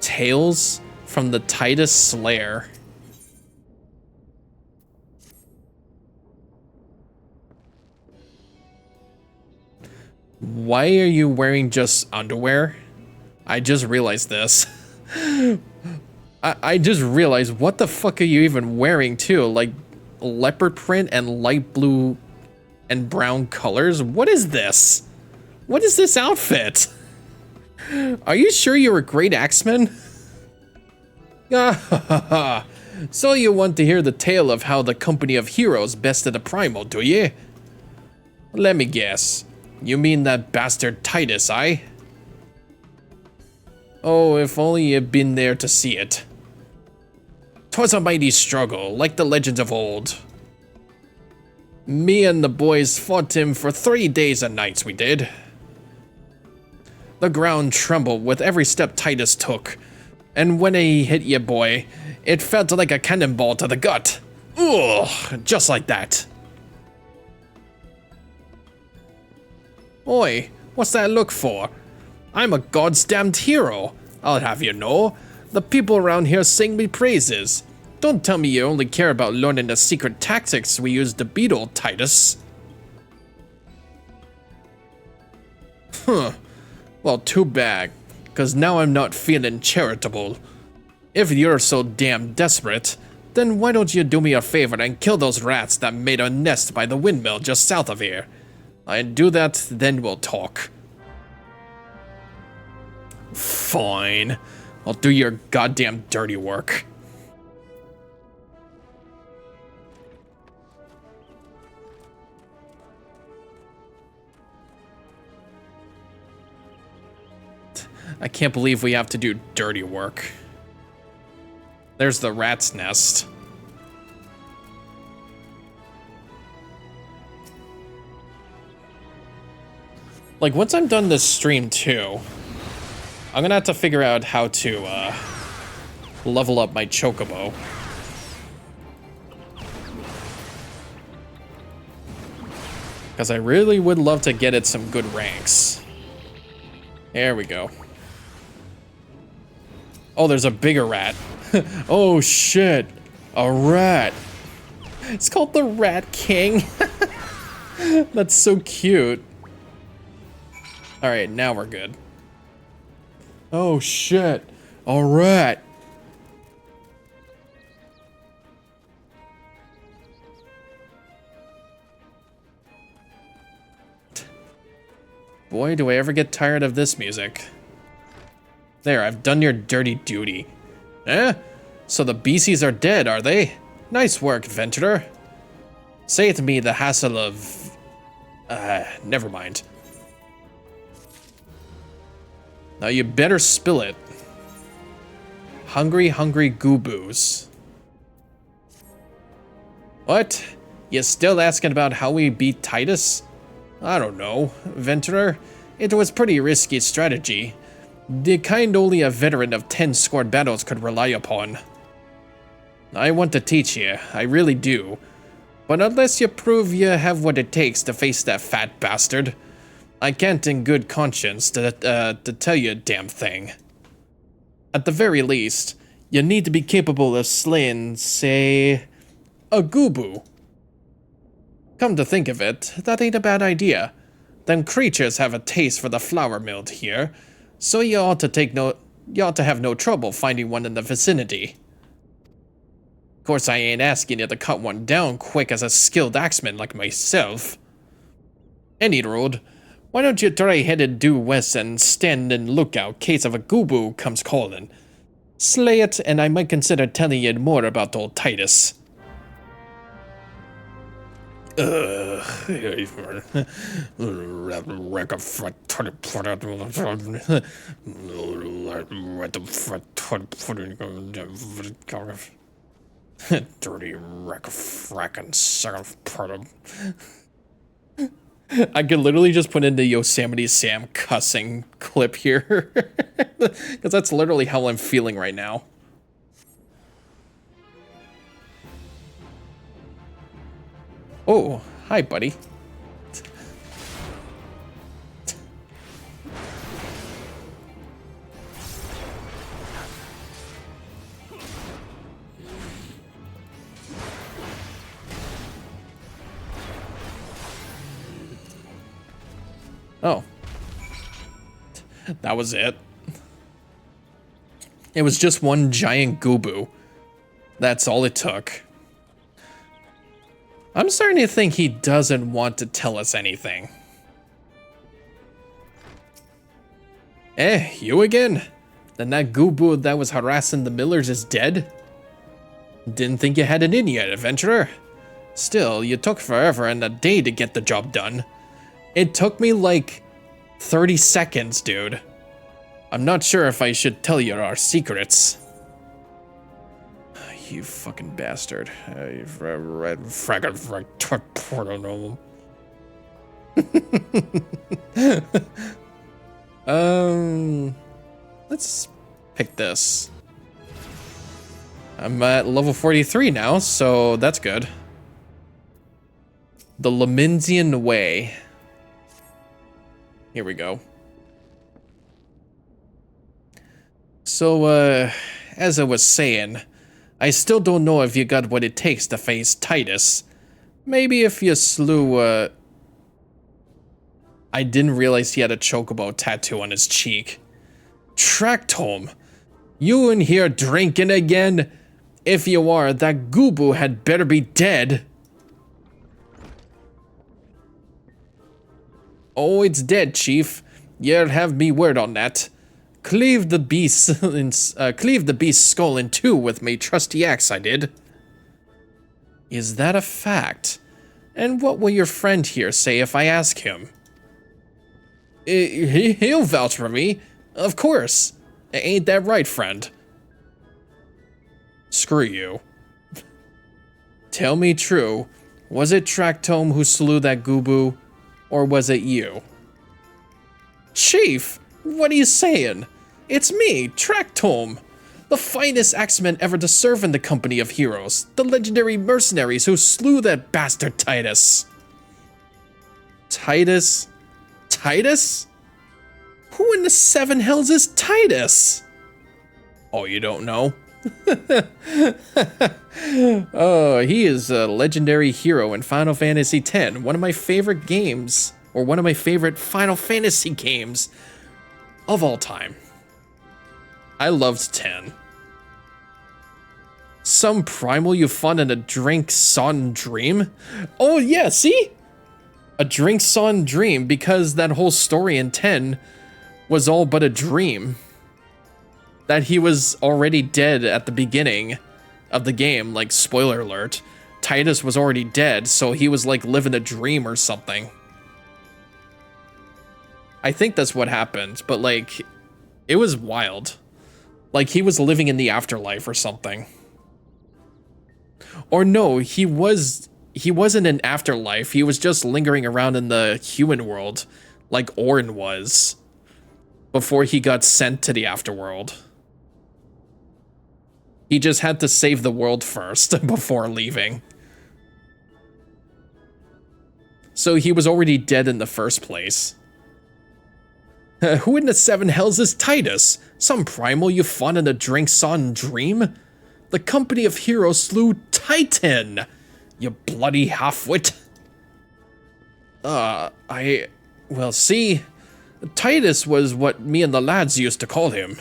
Tales from the Titus Slayer. Why are you wearing just underwear? I just realized this. I just realized, what the fuck are you even wearing too? Like leopard print and light blue and brown colors? What is this? What is this outfit? Are you sure you're a great axeman? So you want to hear the tale of how the company of heroes bested a primal, do ye? Let me guess. You mean that bastard Titus, aye? Oh, if only you'd been there to see it. 'Twas a mighty struggle, like the legends of old. Me and the boys fought him for 3 days and nights, we did. The ground trembled with every step Titus took, and when he hit you, boy, it felt like a cannonball to the gut. Ugh, just like that. Oi, what's that look for? I'm a god's damned hero. I'll have you know. The people around here sing me praises. Don't tell me you only care about learning the secret tactics we used to beat old Titus. Huh. Well, too bad, cause now I'm not feeling charitable. If you're so damn desperate, then why don't you do me a favor and kill those rats that made a nest by the windmill just south of here? And do that, then we'll talk. Fine. I'll do your goddamn dirty work. I can't believe we have to do dirty work. There's the rat's nest. Like, once I'm done this stream too, I'm gonna have to figure out how to level up my chocobo. Because I really would love to get it some good ranks. There we go. Oh, there's a bigger rat. Oh shit, a rat. It's called the Rat King. That's so cute. All right, now we're good. Oh shit, a rat. Boy, do I ever get tired of this music. There, I've done your dirty duty. Eh? So the beasties are dead, are they? Nice work, adventurer. Save me the hassle of... never mind. Now you better spill it. Hungry, hungry gooboos. What? You still asking about how we beat Titus? I don't know, adventurer. It was pretty risky strategy. The kind only a veteran of 10 scored battles could rely upon. I want to teach you, I really do. But unless you prove you have what it takes to face that fat bastard, I can't in good conscience to tell you a damn thing. At the very least, you need to be capable of slaying, say, a gooboo. Come to think of it, that ain't a bad idea. Them creatures have a taste for the flour milled here, so you ought to have no trouble finding one in the vicinity. Of course, I ain't asking you to cut one down quick as a skilled axeman like myself. Any road, why don't you try headed due west and stand in lookout case of a gooboo comes calling. Slay it, and I might consider telling you more about old Titus. Dirty wreck of frackin' son of product. I could literally just put in the Yosemite Sam cussing clip here. Because that's literally how I'm feeling right now. Oh, hi, buddy. Oh. That was it. It was just one giant gooboo. That's all it took. I'm starting to think he doesn't want to tell us anything. Eh, you again? Then that gooboo that was harassing the Millers is dead? Didn't think you had it in yet, adventurer. Still, you took forever and a day to get the job done. It took me like 30 seconds, dude. I'm not sure if I should tell you our secrets. You fucking bastard. Fraggle. Let's pick this. I'm at level 43 now, so that's good. The Leminsian Way. Here we go. So, as I was saying, I still don't know if you got what it takes to face Titus. Maybe if you slew, I didn't realize he had a chocobo tattoo on his cheek. Tractome, you in here drinking again? If you are, that Goobu had better be dead. Oh, it's dead, Chief. You'll have me word on that. Cleave the beast's skull in two with me trusty axe, I did. Is that a fact? And what will your friend here say if I ask him? He'll vouch for me. Of course. Ain't that right, friend? Screw you. Tell me true. Was it Tractome who slew that Goobu? Or was it you? Chief, what are you saying? It's me, Tractome. The finest axemen ever to serve in the company of heroes. The legendary mercenaries who slew that bastard Titus. Titus? Titus? Who in the seven hells is Titus? Oh, you don't know? Oh, he is a legendary hero in Final Fantasy X, one of my favorite games, or one of my favorite Final Fantasy games of all time. I loved 10. Some primal you found in a drink-son dream? Oh yeah, see? A drink-son dream, because that whole story in 10 was all but a dream. That he was already dead at the beginning of the game, like, spoiler alert. Titus was already dead, so he was like living a dream or something. I think that's what happened, but like, it was wild. Like, he was living in the afterlife or something. Or no, he wasn't in afterlife, he was just lingering around in the human world, like Orn was, before he got sent to the afterworld. He just had to save the world first before leaving. So he was already dead in the first place. Who in the seven hells is Titus? Some primal you fought in a drink-son dream? The company of heroes slew Titan! You bloody half-wit. Well, see, Titus was what me and the lads used to call him.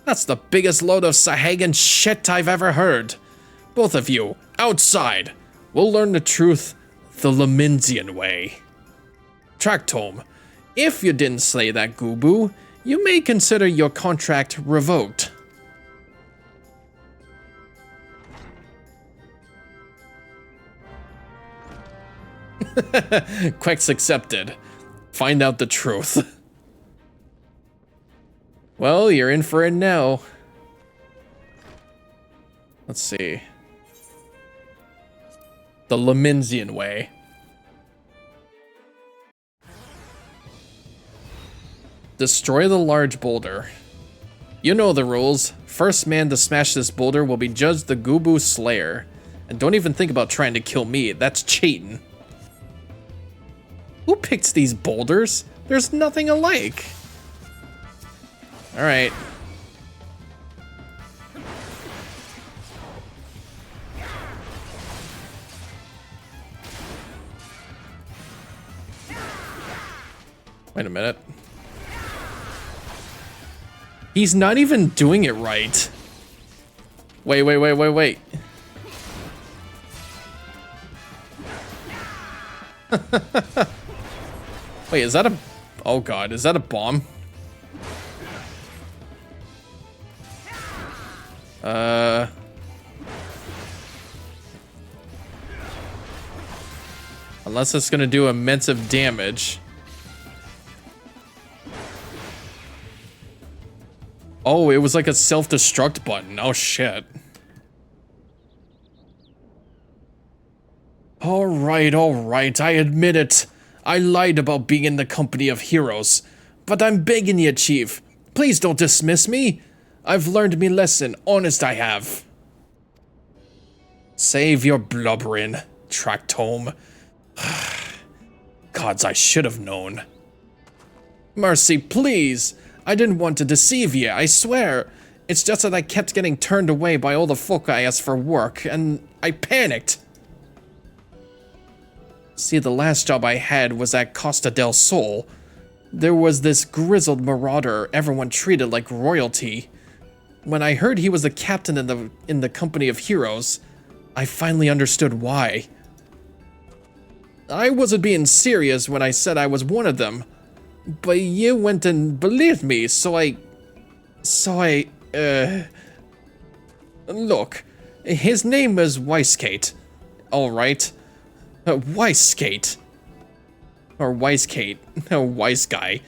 That's the biggest load of Sahagan shit I've ever heard. Both of you, outside. We'll learn the truth the Leminsian way. Tractome, if you didn't slay that Goobu, you may consider your contract revoked. Quest accepted. Find out the truth. Well, you're in for it now. Let's see. The Leminsian way. Destroy the large boulder. You know the rules. First man to smash this boulder will be judged the Goobu Slayer. And don't even think about trying to kill me. That's cheating. Who picks these boulders? There's nothing alike. All right. Wait a minute. He's not even doing it right. Wait. Wait, is that a... Oh god, is that a bomb? Unless it's gonna do immense of damage. Oh, it was like a self-destruct button. Oh shit. right, I admit it. I lied about being in the company of heroes. But I'm begging you, Chief. Please don't dismiss me. I've learned me lesson, honest I have. Save your blubbering, Tractome. Gods, I should have known. Mercy, please. I didn't want to deceive you, I swear. It's just that I kept getting turned away by all the folk I asked for work, and I panicked. See, the last job I had was at Costa del Sol. There was this grizzled marauder everyone treated like royalty. When I heard he was the captain in the company of heroes, I finally understood why. I wasn't being serious when I said I was one of them, but you went and believed me, so I... Look, his name is Weisskate. Alright. Weisskate. Or Weisskate. Weisguy.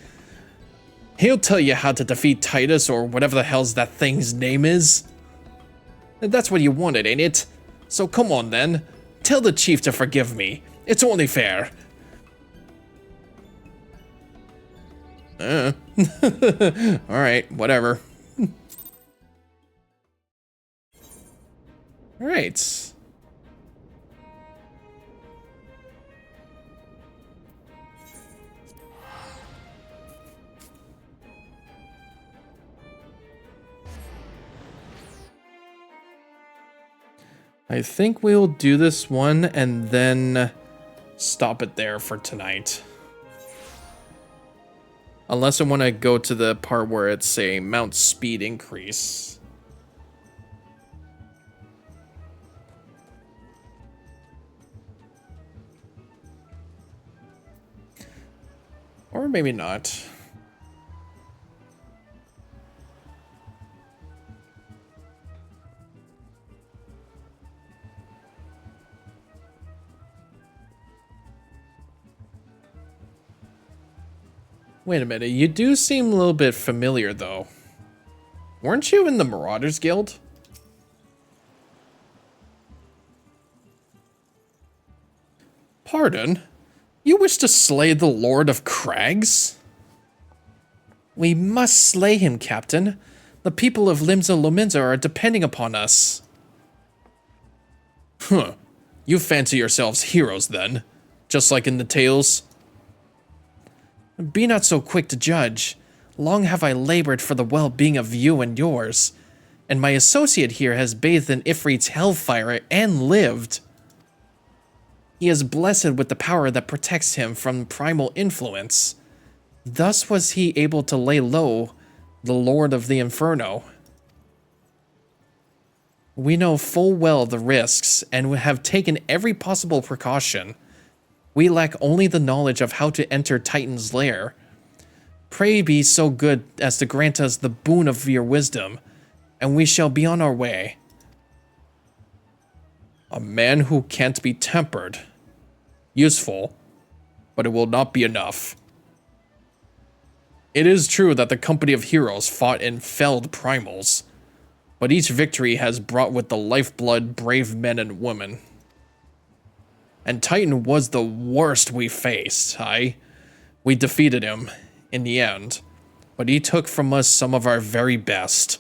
He'll tell you how to defeat Titus or whatever the hell's that thing's name is. That's what you wanted, ain't it? So come on then. Tell the chief to forgive me. It's only fair. Alright, whatever. Alright. I think we'll do this one and then stop it there for tonight. Unless I want to go to the part where it's a mount speed increase. Or maybe not. Wait a minute, you do seem a little bit familiar, though. Weren't you in the Marauders Guild? Pardon? You wish to slay the Lord of Crags? We must slay him, Captain. The people of Limsa Lominsa are depending upon us. Huh. You fancy yourselves heroes, then? Just like in the tales? Be not so quick to judge. Long have I labored for the well-being of you and yours, and my associate here has bathed in Ifrit's hellfire and lived. He is blessed with the power that protects him from primal influence. Thus was he able to lay low the Lord of the Inferno. We know full well the risks, and have taken every possible precaution. We lack only the knowledge of how to enter Titan's lair. Pray be so good as to grant us the boon of your wisdom, and we shall be on our way. A man who can't be tempered. Useful, but it will not be enough. It is true that the company of heroes fought and felled primals, but each victory has brought with the lifeblood brave men and women. And Titan was the worst we faced, aye? We defeated him, in the end, but he took from us some of our very best.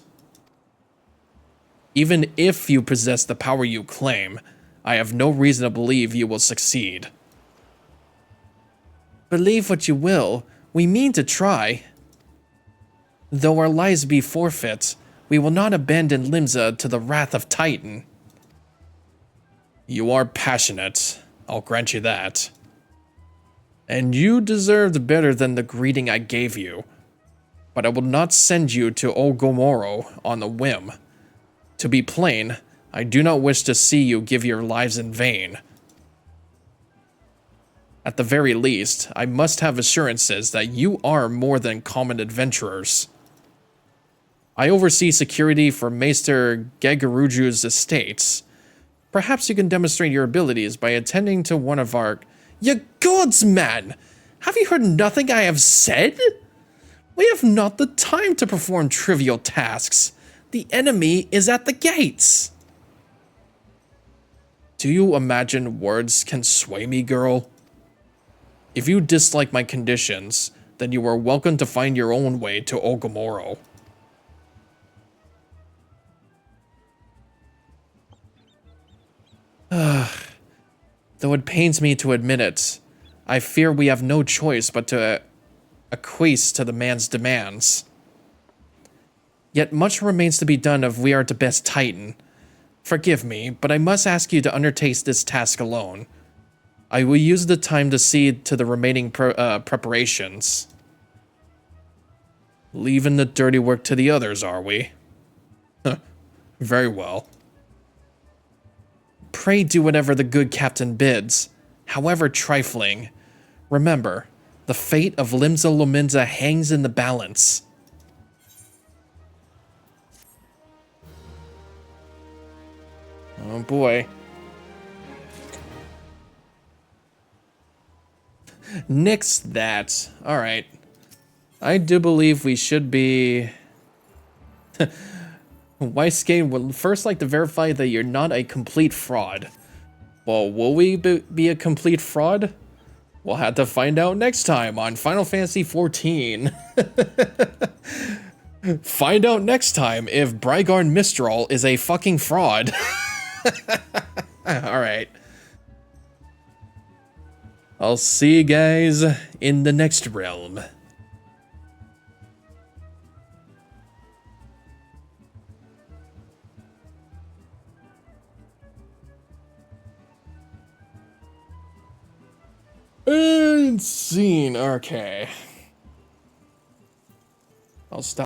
Even if you possess the power you claim, I have no reason to believe you will succeed. Believe what you will, we mean to try. Though our lives be forfeit, we will not abandon Limsa to the wrath of Titan. You are passionate, I'll grant you that. And you deserved better than the greeting I gave you. But I will not send you to Ogomoro on a whim. To be plain, I do not wish to see you give your lives in vain. At the very least, I must have assurances that you are more than common adventurers. I oversee security for Maester Gagaruju's estates. Perhaps you can demonstrate your abilities by attending to one of our... Ye gods, man! Have you heard nothing I have said? We have not the time to perform trivial tasks. The enemy is at the gates. Do you imagine words can sway me, girl? If you dislike my conditions, then you are welcome to find your own way to Ogamoro. Though it pains me to admit it, I fear we have no choice but to acquiesce to the man's demands. Yet much remains to be done if we are to best Titan. Forgive me, but I must ask you to undertake this task alone. I will use the time to see to the remaining preparations. Leaving the dirty work to the others, are we? Very well. Pray do whatever the good captain bids, however trifling. Remember, the fate of Limsa Lominsa hangs in the balance. Oh boy. Nix that. Alright. I do believe we should be... Weisskane would first like to verify that you're not a complete fraud. Well, will we be a complete fraud? We'll have to find out next time on Final Fantasy XIV. Find out next time if Brygarn Mistral is a fucking fraud. Alright. I'll see you guys in the next realm. And scene. Okay. I'll stop.